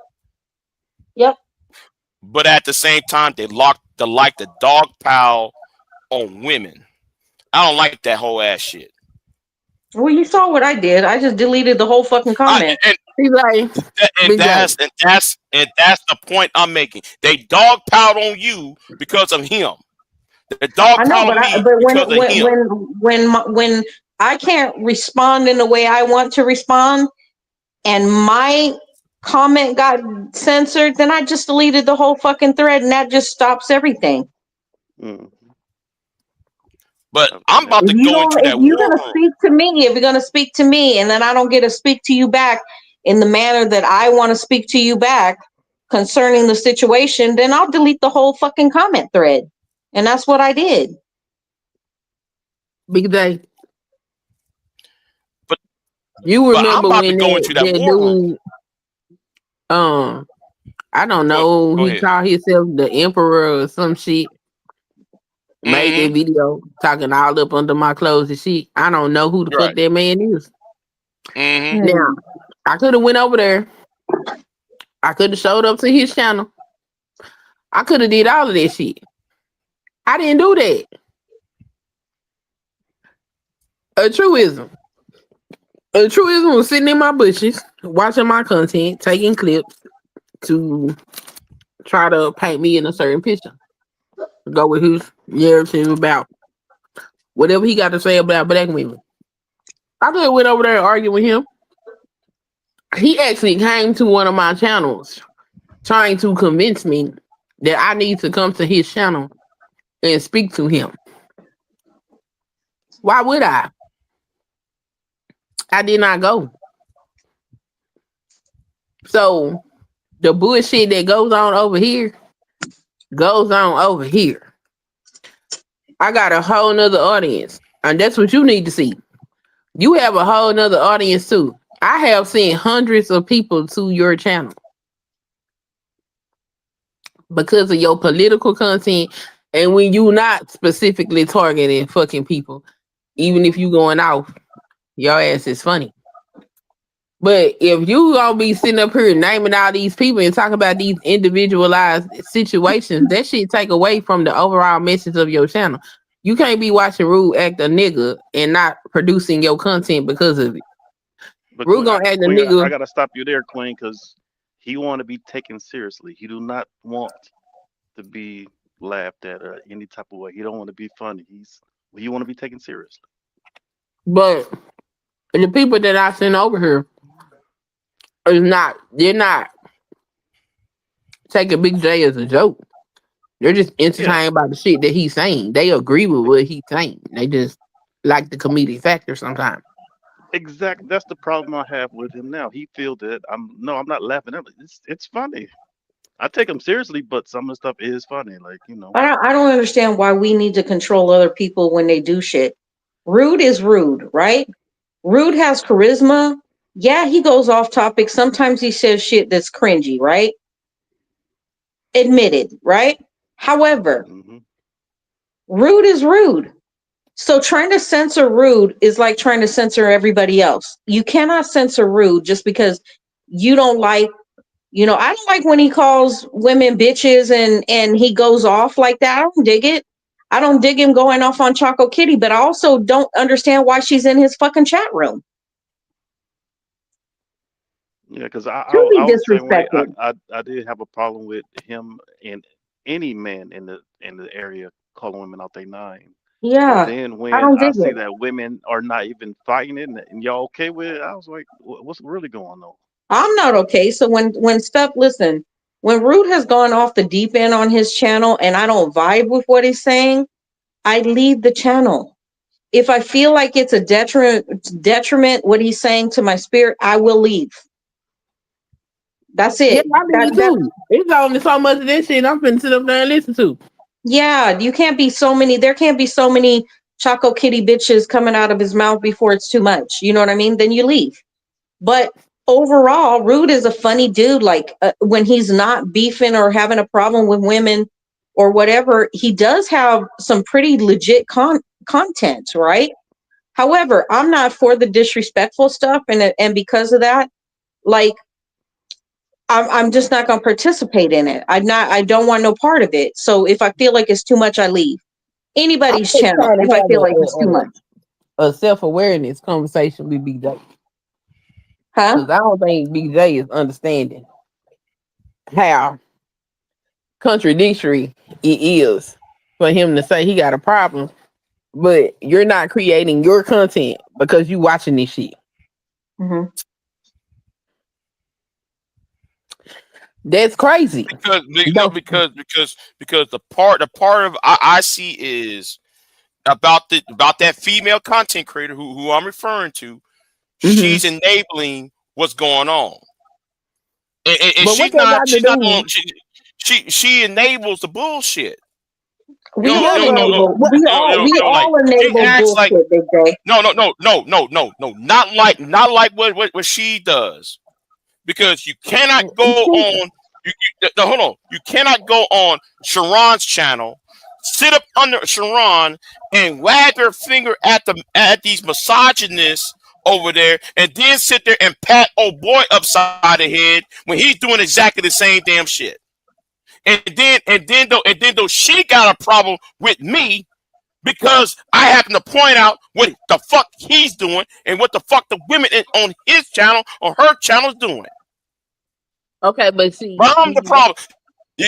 But at the same time, they like the dog pile on women. I don't like that whole ass shit.
Well, you saw what I did. I just deleted the whole fucking comment.
That's the point I'm making. They dog piled on you because of him. The dog piled on me because of him.
When I can't respond in the way I want to respond, and my comment got censored, then I just deleted the whole fucking thread, and that just stops everything.
But I'm about to go into that war room.
If you're gonna speak to me, and then I don't get to speak to you back in the manner that I want to speak to you back concerning the situation, then I'll delete the whole fucking comment thread. And that's what I did.
Big day.
But
you remember
I'm about
when
to go into that war room.
I don't know.
Go
he
ahead.
called himself the Emperor or some shit. Made that video talking all up under my clothes and shit. I don't know who the fuck that man is.
Mm-hmm.
Now, I could have went over there. I could have showed up to his channel. I could have did all of that shit. I didn't do that. A truism. A truism was sitting in my bushes, watching my content, taking clips to try to paint me in a certain picture. Go with his narrative about whatever he got to say about black women. I could have went over there and argued with him. He actually came to one of my channels trying to convince me that I need to come to his channel and speak to him. Why would I? I did not go. So the bullshit that goes on over here goes on over here. I got a whole nother audience. And that's what you need to see. You have a whole nother audience too. I have seen hundreds of people to your channel because of your political content. And when you not specifically targeting fucking people, even if you going off, your ass is funny. But if you gonna be sitting up here naming all these people and talking about these individualized situations, that shit take away from the overall message of your channel. You can't be watching Rude act a nigga and not producing your content because of it.
But
Rude gonna act a
Queen, I
nigga.
gotta stop you there, Queen, because he want to be taken seriously. He do not want to be laughed at or any type of way. He don't want to be funny. He want to be taken seriously.
But the people that I send over here they're not taking Big J as a joke. They're just
Yeah,
entertained by the shit that he's saying. They agree with what he's saying. They just like the comedic factor sometimes.
exactly. That's the problem I have with him now. He feel that I'm not laughing at it. It's funny. I take him seriously, but some of the stuff is funny. Like
I don't understand why we need to control other people when they do shit. Rude is rude, right? Rude has charisma. Yeah, he goes off topic. Sometimes he says shit that's cringy, right? Admitted, right? However,
hmm
rude is rude. So trying to censor rude is like trying to censor everybody else. You cannot censor rude just because you don't like, I don't like when he calls women bitches and he goes off like that. I don't dig it. I don't dig him going off on Choco Kitty, but I also don't understand why she's in his fucking chat room.
Yeah, because
Truly
I was the same way.
disrespected.
I did have a problem with him and any man in the area calling women out their name. But
Yeah,
then
I
when
don't
I
dig
see
it.
that women are not even fighting it and y'all okay with it, I was like, what's really going on?
I'm not okay. So when stuff, listen, when Rude has gone off the deep end on his channel and I don't vibe with what he's saying, I leave the channel. If I feel like it's a detriment what he's saying to my spirit, I will leave. That's
Yeah,
it.
I
That
did
that
too. It's only so much of this shit I'm finna sit up there and listen to.
Yeah, you can't be so many. There can't be so many Choco Kitty bitches coming out of his mouth before it's too much. You know what I mean? Then you leave. But overall, Rude is a funny dude. Like when he's not beefing or having a problem with women or whatever, he does have some pretty legit content, right? However, I'm not for the disrespectful stuff, and because of that, like I'm just not going to participate in it. I don't want no part of it. So if I feel like it's too much, I leave.
I'm
Anybody's
just
channel
trying
if
to
I
have
feel like it's too much.
a self-awareness conversation with Big J.
Huh?
Because I don't think Big J is understanding how contradictory it is for him to say he got a problem, but you're not creating your content because you watching this shit.
Hmm.
That's crazy.
Because no,
Don't
because the part of I see is about that female content creator who I'm referring to.
hmm
She's enabling what's going on, and
But what that got to
she's not doing
do?
she enables the bullshit. You
We
know,
Yeah,
you know,
but
no, no,
what,
you know, like
all
she
enable
acts like
bullshit, Big J.
no, not like what she does, because you cannot go on. Hold on, you cannot go on Sharon's channel, sit up under Sharon and wag their finger at these misogynists over there, and then sit there and pat old boy upside the head when he's doing exactly the same damn shit. And then though she got a problem with me because I happen to point out what the fuck he's doing and what the fuck the women on his channel or her channel is doing.
Okay, but see,
But I'm the problem.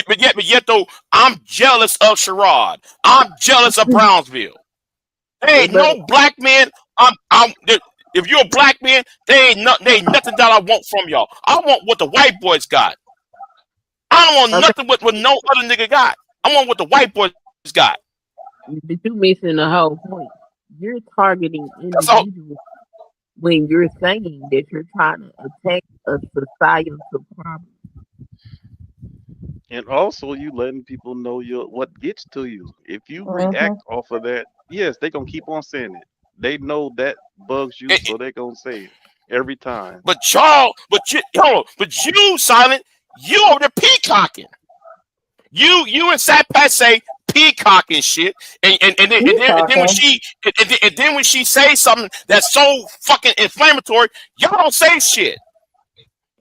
But yet though, I'm jealous of Sherrod. I'm jealous of Brownsville. There ain't no black man. If you're a black man, there ain't nothing that I want from y'all. I want what the white boys got. I don't want nothing what no other nigga got. I want what the white boys got.
But you missing the whole point. You're targeting individuals when you're saying that you're trying to attack a societal problem.
And also, you letting people know what gets to you. If you react off of that, yes, they gonna keep on saying it. They know that bugs you, so they gonna say it every time.
But you, Silent, you over there peacocking. You and Sat Pat say peacocking shit, and then when she says something that's so fucking inflammatory, y'all don't say shit.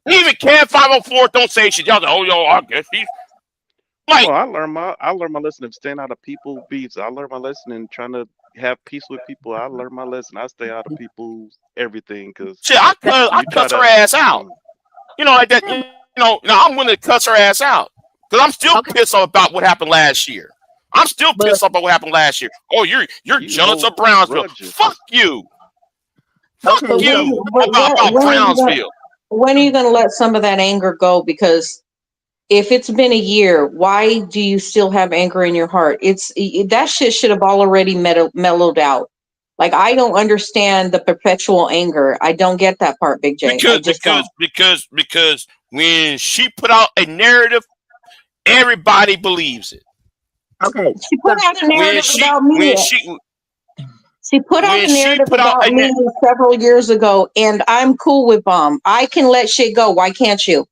Even Cam 504 don't say shit. Y'all say, oh yo, I guess he's like.
Well, I learned my lesson of staying out of people beefs. I learned my lesson in trying to have peace with people. I learned my lesson. I stay out of people's everything because
shit. I cuss her ass out. You know, like that. You know, I'm willing to cuss her ass out because I'm still pissed off about what happened last year. I'm still pissed off about what happened last year. Oh, you're jealous of Brownsville. Fuck you. Fuck you about Brownsville.
When are you going to let some of that anger go? Because if it's been a year, why do you still have anger in your heart? That shit should have already mellowed out. Like, I don't understand the perpetual anger. I don't get that part, Big J.
Because when she put out a narrative, everybody believes it.
Okay.
She put out a narrative about me. She put out a narrative about me several years ago, and I'm cool with Bomb. I can let shit go. Why can't you?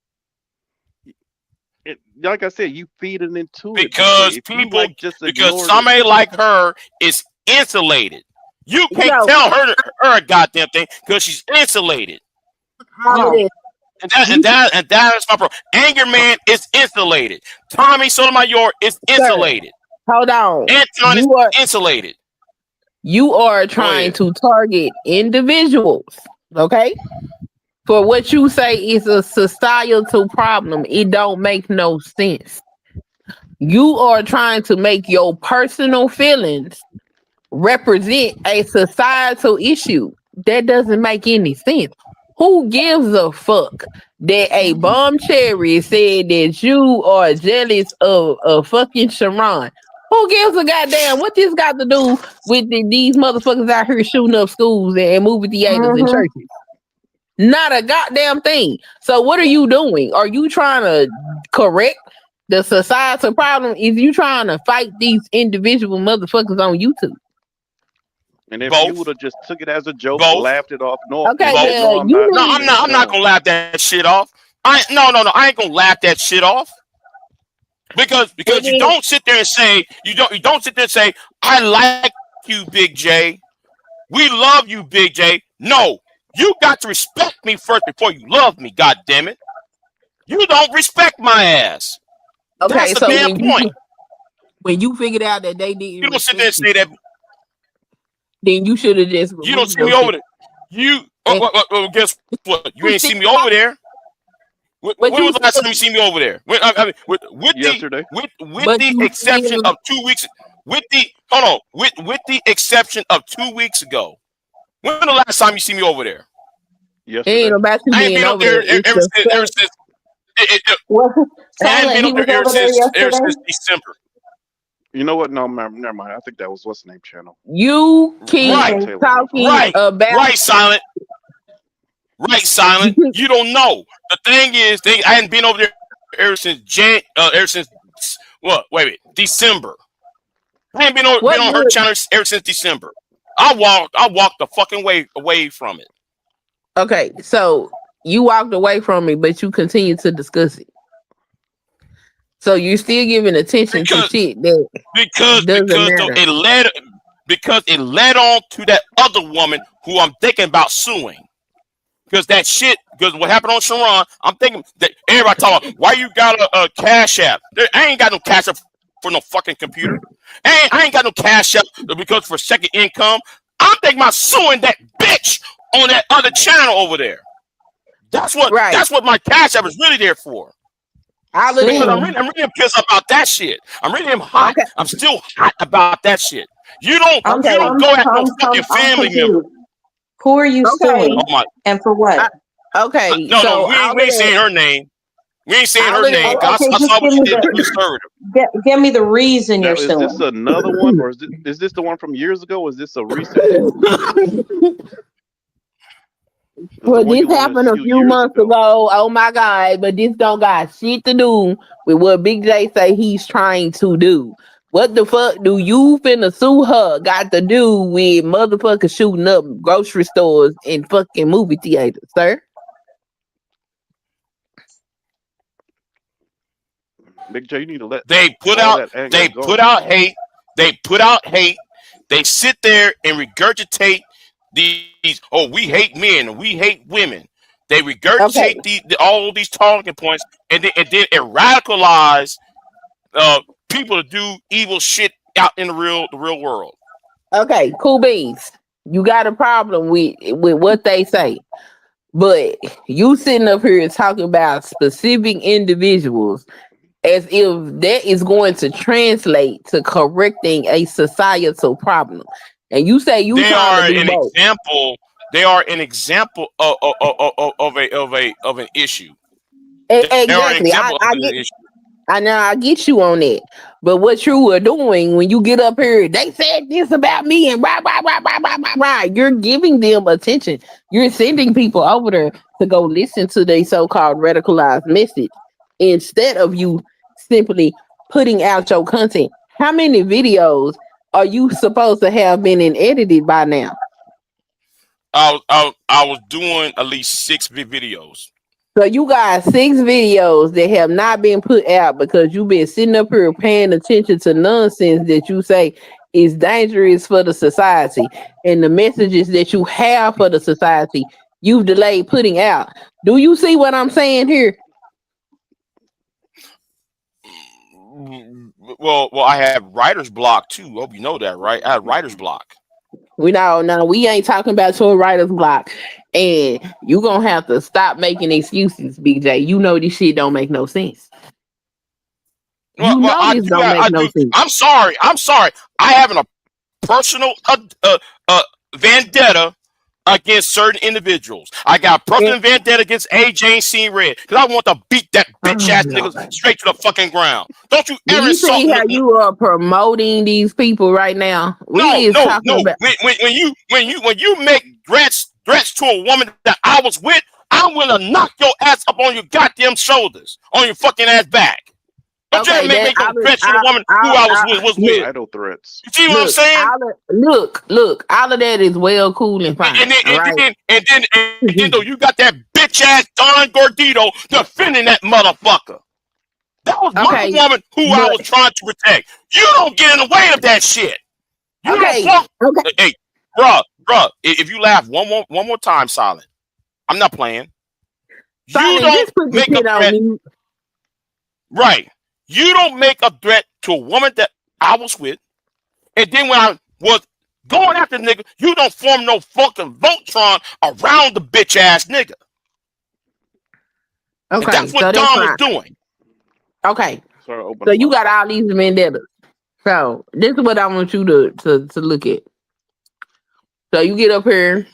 Like I said, you feed it into
because
it.
People, because somebody like her is insulated. You can't tell her a goddamn thing because she's insulated. And that is my problem. Anger Man is insulated. Tommy Sotomayor is insulated.
Hold on.
Anton is insulated.
You are trying to target individuals, okay? For what you say is a societal problem. It don't make no sense. You are trying to make your personal feelings represent a societal issue. That doesn't make any sense. Who gives a fuck that a bomb cherry said that you are jealous of fucking Sharon? Who gives a goddamn what this got to do with these motherfuckers out here shooting up schools and movie theaters and churches? Not a goddamn thing. So what are you doing? Are you trying to correct the societal problem? Is you trying to fight these individual motherfuckers on YouTube?
And if you would have just took it as a joke, laughed it off, I'm
not gonna laugh that shit off. I ain't gonna laugh that shit off. Because you don't sit there and say you don't sit there and say I like you, Big J. We love you, Big J. No, you got to respect me first before you love me. God damn it, you don't respect my ass.
Okay,
that's the damn point.
When you figured out that they didn't,
you don't sit there and say that.
Then you should have just.
You don't see me over there. You guess what? You ain't see me over there. When was the last time you see me over there?
Yesterday.
With the exception of 2 weeks. With the exception of 2 weeks ago. When the last time you see me over there?
Yesterday.
Ain't about to
I ain't been over there ever since. I haven't been over there ever since December.
You know what? No, never mind. I think that was what's the name channel.
You keep talking about
Silent. Right, Silent. You don't know. The thing is, I hadn't been over there ever since December. I ain't been on her channel ever since December. I walked the fucking way away from it.
Okay, so you walked away from it, but you continue to discuss it. So you're still giving attention to shit that
because it led because it led on to that other woman who I'm thinking about suing. Because that shit, because what happened on Sharon, I'm thinking that everybody talking about why you got a Cash App. I ain't got no Cash App for no fucking computer. I ain't got no Cash App because for second income. I'm thinking about suing that bitch on that other channel over there. That's what my Cash App is really there for. Because I'm really pissed about that shit. I'm really hot. Okay. I'm still hot about that shit. You don't go at no fucking family member.
Who are you suing? And for what?
No, we ain't saying her name. We ain't saying her name. I saw what she did to conservative.
Give me the reason you're suing.
Is this another one, or is this the one from years ago? Or is this a recent one?
Well, this happened a few months ago. Oh my God! But this don't got shit to do with what Big J say he's trying to do. What the fuck do you finna sue her got to do with motherfuckers shooting up grocery stores and fucking movie theaters, sir?
Big J, you need to let
they put out hate. They put out hate. They sit there and regurgitate these. Oh, we hate men and we hate women. They regurgitate all these talking points, and then it radicalize people to do evil shit out in the real world.
Okay, cool beans. You got a problem with what they say, but you sitting up here talking about specific individuals as if that is going to translate to correcting a societal problem. And you say
they are an example. They are an example of an issue.
Exactly. I get you on that. But what you are doing when you get up here, they said this about me and blah. You're giving them attention. You're sending people over there to go listen to their so-called radicalized message instead of you simply putting out your content. How many videos are you supposed to have been edited by now?
I was doing at least 6 videos.
So you got 6 videos that have not been put out because you've been sitting up here paying attention to nonsense that you say is dangerous for the society, and the messages that you have for the society you've delayed putting out. Do you see what I'm saying here?
Well, I have writer's block too. Hope you know that, right? I have writer's block.
We ain't talking about your writer's block, and you gonna have to stop making excuses, Big J. You know this shit don't make no sense. This don't make no sense.
I'm sorry. I have a personal vendetta against certain individuals. I got a personal vendetta against AJ Seen Red because I want to beat that bitch ass nigga straight to the fucking ground. Don't you ever insult
see how you are promoting these people right now?
No. When you make threats to a woman that I was with, I'm gonna knock your ass up on your goddamn shoulders, on your fucking ass back. Don't you ever make no threats to the woman who I was with.
Idle threats.
You see what I'm saying?
Look, all of that is well, cool, and fine. And then though you got that bitch ass Don Gordito defending that motherfucker. That was my woman who I was trying to protect. You don't get in the way of that shit. Hey, bruh, if you laugh one more time, Silent, I'm not playing. Silent,
you don't make a threat. Right. You don't make a threat to a woman that I was with, and then when I was going after the nigga, you don't form no fucking Voltron around the bitch ass nigga. Okay, and that's what Don was doing.
Okay, so you got all these vendettas. So this is what I want you to look at. So you get up here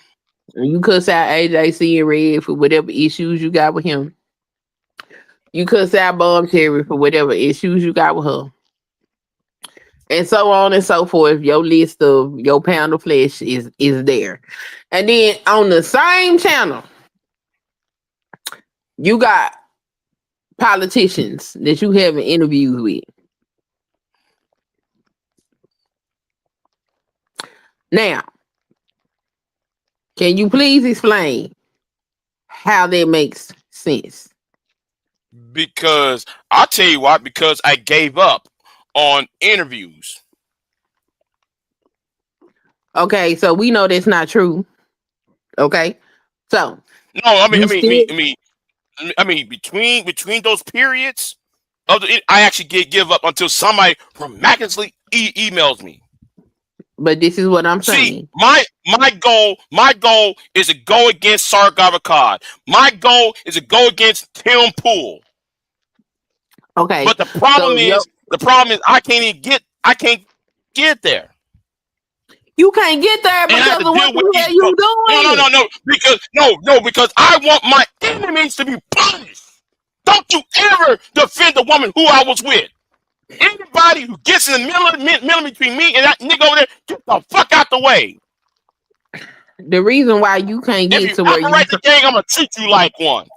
and you cuss out AJC and Red for whatever issues you got with him. You cuss out Bomb Cherry for whatever issues you got with her. And so on and so forth. Your list of your pound of flesh is there. And then on the same channel, you got politicians that you having interviews with. Now, can you please explain how that makes sense?
Because I'll tell you why, because I gave up on interviews.
Okay, so we know that's not true. Okay, so
No, I mean,
you
I mean, I
still,
mean, I mean, I mean, between those periods I actually give up until somebody miraculously emails me.
but this is what I'm
See,
saying.
my goal is to go against Sargon Akkad. My goal is to go against Tim Pool.
Okay,
But the problem is I can't get there.
you can't get there
And I have
because
to
of what
deal with
the
these
hell you doing.
no, because I want my enemies to be punished. Don't you ever defend the woman who I was with. Anybody who gets in the middle between me and that nigga over there, get the fuck out the way.
The reason why you can't
If
get
you
to where you
operate the gang, I'm gonna treat you like one.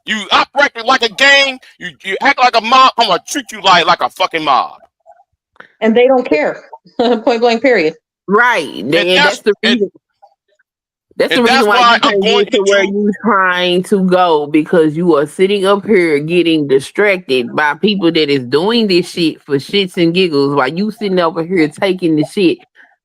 You operate like a gang, you act like a mob, I'm gonna treat you like a fucking mob.
And they don't care. Point blank, period.
right,
And
and
that's
that's the reason. That's the
and
reason
that's
why
why
you
I'm
can't
going
get
to
to where
do.
you trying to go because you are sitting up here getting distracted by people that is doing this shit for shits and giggles while you sitting over here taking the shit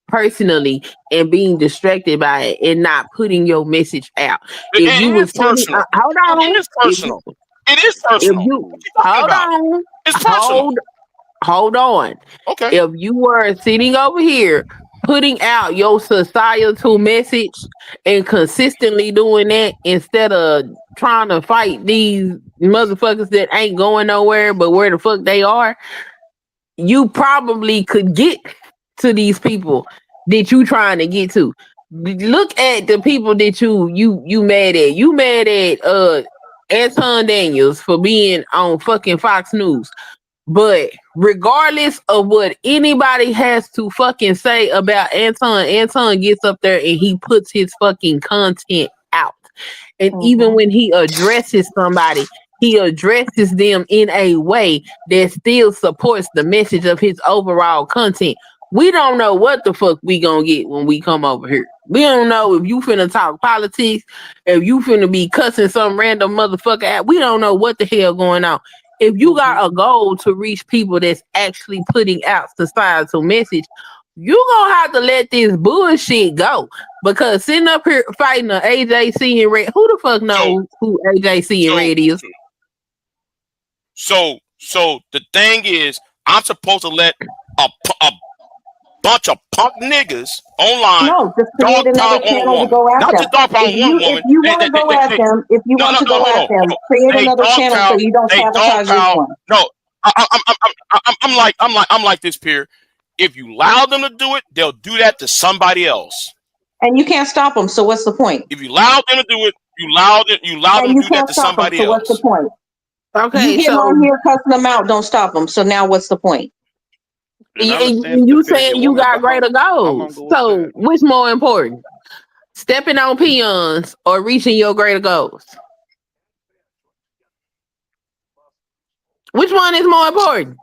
personally and being distracted by it and not putting your message out. If you
It is
was sitting,
personal.
hold
It
on.
is
If you
personal. It is
if
personal.
you
What you talking
hold
about?
on,
It's personal.
hold on.
Okay.
If you were sitting over here putting out your societal message and consistently doing that instead of trying to fight these motherfuckers that ain't going nowhere but where the fuck they are, you probably could get to these people that you trying to get to. Look at the people that you mad at. You mad at Anton Daniels for being on fucking Fox News. But regardless of what anybody has to fucking say about Anton gets up there and he puts his fucking content out. And even when he addresses somebody, he addresses them in a way that still supports the message of his overall content. We don't know what the fuck we gonna get when we come over here. We don't know if you finna talk politics, if you finna be cussing some random motherfucker out. We don't know what the hell going on. If you got a goal to reach people that's actually putting out societal message, you gonna have to let this bullshit go. Because sitting up here fighting a AJC and Red, who the fuck
So
knows who AJC and
so
Red is?
so the thing is, I'm supposed to let a bunch of punk niggas online
No, just create
dogpile
another
on a
channel to
woman.
go at
Not
them.
just dogpile on one
If
woman.
you want to go at them, if you want to
No,
go
hold
at
on.
them, create
They
another channel so
dogpile.
you don't
They
sabotage this
dogpile.
one.
No, I'm like this, Pierre. If you allow them to do it, they'll do that to somebody else.
And you can't stop them. So what's the point?
If you allow them to do it, you allow them
And
to
you
do that
can't
to
stop them.
somebody
So what's the
else.
point? You
Okay,
getting
so
on here cussing them out, don't stop them. So now what's the point?
And I understand
you
defending
saying
your
you
woman,
got
but
greater
how long
goals.
ago was
So
that?
which more important? Stepping on peons or reaching your greater goals? Which one is more important?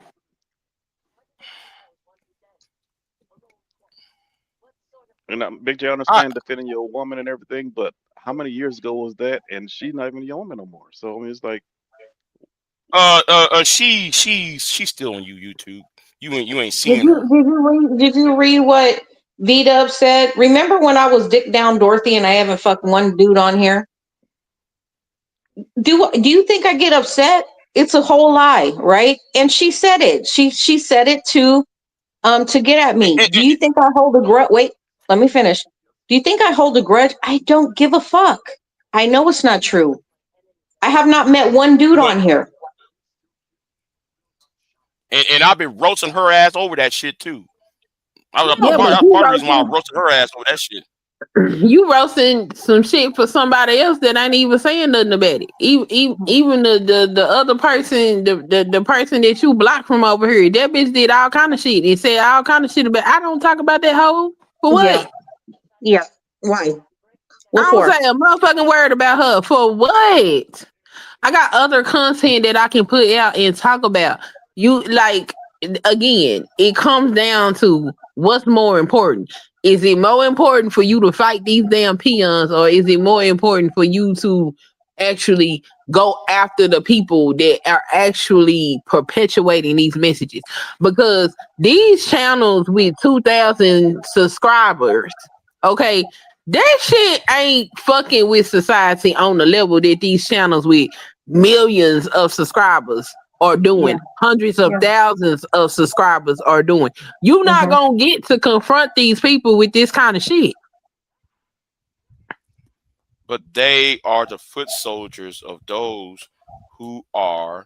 And Big J, I
I,
understand defending your woman and everything, but how many years ago was that? And she's not even your woman no more. So I mean, it's like,
she's still on YouTube. You ain't seen her.
Did you read what V-Dub said? Remember when I was dick down Dorothy and I haven't fucked one dude on here? Do you think I get upset? It's a whole lie, right? And she said it. She said it to get at me.
And,
Do you think I hold a grudge? Wait, let me finish. Do you think I hold a grudge? I don't give a fuck. I know it's not true. I have not met one dude
but
on here.
and I've been roasting her ass over that shit too.
Yeah, but
That's part of the reason why I roasted her ass over that shit.
you roasting some shit for somebody else that ain't even saying nothing about it. Even the other person, the person that you blocked from over here, that bitch did all kind of shit. It said all kind of shit about. I don't talk about that hoe for what?
Yeah. Why?
I
What
don't
for?
say a motherfucking word about her for what? I got other content that I can put out and talk about. You like again, it comes down to what's more important. Is it more important for you to fight these damn peons, or is it more important for you to actually go after the people that are actually perpetuating these messages? Because these channels with 2,000 subscribers Okay, that shit ain't fucking with society on the level that these channels with millions of subscribers are doing, hundreds of thousands of subscribers are doing. You not gonna get to confront these people with this kind of shit.
But they are the foot soldiers of those who are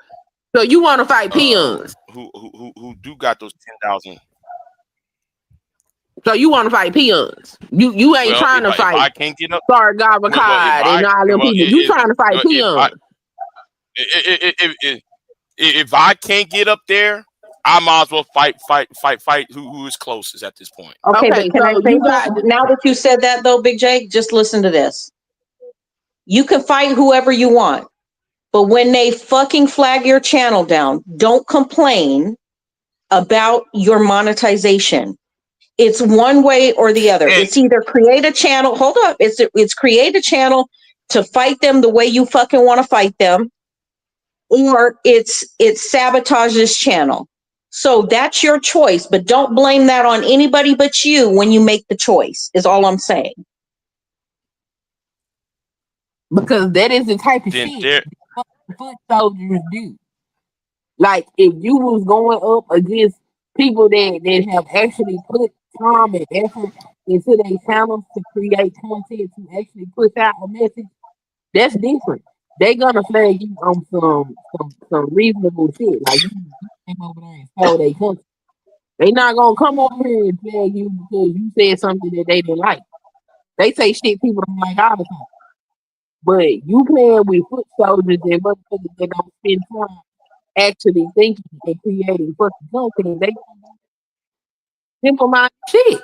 So you want to fight peons?
Who do got those 10,000.
So you want to fight peons? You ain't
Well,
trying to
if
fight
I can't get up,
Sorry God and all them people. You trying to fight peons?
If I can't get up there, I might as well fight who is closest at this point.
Okay, but can I
so
say
you got
now that you said that though, Big J, just listen to this. You can fight whoever you want, but when they fucking flag your channel down, don't complain about your monetization. It's one way or the other. It's either create a channel. Hold up. It's create a channel to fight them the way you fucking want to fight them, or it's sabotage this channel. So that's your choice, but don't blame that on anybody but you when you make the choice, is all I'm saying.
Because that is the type of shit foot soldiers do. Like if you was going up against people that have actually put time and effort into their channels to create content to actually push out a message, that's different. They gonna flag you on some reasonable shit. Like you came over there and stole their content. They not gonna come over here and flag you because you said something that they didn't like. They say shit people don't like all the time. But you playing with foot soldiers and motherfuckers that don't spend time actually thinking and creating fucking content. They simple mind shit.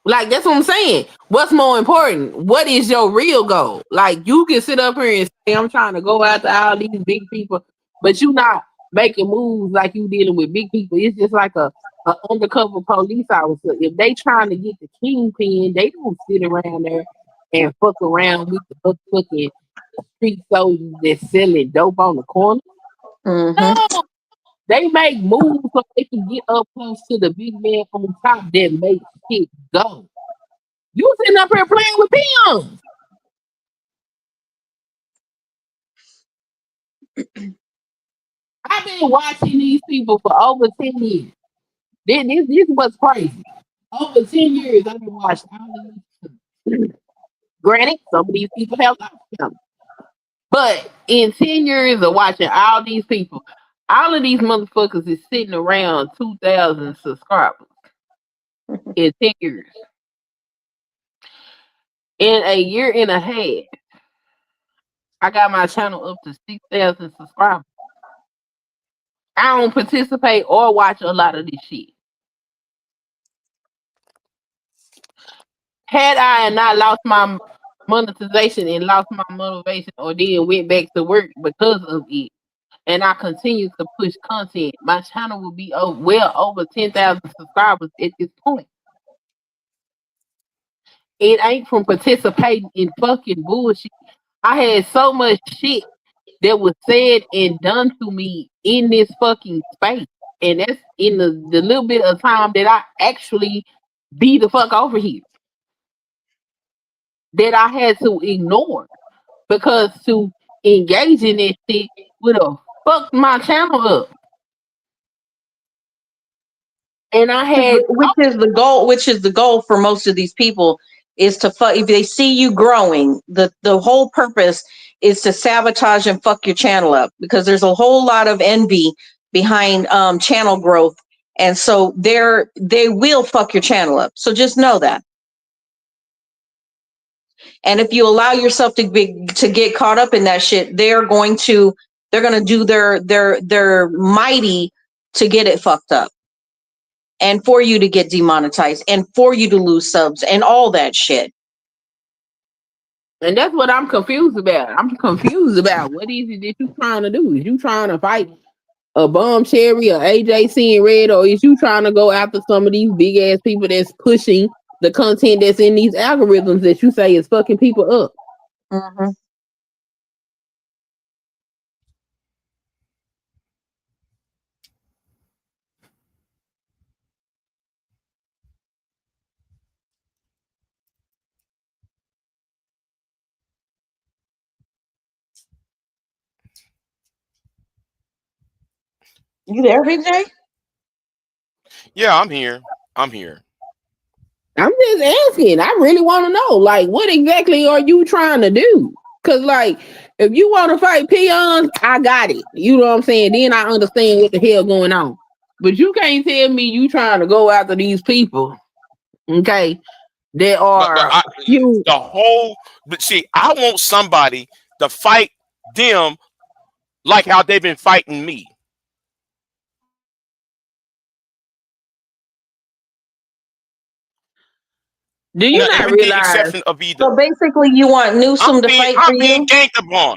Like that's what I'm saying. What's more important? What is your real goal? Like you can sit up here and say, I'm trying to go after all these big people, but you not making moves like you dealing with big people. It's just like a undercover police officer. If they trying to get the kingpin, they don't sit around there and fuck around with the fucking street soldiers that's selling dope on the corner. No, they make moves so they can get up close to the big man on top that makes shit go. You sitting up here playing with peons. I've been watching these people for over 10 years. This was crazy. Over 10 years, I've been watching all of these. Granted, some of these people have lost them. But in 10 years of watching all these people, all of these motherfuckers is sitting around 2,000 subscribers in 10 years. In a year and a half, I got my channel up to 6,000 subscribers. I don't participate or watch a lot of this shit. Had I not lost my monetization and lost my motivation or then went back to work because of it, and I continue to push content, my channel will be well over 10,000 subscribers at this point. It ain't from participating in fucking bullshit. I had so much shit that was said and done to me in this fucking space. And that's in the little bit of time that I actually be the fuck over here. That I had to ignore. Because to engage in this shit would have fucked my channel up. And I had
which is the goal for most of these people is to fuck. If they see you growing, the whole purpose is to sabotage and fuck your channel up, because there's a whole lot of envy behind channel growth, and so they will fuck your channel up. So just know that. And if you allow yourself to get caught up in that shit, they're going to do their mighty to get it fucked up. And for you to get demonetized and for you to lose subs and all that shit.
And that's what I'm confused about. I'm confused about what is it that you trying to do? Is you trying to fight a Bomb Cherry or AJC and Red, or is you trying to go after some of these big ass people that's pushing the content that's in these algorithms that you say is fucking people up?
Mm-hmm. You there, Big J?
Yeah, I'm here. I'm here.
I'm just asking. I really want to know, like, what exactly are you trying to do? Because, like, if you want to fight peons, I got it. You know what I'm saying? Then I understand what the hell going on. But you can't tell me you trying to go after these people, okay, that
But
are you.
but see, I want somebody to fight them like how they've been fighting me.
Do you
Now,
not
with the
realize?
exception of either,
So basically, you want Newsom to fight for
I'm being
you.
ganked upon.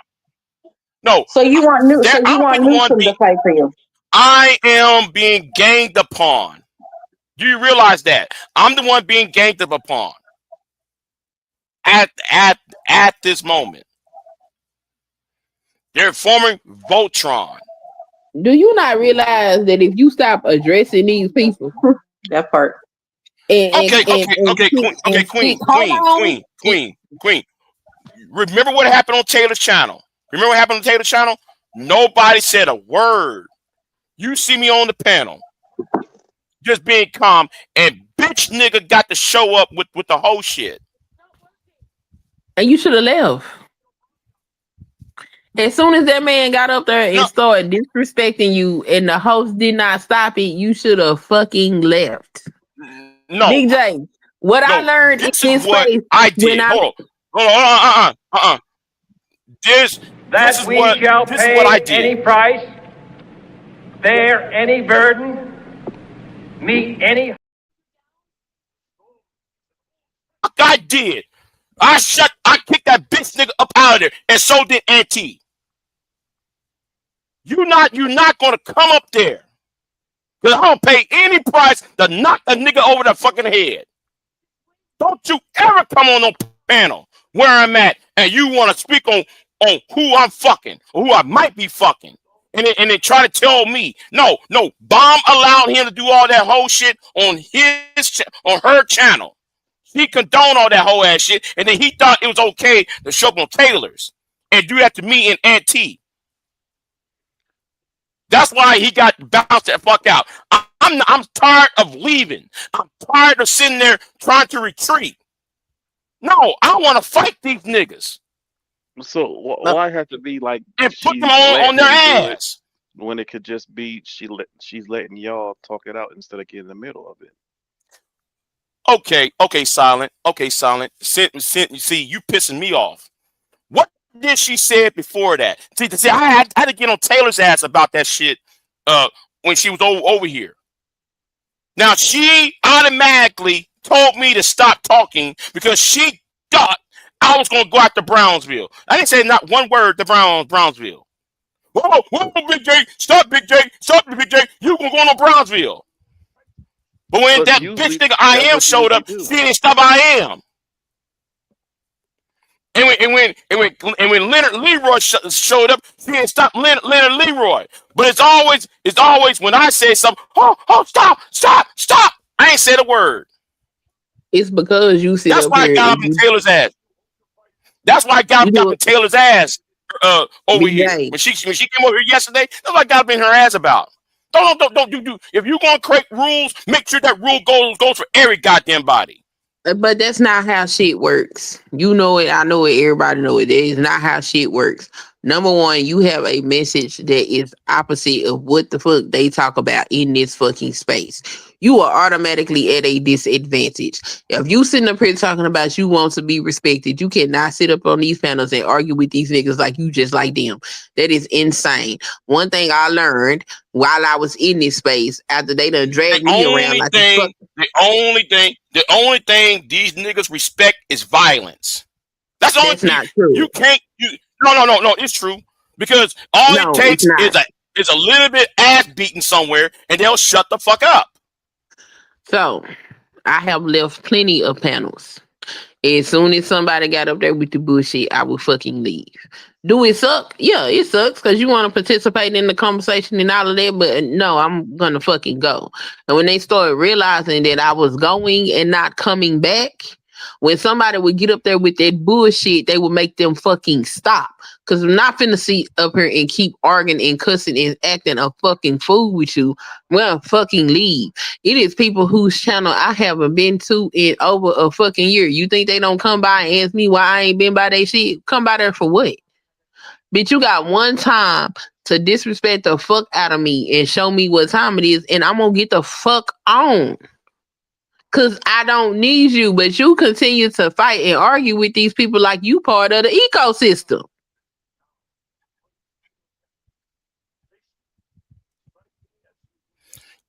No,
So you want
I'll be the one
Newsom to fight for you.
I am being ganged upon. Do you realize that? I'm the one being ganged upon at this moment. They're forming Voltron.
Do you not realize that if you stop addressing these people
That part.
Okay, okay, okay, queen, okay,
hold on.
queen. Remember what happened on Taylor's channel? Remember what happened on Taylor's channel? Nobody said a word. You see me on the panel, just being calm, and bitch nigga got to show up with the whole shit.
And you should have left. As soon as that man got up there and
No,
started disrespecting you and the host did not stop it, you should have fucking left.
no,
Big J, what I
no.
learned in
This is
this
what
space
I
when
did.
I
Hold on. This is what I did.
Any price, bear any burden, meet any.
I did. I kicked that bitch nigga up out of there, and so did Auntie. You're not gonna come up there. Cause I don't pay any price to knock a nigga over the fucking head. Don't you ever come on no panel where I'm at and you wanna speak on who I'm fucking or who I might be fucking. And then try to tell me, no, Bomb allowed him to do all that whole shit on on her channel. He condoned all that whole ass shit, and then he thought it was okay to show up on Taylor's and do that to me and Auntie. That's why he got bounced the fuck out. I'm tired of leaving. I'm tired of sitting there trying to retreat. No, I want to fight these niggas
So why have to be like
and put
she's
them on
letting
their
him do it
ass.
when it could just be she's letting y'all talk it out instead of getting in the middle of it?
Okay, silent. See, you pissing me off. What did she say before that? See, I had to get on Taylor's ass about that shit when she was over here. Now, she automatically told me to stop talking because she thought I was going to go after Brownsville. I didn't say not one word to Brownsville. Whoa, Big J, stop, Big J, you going to go on Brownsville. But when
But
that
usually
bitch nigga I
that's
am
what you
showed
usually
up,
do.
she didn't stop I am. And when Leonard Leroy showed up, she didn't stop Leonard Leroy. But it's always when I say something, oh, stop. I ain't said a word.
it's because you sit
That's
up
why I
here
got up
and
in Taylor's ass. That's why I
you
got
do
up in
it,
Taylor's ass over
Big
here.
J.
When she came over here yesterday, that's what I got up in her ass about. Don't you. If you're gonna create rules, make sure that rule goes for every goddamn body.
But that's not how shit works. You know it. I know it. Everybody know it. That is not how shit works. Number one, you have a message that is opposite of what the fuck they talk about in this fucking space. You are automatically at a disadvantage. If you sitting up here talking about you want to be respected, you cannot sit up on these panels and argue with these niggas like you just like them. That is insane. One thing I learned while I was in this space after they done dragged me around like a fuck.
The only thing these niggas respect is violence. That's the only
That's
thing.
not true.
You can't. No. It's true because all it
No, it's
takes
not.
is a little bit ass beating somewhere, and they'll shut the fuck up.
So I have left plenty of panels. As soon as somebody got up there with the bullshit, I would fucking leave. Do it suck? Yeah, it sucks because you want to participate in the conversation and all of that, but no, I'm gonna fucking go. And when they started realizing that I was going and not coming back, When somebody would get up there with that bullshit, they would make them fucking stop. Cause I'm not finna sit up here and keep arguing and cussing and acting a fucking fool with you. Well, fucking leave. It is people whose channel I haven't been to in over a fucking year. You think they don't come by and ask me why I ain't been by they shit? Come by there for what? Bitch, you got one time to disrespect the fuck out of me and show me what time it is, and I'm gonna get the fuck on. Cause I don't need you, but you continue to fight and argue with these people like you part of the ecosystem.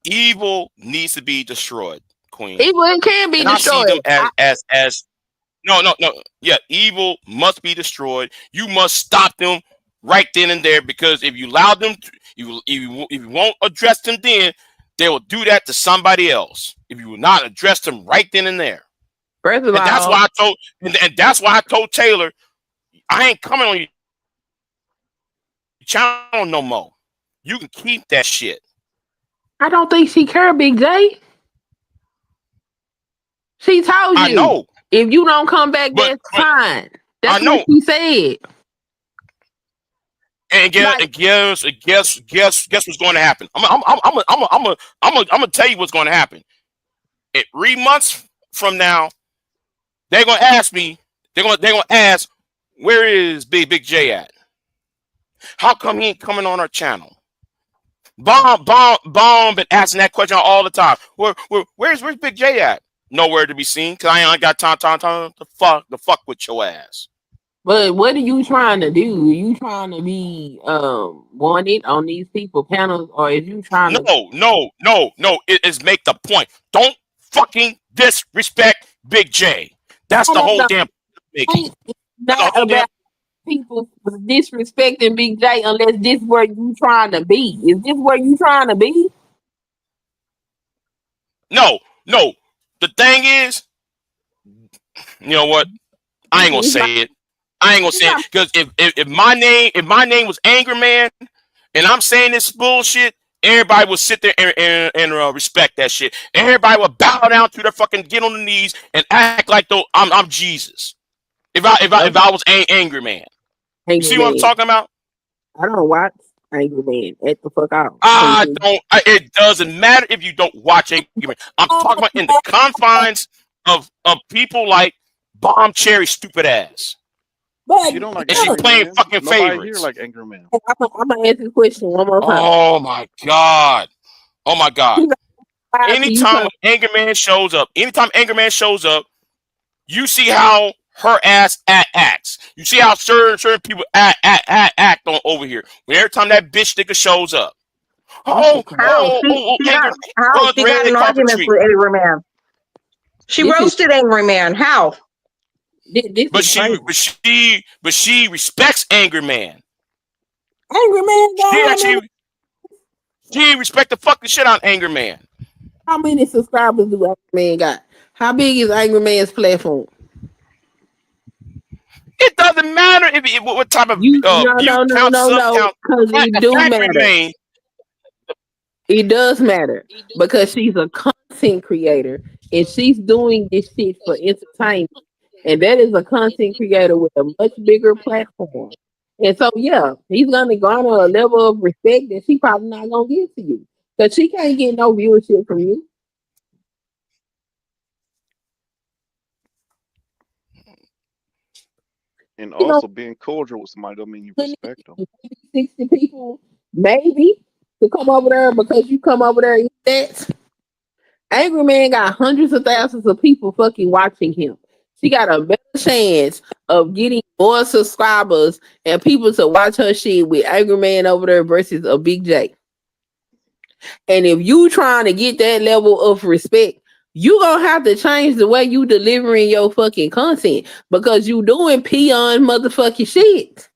Evil needs to be destroyed, Queen.
Evil can be
And I see
destroyed.
them as no. Yeah, evil must be destroyed. You must stop them right then and there, because if you allow them, if you won't address them, then they will do that to somebody else. If you will not address them right then and there.
First of
And
all,
that's why I told, and that's why I told Taylor, I ain't coming on your channel no more. You can keep that shit.
I don't think she cared, Big J. She told you.
I know.
If you don't come back, that's fine. That's what she said.
And guess what's going to happen? I'm gonna tell you what's going to happen. 3 months from now, they're gonna ask me. They're gonna ask, where is Big J at? How come he ain't coming on our channel? Bomb been asking that question all the time. Where's Big J at? Nowhere to be seen, because I ain't got time to fuck with your ass.
But what are you trying to do? Are you trying to be wanted on these people panels, or is you trying to?
No. It is make the point. Don't fucking disrespect Big J. That's the whole damn thing.
Not about people disrespecting Big J unless this is where you trying to be. Is this where you trying to be?
No. The thing is, you know what? I ain't gonna say it. Because if my name was Angry Man and I'm saying this bullshit, everybody would sit there and respect that shit. Everybody would bow down to their fucking, get on the knees and act like though I'm Jesus. If I was Angry Man. You see what I'm talking about?
I don't watch Angry Man. Get the fuck out.
It doesn't matter if you don't watch Angry Man. I'm talking about in the confines of people like Bomb Cherry stupid ass.
But
she don't like
and she's playing
Man.
fucking
Nobody
favorites.
here like Angry Man.
I'm gonna answer the question one more time.
Oh my god! Anytime Angry Man shows up, you see how her ass acts. You see how certain people act on over here. When every time that bitch nigga shows up.
She got an argument with Angry Man. She roasted Angry Man. How?
But she respects Angry Man.
Angry Man,
she respect the fucking shit out of Angry Man.
How many subscribers do Angry Man got? How big is Angry Man's platform?
It doesn't matter what type of
no. Because it do matter. It does matter because she's a content creator and she's doing this shit for entertainment. And that is a content creator with a much bigger platform. And so, yeah, he's going to garner a level of respect that she probably not going to give to you. Because she can't get no viewership from you.
And also, being cordial with somebody don't mean you respect them.
60 people, maybe, to come over there because you come over there and eat that. Angry Man got hundreds of thousands of people fucking watching him. She got a better chance of getting more subscribers and people to watch her shit with Angry Man over there versus a Big J. And if you trying to get that level of respect, you gonna have to change the way you delivering your fucking content because you doing peon motherfucking shit.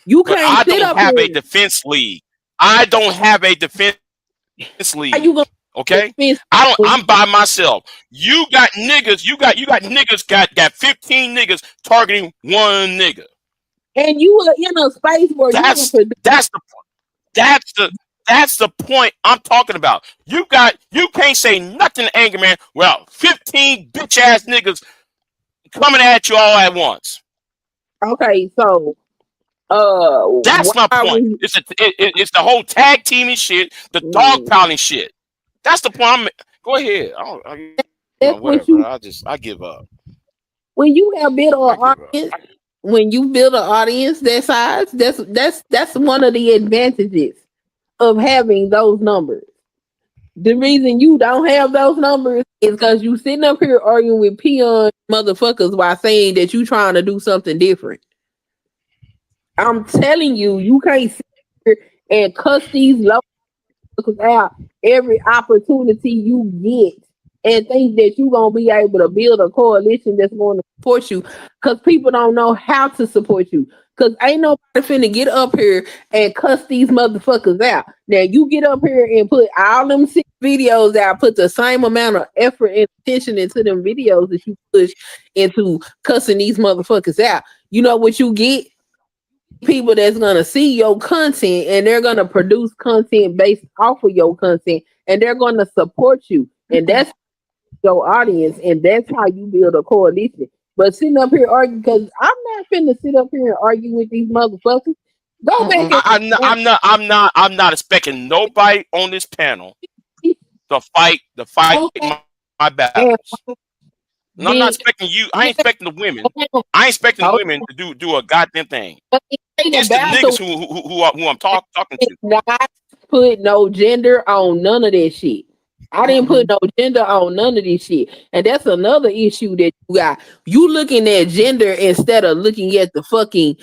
You can't.
I don't have a defense league. I don't have a defense league. Okay, I'm by myself. You got niggas. You got niggas. Got 15 niggas targeting one nigga.
And you are in a space where
that's That's the point I'm talking about. You can't say nothing to Angry Man. Well, 15 bitch ass niggas coming at you all at once.
Okay, so
That's
why
my
are
point.
we?
It's the whole tag teaming shit, the dog piling shit. That's the point. Go ahead.
That's what
Whatever.
you.
I give up.
When you have built
I
an
give up.
audience, when you build an audience that size, that's one of the advantages of having those numbers. The reason you don't have those numbers is because you sitting up here arguing with peon motherfuckers while saying that you trying to do something different. I'm telling you, you can't sit here and cuss these low out every opportunity you get and think that you're going to be able to build a coalition that's going to support you because people don't know how to support you. Because ain't nobody finna get up here and cuss these motherfuckers out. Now, you get up here and put all them 6 videos out, put the same amount of effort and attention into them videos that you push into cussing these motherfuckers out. You know what you get? People that's gonna see your content and they're gonna produce content based off of your content and they're gonna support you. And that's your audience and that's how you build a coalition. But sitting up here arguing because I'm not finna sit up here and argue with these motherfuckers. Go back and
I'm not expecting nobody on this panel to fight my battles. And I'm not expecting you. I ain't expecting the women. I ain't expecting the women to do a goddamn thing. It's the niggas who I'm talking to.
not put no gender on none of that shit. I didn't put no gender on none of this shit. And that's another issue that you got. You looking at gender instead of looking at the fucking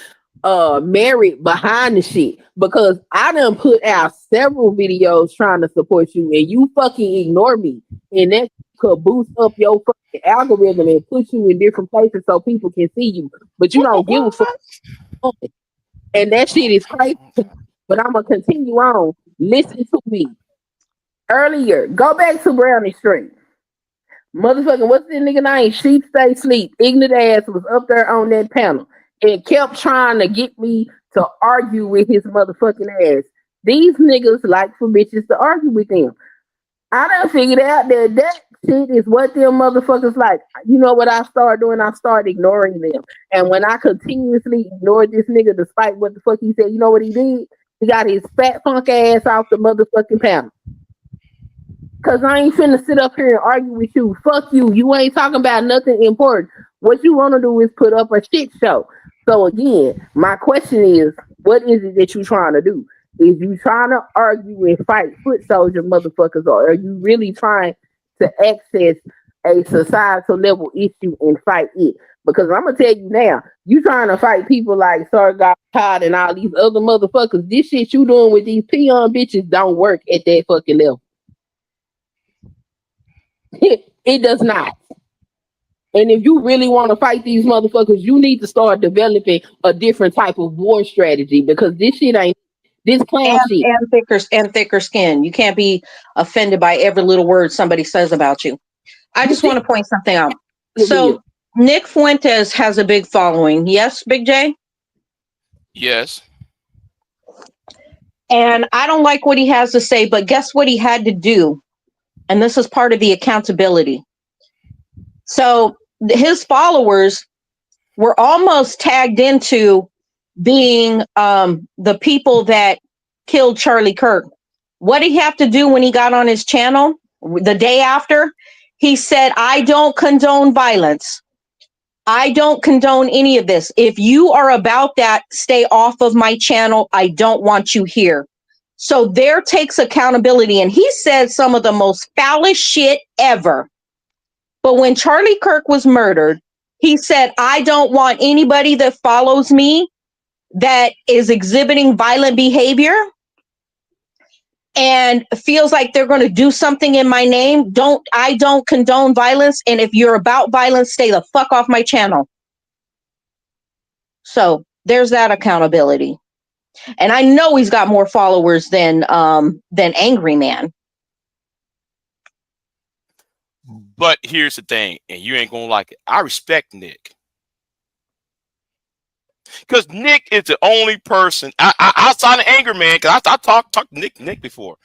merit behind the shit. Because I done put out several videos trying to support you and you fucking ignore me. And that could boost up your fucking algorithm and put you in different places so people can see you. But you don't give a fuck. And that shit is crazy. But I'm gonna continue on. Listen to me. Earlier, go back to Brownie Street. Motherfucking, what's this nigga name? Sheep Stay Sleep. Ignorant ass was up there on that panel and kept trying to get me to argue with his motherfucking ass. These niggas like for bitches to argue with them. I done figured out that shit is what them motherfuckers like. You know what I started doing? I started ignoring them. And when I continuously ignored this nigga despite what the fuck he said, you know what he did? He got his fat punk ass off the motherfucking panel. Cause I ain't finna sit up here and argue with you. Fuck you. You ain't talking about nothing important. What you wanna do is put up a shit show. So again, my question is, what is it that you trying to do? Is you trying to argue and fight foot soldier motherfuckers, or are you really trying to access a societal level issue and fight it? Because I'm gonna tell you now, you trying to fight people like Sargon Todd and all these other motherfuckers. This shit you doing with these peon bitches don't work at that fucking level. It does not. And if you really want to fight these motherfuckers, you need to start developing a different type of war strategy because this shit ain't this clown shit.
And thicker skin. You can't be offended by every little word somebody says about you. I just want to point something out. So Nick Fuentes has a big following. Yes, Big J?
Yes.
And I don't like what he has to say, but guess what he had to do? And this is part of the accountability. So his followers were almost tagged into being the people that killed Charlie Kirk. What did he have to do when he got on his channel the day after? He said, I don't condone violence. I don't condone any of this. If you are about that, stay off of my channel. I don't want you here. So there takes accountability. And he said some of the most foulest shit ever. But when Charlie Kirk was murdered, he said, I don't want anybody that follows me that is exhibiting violent behavior and feels like they're going to do something in my name. I don't condone violence. And if you're about violence, stay the fuck off my channel. So there's that accountability. And I know he's got more followers than Angry Man.
But here's the thing, and you ain't gonna like it. I respect Nick. Because Nick is the only person outside of Anger Man. Because I talked to Nick before.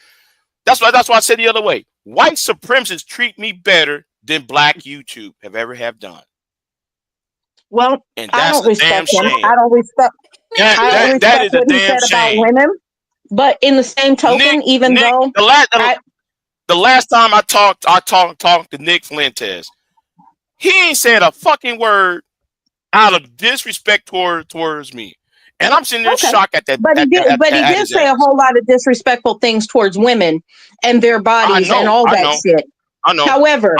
That's why I said the other way. White supremacists treat me better than black YouTube have done.
Well,
And
I
that's
don't
a
respect
damn
him.
shame.
I don't respect
That is a
what he
damn
said about
shame.
women. But in the same token, even
Nick,
though
the last time I talked to Nick Fuentes, he ain't said a fucking word out of disrespect towards me. And I'm sitting there
okay,
shocked at that.
but he did say a whole lot of disrespectful things towards women and their bodies and all that shit.
I know.
However,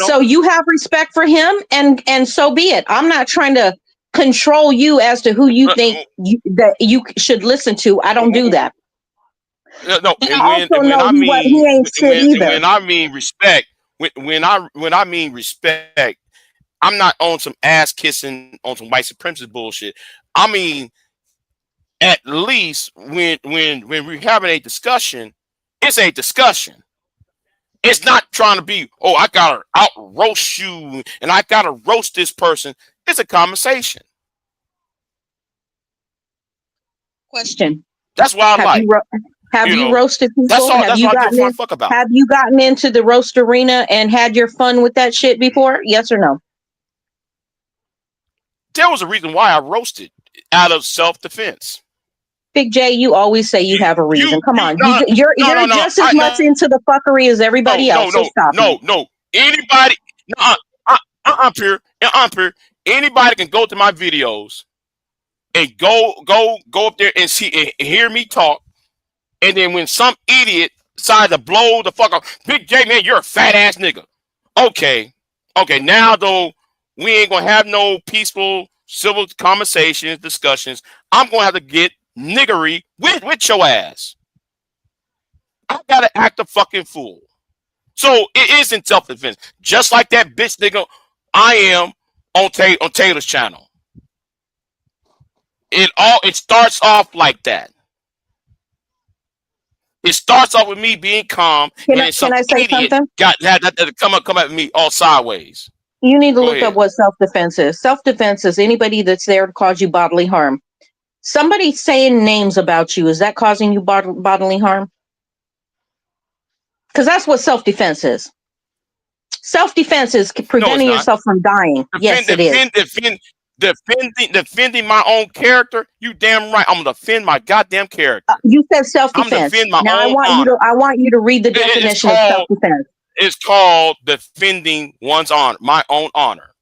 so you have respect for him, and so be it. I'm not trying to control you as to who you think that you should listen to. I don't do that.
No,
and when
I mean respect, when I mean respect, I'm not on some ass kissing on some white supremacist bullshit. I mean, at least when we're having a discussion, it's a discussion. It's not trying to be, oh, I gotta out roast you and I gotta roast this person. It's a conversation.
Question.
That's why I like.
Have you roasted people?
That's all I give a fuck about.
Have you gotten into the roast arena and had your fun with that shit before? Yes or no?
There was a reason why I roasted, out of self-defense.
Big J, you always say you have a reason. Come on. You're just as much into the fuckery as everybody else.
No. Anybody, I'm here. Anybody can go to my videos and go up there and see and hear me talk. And then when some idiot decides to blow the fuck up, Big J, man, you're a fat ass nigga. Okay. Now though, we ain't gonna have no peaceful civil conversations, discussions. I'm gonna have to get niggery with your ass. I gotta act a fucking fool. So it is in self-defense. Just like that bitch nigga I am on Taylor's channel. It starts off like that. It starts off with me being calm, and then some idiot had to come at me all sideways.
You need to look up what self-defense is. Self-defense is anybody that's there to cause you bodily harm. Somebody saying names about you, is that causing you bodily harm? Because that's what self-defense is. Self-defense is preventing yourself from dying. Yes, it is.
Defending my own character. You damn right. I'm gonna defend my goddamn character.
You said self-defense. I'm defend my own honor. I want you to read the definition of self-defense.
It's called defending one's honor, my own honor.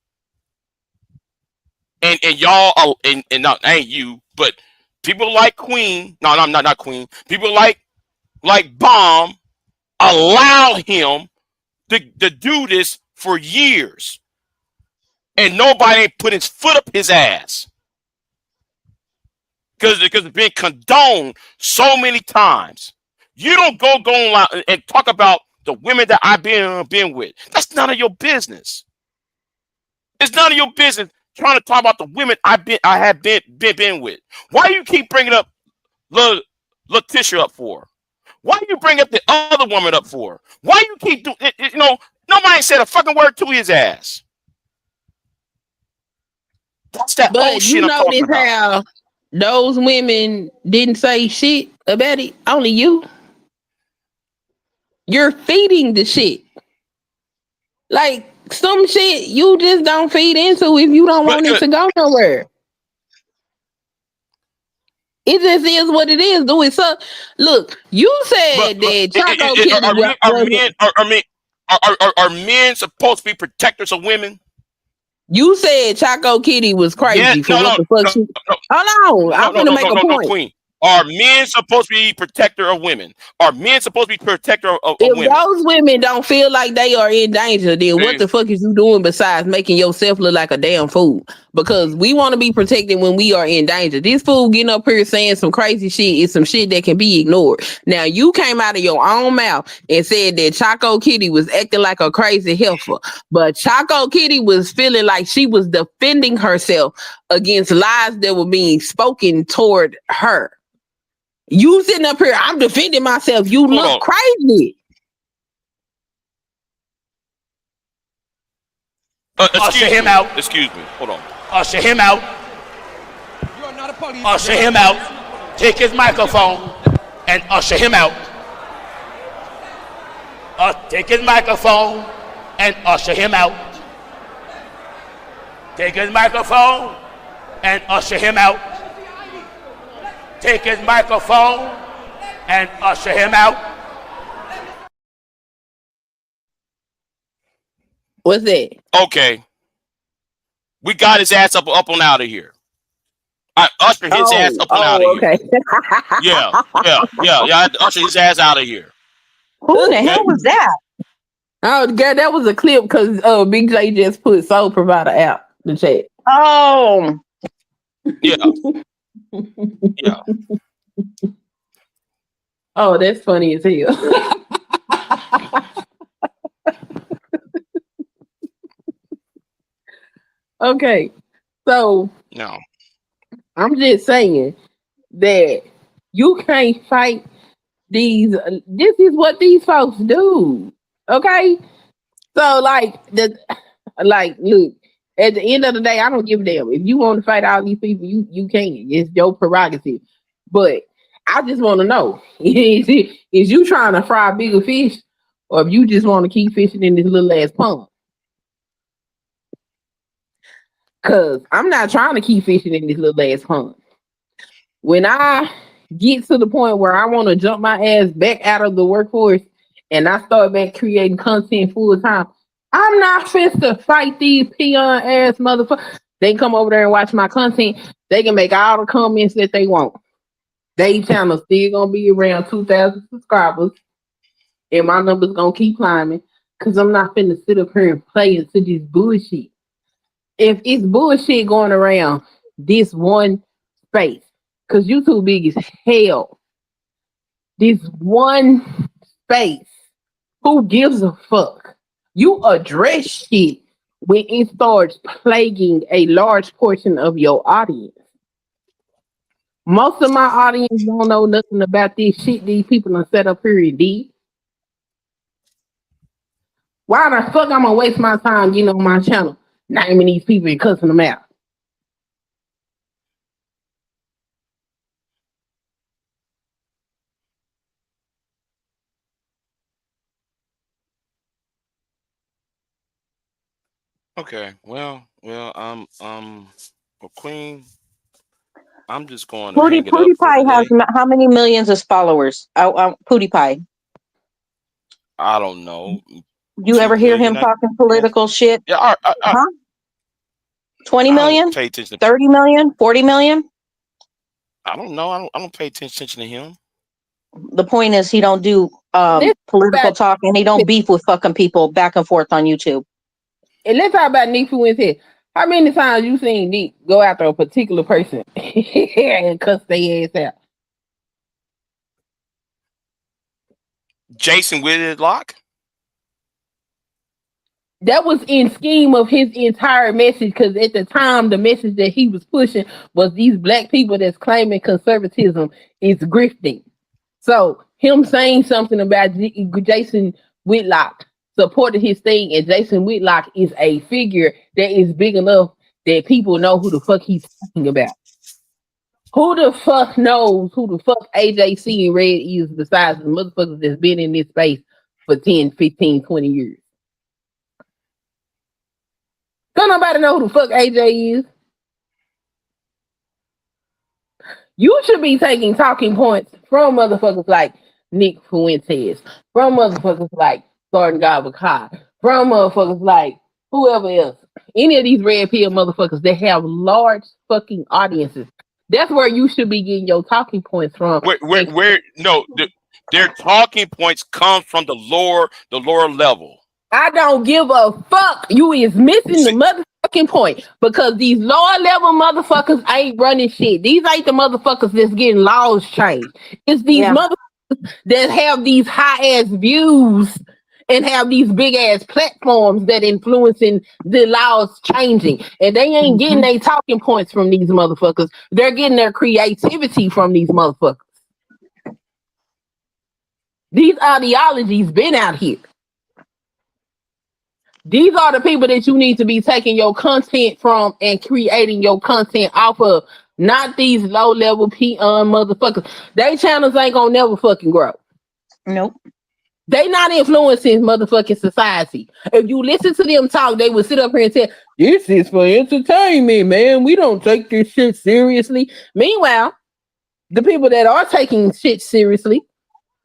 And y'all are, and not ain't you, but people like Queen. No, I'm not Queen. People like Bomb allow him to do this for years. And nobody ain't put his foot up his ass. Because it's been condoned so many times. You don't go online and talk about the women that I've been with. That's none of your business. It's none of your business trying to talk about the women I have been with. Why do you keep bringing up Letitia up for? Why do you bring up the other woman up for? Why you keep doing it? You know, nobody said a fucking word to his ass. That's that old shit I'm talking about.
How those women didn't say shit about it? Only you. You're feeding the shit. Like some shit you just don't feed into if you don't want it to go nowhere. It just is what it is. Do it. So look, you said that Chaco Kitty
are men supposed to be protectors of women?
You said Chaco Kitty was crazy for what the fuck. Hold on, I'm gonna make a point.
Queen. Are men supposed to be protector of women? Are men supposed to be protector of women?
If those women don't feel like they are in danger, then what the fuck is you doing besides making yourself look like a damn fool? Because we want to be protected when we are in danger. This fool getting up here saying some crazy shit is some shit that can be ignored. Now, you came out of your own mouth and said that Chaco Kitty was acting like a crazy heifer. But Chaco Kitty was feeling like she was defending herself against lies that were being spoken toward her. You sitting up here, I'm defending myself. You look crazy.
Usher him out.
Excuse me. Hold on.
Usher him out.
Usher him out. Take his microphone and usher him out. Take his microphone and usher him out. Take his microphone and usher him out. Take his microphone and usher him out.
What's that?
Okay. We got his ass up on out of here. I usher his ass up on out of
okay.
here. Yeah. I had to usher his ass out of here.
Who the hell was that?
Oh, God, that was a clip because Big J just put Soul Provider out the chat.
Oh.
Yeah. Yeah.
Oh, that's funny as hell. Okay, so
No.
I'm just saying that you can't fight these. This is what these folks do. Okay, so look. At the end of the day, I don't give a damn. If you want to fight all these people, you can. It's your prerogative. But I just want to know: is you trying to fry bigger fish, or if you just want to keep fishing in this little ass pond? Cause I'm not trying to keep fishing in this little ass pond. When I get to the point where I want to jump my ass back out of the workforce and I start back creating content full time, I'm not fit to fight these peon ass motherfuckers. They come over there and watch my content. They can make all the comments that they want. They channel still gonna be around 2,000 subscribers, and my numbers gonna keep climbing. Cause I'm not finna sit up here and play into this bullshit. If it's bullshit going around this one space, because you too big as hell, this one space, who gives a fuck? You address shit when it starts plaguing a large portion of your audience. Most of my audience don't know nothing about this shit these people are set up here and did. Why the fuck I'm gonna waste my time getting on my channel naming these people and cussing them out?
Okay. Well, Queen, I'm just going to hang it up for
PewDiePie has
today.
how many millions of followers? PewDiePie.
I don't know.
You
2
ever hear
million,
him
I
talking
guess.
political shit?
Yeah,
Huh? 20
I don't
million?
pay attention.
30 million? 40 million?
I don't know. I don't pay attention to him.
The point is he don't do
Let's
political
talk
talk, and he don't beef with fucking people back and forth on YouTube.
and let's talk about Nick Fuentes. How many times you seen Nick go after a particular person and cuss their ass out?
Jason Whitlock.
That was in scheme of his entire message, because at the time the message that he was pushing was these black people that's claiming conservatism is grifting. So him saying something about Jason Whitlock supported his thing, and Jason Whitlock is a figure that is big enough that people know who the fuck he's talking about. Who the fuck knows who the fuck AJC and Red is besides the motherfuckers that's been in this space for 10, 15, 20 years? Don't nobody know who the fuck AJ is. You should be taking talking points from motherfuckers like Nick Fuentes, from motherfuckers like Gordon Gabakar, from motherfuckers like whoever else. Any of these red pill motherfuckers that have large fucking audiences. That's where you should be getting your talking points from.
Their talking points come from the lower level.
I don't give a fuck. You is missing the motherfucking point, because these lower level motherfuckers ain't running shit. These ain't the motherfuckers that's getting laws changed. It's these motherfuckers that have these high ass views and have these big ass platforms that influencing the laws changing. And they ain't getting their talking points from these motherfuckers. They're getting their creativity from these motherfuckers. These ideologies been out here. These are the people that you need to be taking your content from and creating your content off of, Not these low level peon motherfuckers. They channels ain't gonna never fucking grow.
Nope.
They not influencing motherfucking society. If you listen to them talk, they would sit up here and say, "This is for entertainment, man. We don't take this shit seriously." Meanwhile, the people that are taking shit seriously,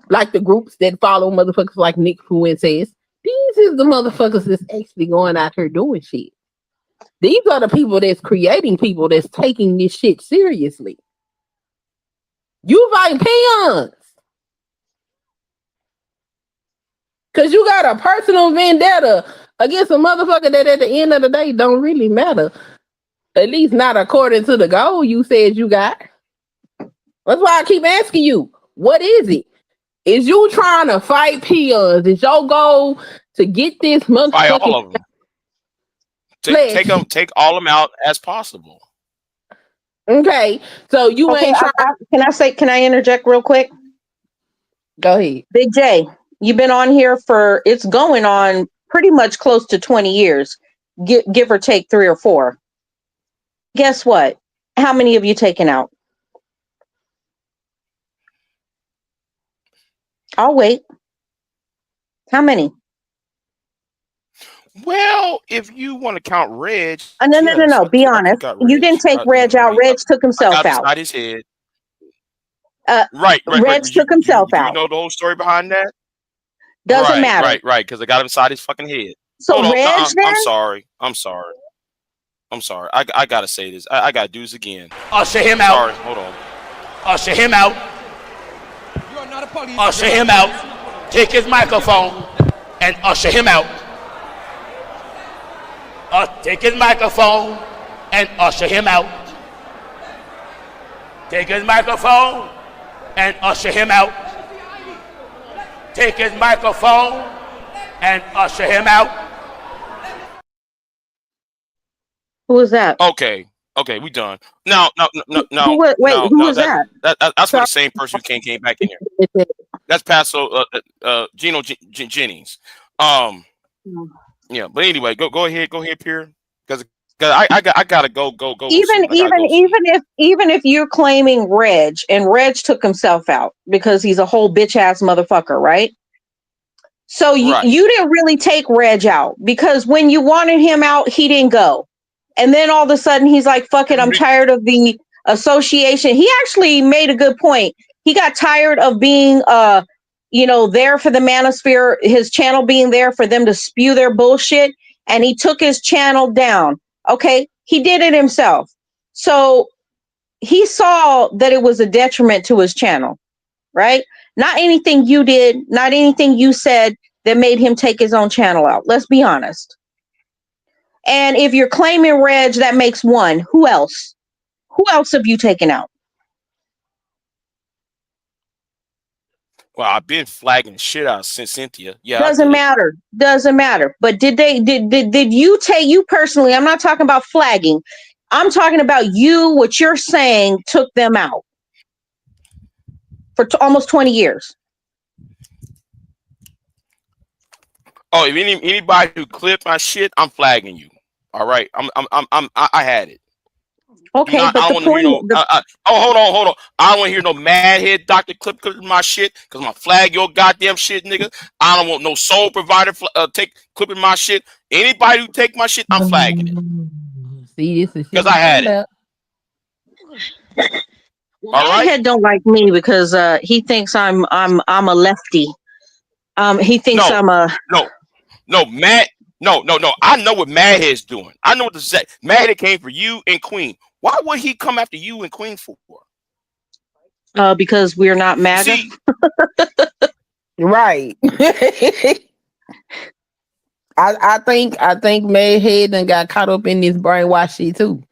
like the groups that follow motherfuckers like Nick Fuentes, these is the motherfuckers that's actually going out here doing shit. These are the people that's creating people that's taking this shit seriously. You fight peons. Cause you got a personal vendetta against a motherfucker that at the end of the day don't really matter. At least not according to the goal you said you got. That's why I keep asking you, what is it? Is you trying to fight peons? Is your goal to get this motherfucker?
Fight all of them. Take all of them out as possible.
Okay, so you ain't trying.
Can I interject real quick?
Go ahead.
Big J, you've been on here it's going on pretty much close to 20 years, give or take 3 or 4. Guess what? How many have you taken out? I'll wait. How many?
Well, if you want to count Reg,
no. Be honest. You didn't take Reg out. Reg took himself out.
Beside his head.
Right. Reg took himself out.
You know the whole story behind that?
Doesn't matter.
Right. Because I got him beside his fucking head.
So Reg, then?
I'm sorry. I gotta say this. I gotta do this again.
Usher him out.
Sorry. Hold on.
Usher him out.
You are not a police.
Usher him out. Take his microphone and usher him out. Take his microphone and usher him out. Take his microphone and usher him out. Take his microphone and usher him out.
Who was that?
Okay, we done. No.
Who was that?
That's for the same person who came back in here. That's Paso Gino Jennings. Yeah, but anyway, go ahead, Pierre, because I gotta go.
Even if you're claiming Reg and Reg took himself out because he's a whole bitch ass motherfucker, right? So you didn't really take Reg out because when you wanted him out, he didn't go, and then all of a sudden he's like, "Fuck it, I'm tired of the association." He actually made a good point. He got tired of being there for the manosphere, his channel being there for them to spew their bullshit, and he took his channel down. Okay, he did it himself. So he saw that it was a detriment to his channel, right? Not anything you did, not anything you said that made him take his own channel out. Let's be honest. And if you're claiming Reg, that makes 1. Who else? Who else have you taken out?
Well, I've been flagging shit out since Cynthia. Yeah,
doesn't matter. But did you personally? I'm not talking about flagging. I'm talking about you. What you're saying took them out for almost 20 years.
Oh, if anybody who clipped my shit, I'm flagging you. All right, I had it.
Okay,
but hold on. I don't want to hear no mad head doctor clipping my shit because I'm gonna flag your goddamn shit, nigga. I don't want no sole provider clipping my shit. Anybody who take my shit, I'm flagging it.
See, this is
because I had it.
All right. Head don't like me because he thinks I'm a lefty. He thinks I'm a
Matt. No. I know what Madhead's doing. I know what to say. Madhead came for you and Queen. Why would he come after you and Queen for?
Because we're not MAGA.
Right. I think Madhead done got caught up in this brainwash shit too.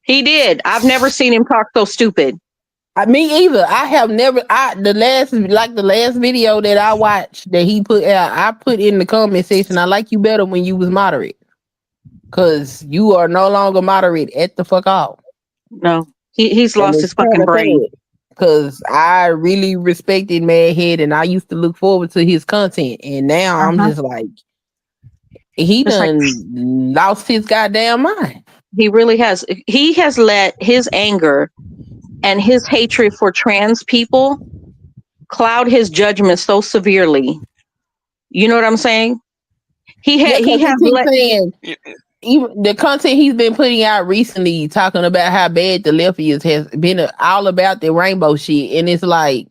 He did. I've never seen him talk so stupid.
Me either. I have never. The last video that I watched that he put out, I put in the comment section, I like you better when you was moderate, cause you are no longer moderate at the fuck all.
No, he's lost his fucking brain.
Cause I really respected Madhead and I used to look forward to his content, and now I'm just like, he done lost his goddamn mind.
He really has. He has let his anger and his hatred for trans people cloud his judgment so severely. You know what I'm saying?
Yeah,
He
because he
has
keeps
let.
saying even the content he's been putting out recently, talking about how bad the left is, has been all about the rainbow shit, and it's like,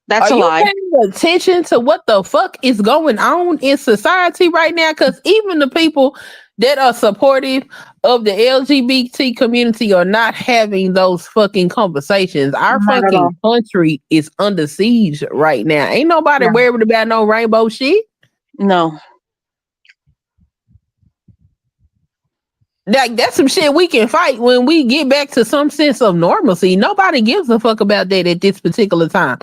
That's
are
a
you
lie.
paying attention to what the fuck is going on in society right now? Because even the people that are supportive of the LGBT community are not having those fucking conversations. Our
Not at all.
fucking country is under siege right now. Ain't nobody
Yeah.
worried about no rainbow shit.
No.
Like, that's some shit we can fight when we get back to some sense of normalcy. Nobody gives a fuck about that at this particular time.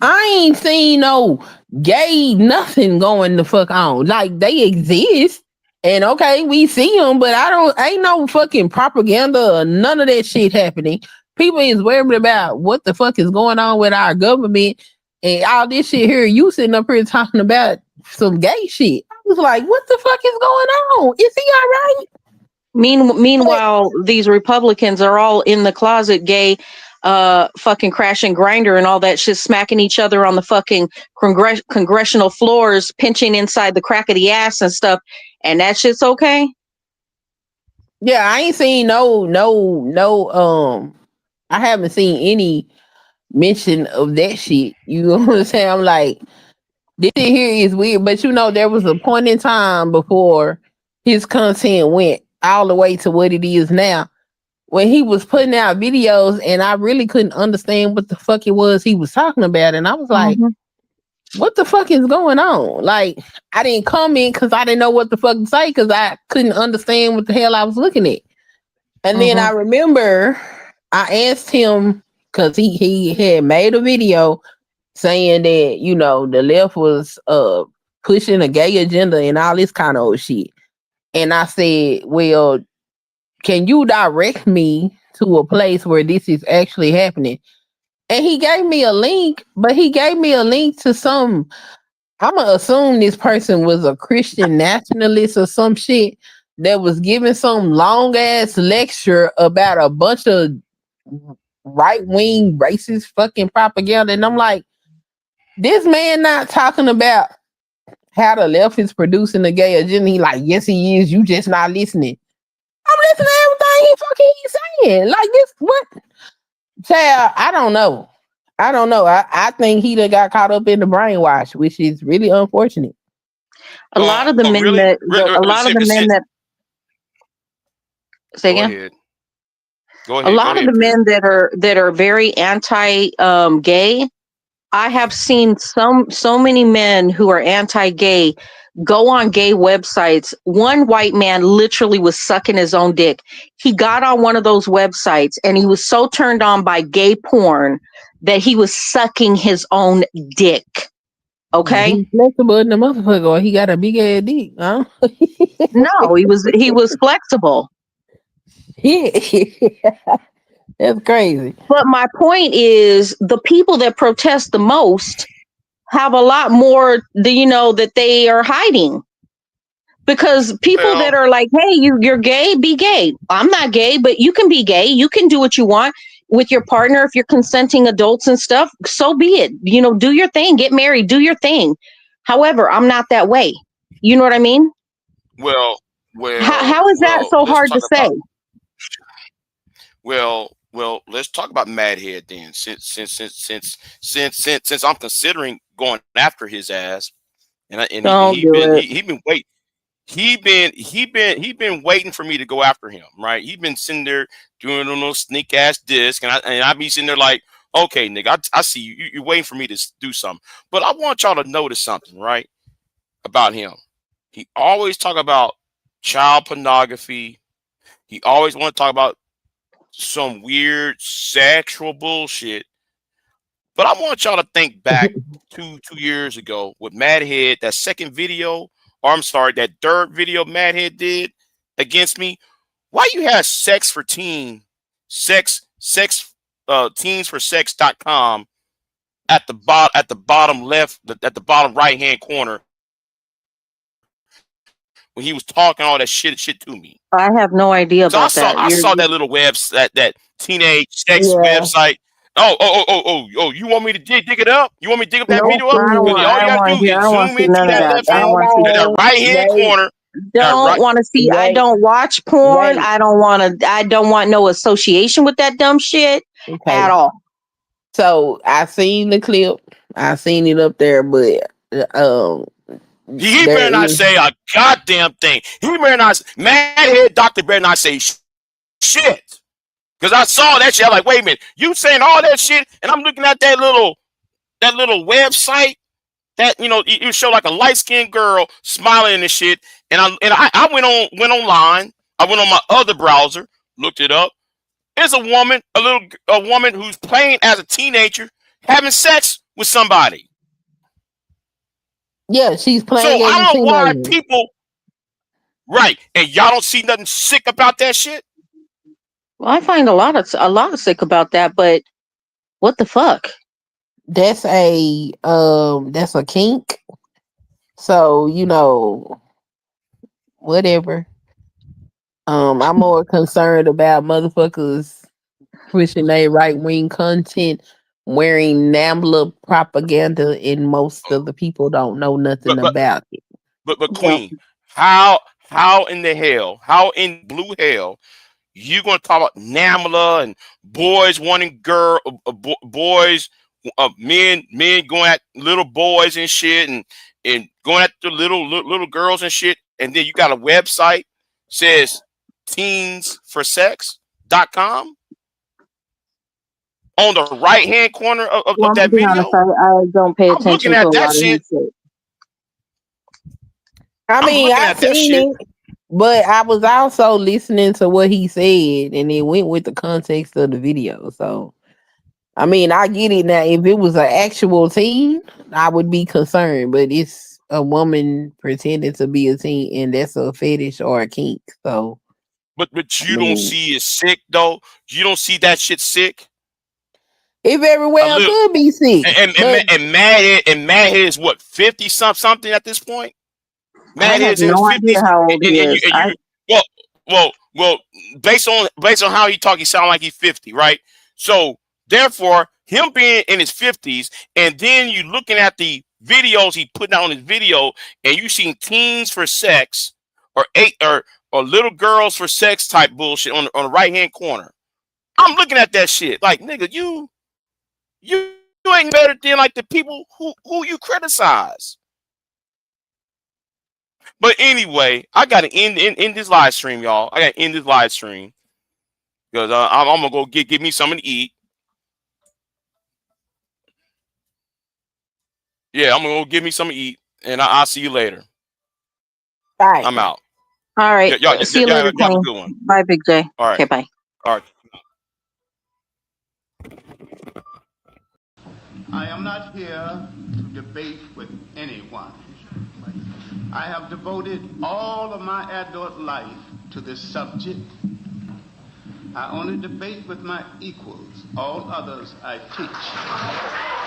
I ain't seen no gay nothing going the fuck on. Like, they exist, and okay, we see them, but ain't no fucking propaganda or none of that shit happening. People is worried about what the fuck is going on with our government and all this shit here. You sitting up here talking about some gay shit. I was like, what the fuck is going on? Is he all right?
Meanwhile, these Republicans are all in the closet, gay, fucking crash and grinder and all that shit, smacking each other on the fucking congressional floors, pinching inside the crack of the ass and stuff, and that shit's okay.
Yeah, I ain't seen no. I haven't seen any mention of that shit. You know what I'm saying? I'm like, this shit here is weird, but there was a point in time before his content went all the way to what it is now, when he was putting out videos, and I really couldn't understand what the fuck it was he was talking about, and I was like,
Mm-hmm.
what the fuck is going on? Like, I didn't comment because I didn't know what the fuck to say because I couldn't understand what the hell I was looking at. And then I
Mm-hmm.
remember I asked him because he had made a video saying that, the left was pushing a gay agenda and all this kind of old shit. And I said, well, can you direct me to a place where this is actually happening? And he gave me a link, but he gave me a link to some, I'm gonna assume this person was a Christian nationalist or some shit that was giving some long ass lecture about a bunch of right wing racist fucking propaganda. And I'm like, this man not talking about how the left is producing the gay agenda. He like, yes, he is. You just not listening. I'm listening to everything he fucking he's saying. Like, this, what? Child, I don't know. I think he done got caught up in the brainwash, which is really unfortunate.
A lot of the
Oh,
men
really?
that, a lot of the men that, say
Go
again.
ahead. Go
A
ahead. Go
lot of
ahead,
the
Pierre.
men that are very anti gay, I have seen so many men who are anti-gay go on gay websites. One white man literally was sucking his own dick. He got on one of those websites and he was so turned on by gay porn that he was sucking his own dick. Okay?
He's flexible in the motherfucker, or he got a big ass dick, huh?
No, he was flexible.
Yeah. That's crazy.
But my point is the people that protest the most have a lot more that they are hiding. Because people that
Well,
are like, hey, you're gay, be gay. I'm not gay, but you can be gay. You can do what you want with your partner if you're consenting adults and stuff. So be it. Do your thing, get married, do your thing. However, I'm not that way. You know what I mean?
well,
How is that so
let's
hard to
talk
say?
about let's talk about Madhead then. Since I'm considering going after his ass, and
Don't do it.
he been waiting. He been waiting for me to go after him, right? He been sitting there doing a little sneak ass disc, and I be sitting there like, okay, nigga, I see you. You're waiting for me to do something, but I want y'all to notice something, right, about him. He always talk about child pornography. He always want to talk about some weird sexual bullshit. But I want y'all to think back two years ago with Madhead, that second video, or I'm sorry, that third video Madhead did against me. Why you have sex for teen, teens for sex.com at the bottom left, at the bottom right hand corner when he was talking all that shit to me.
I have no idea
So
about that.
I saw that little website, that teenage sex
Yeah.
website. Oh! You want me to dig it up? You want me to dig up that
Nope,
video up?
I don't
Because
want.
all
I
you
don't
gotta
want to
do
hear. I
is
don't want to
zoom
see
into
none of
that
that.
left
I don't
hand,
want to see
that
that.
right hand
Wait,
corner. That
Don't
right.
want to see. I
wait,
don't watch porn.
wait.
I don't want to. I don't want no association with that dumb shit at
Okay.
all.
So I seen the clip. I seen it up there, but
He
there
better not
is
say a goddamn thing. He better not. Madhead doctor better not say shit. Because I saw that shit. I'm like, wait a minute. You saying all that shit, and I'm looking at that little website that you show like a light skinned girl smiling and shit. And I went online. I went on my other browser, looked it up. There's a woman who's playing as a teenager having sex with somebody.
yeah, she's
So
playing as
I
a
don't know why
teenager.
people right, and y'all don't see nothing sick about that shit.
Well, I find a lot of sick about that, but what the fuck?
That's a kink. So, whatever. I'm more concerned about motherfuckers pushing their right wing content, wearing NAMBLA propaganda, and most of the people don't know nothing
But but
about it.
but
Yep.
Queen, how in the hell, how in blue hell, you gonna talk about NAMLA and boys wanting boys, men going at little boys and shit, and going at the little girls and shit, and then you got a website says teensforsex.com on the right hand corner
Well,
of
I'm gonna
that
be honest.
video.
I don't pay
I'm looking
attention to
at
a
that
lot of
shit.
his shit.
I
I'm
mean,
looking
I
at that
seen
shit.
it, but I was also listening to what he said, and it went with the context of the video. So, I mean, I get it now. If it was an actual teen, I would be concerned, but it's a woman pretending to be a teen, and that's a fetish or a kink. So,
But
I
you don't
mean,
see it sick though. You don't see that shit sick.
it very
A
well
little
could be sick, but
and Madhead is what 50 something at this point.
I have
Madhead's in his
no idea
50s,
how old he
and
is.
you well based on how he talk, he sound like he's 50, right? So therefore, him being in his 50s, and then you looking at the videos he putting out on his video, and you seen teens for sex or or little girls for sex type bullshit on the right hand corner. I'm looking at that shit like, nigga, you ain't better than like the people who you criticize. But anyway, I gotta end this live stream, y'all. I gotta end this live stream because I'm gonna go get me something to eat. Yeah, I'm gonna go get me something to eat, and I'll see you later.
right.
I'm out.
All right.
Yeah, y'all,
See you later,
have a
Queen.
good one.
Bye, Big J.
All right,
Okay, bye.
all right.
I am not here to debate with anyone. I have devoted all of my adult life to this subject. I only debate with my equals. All others I teach.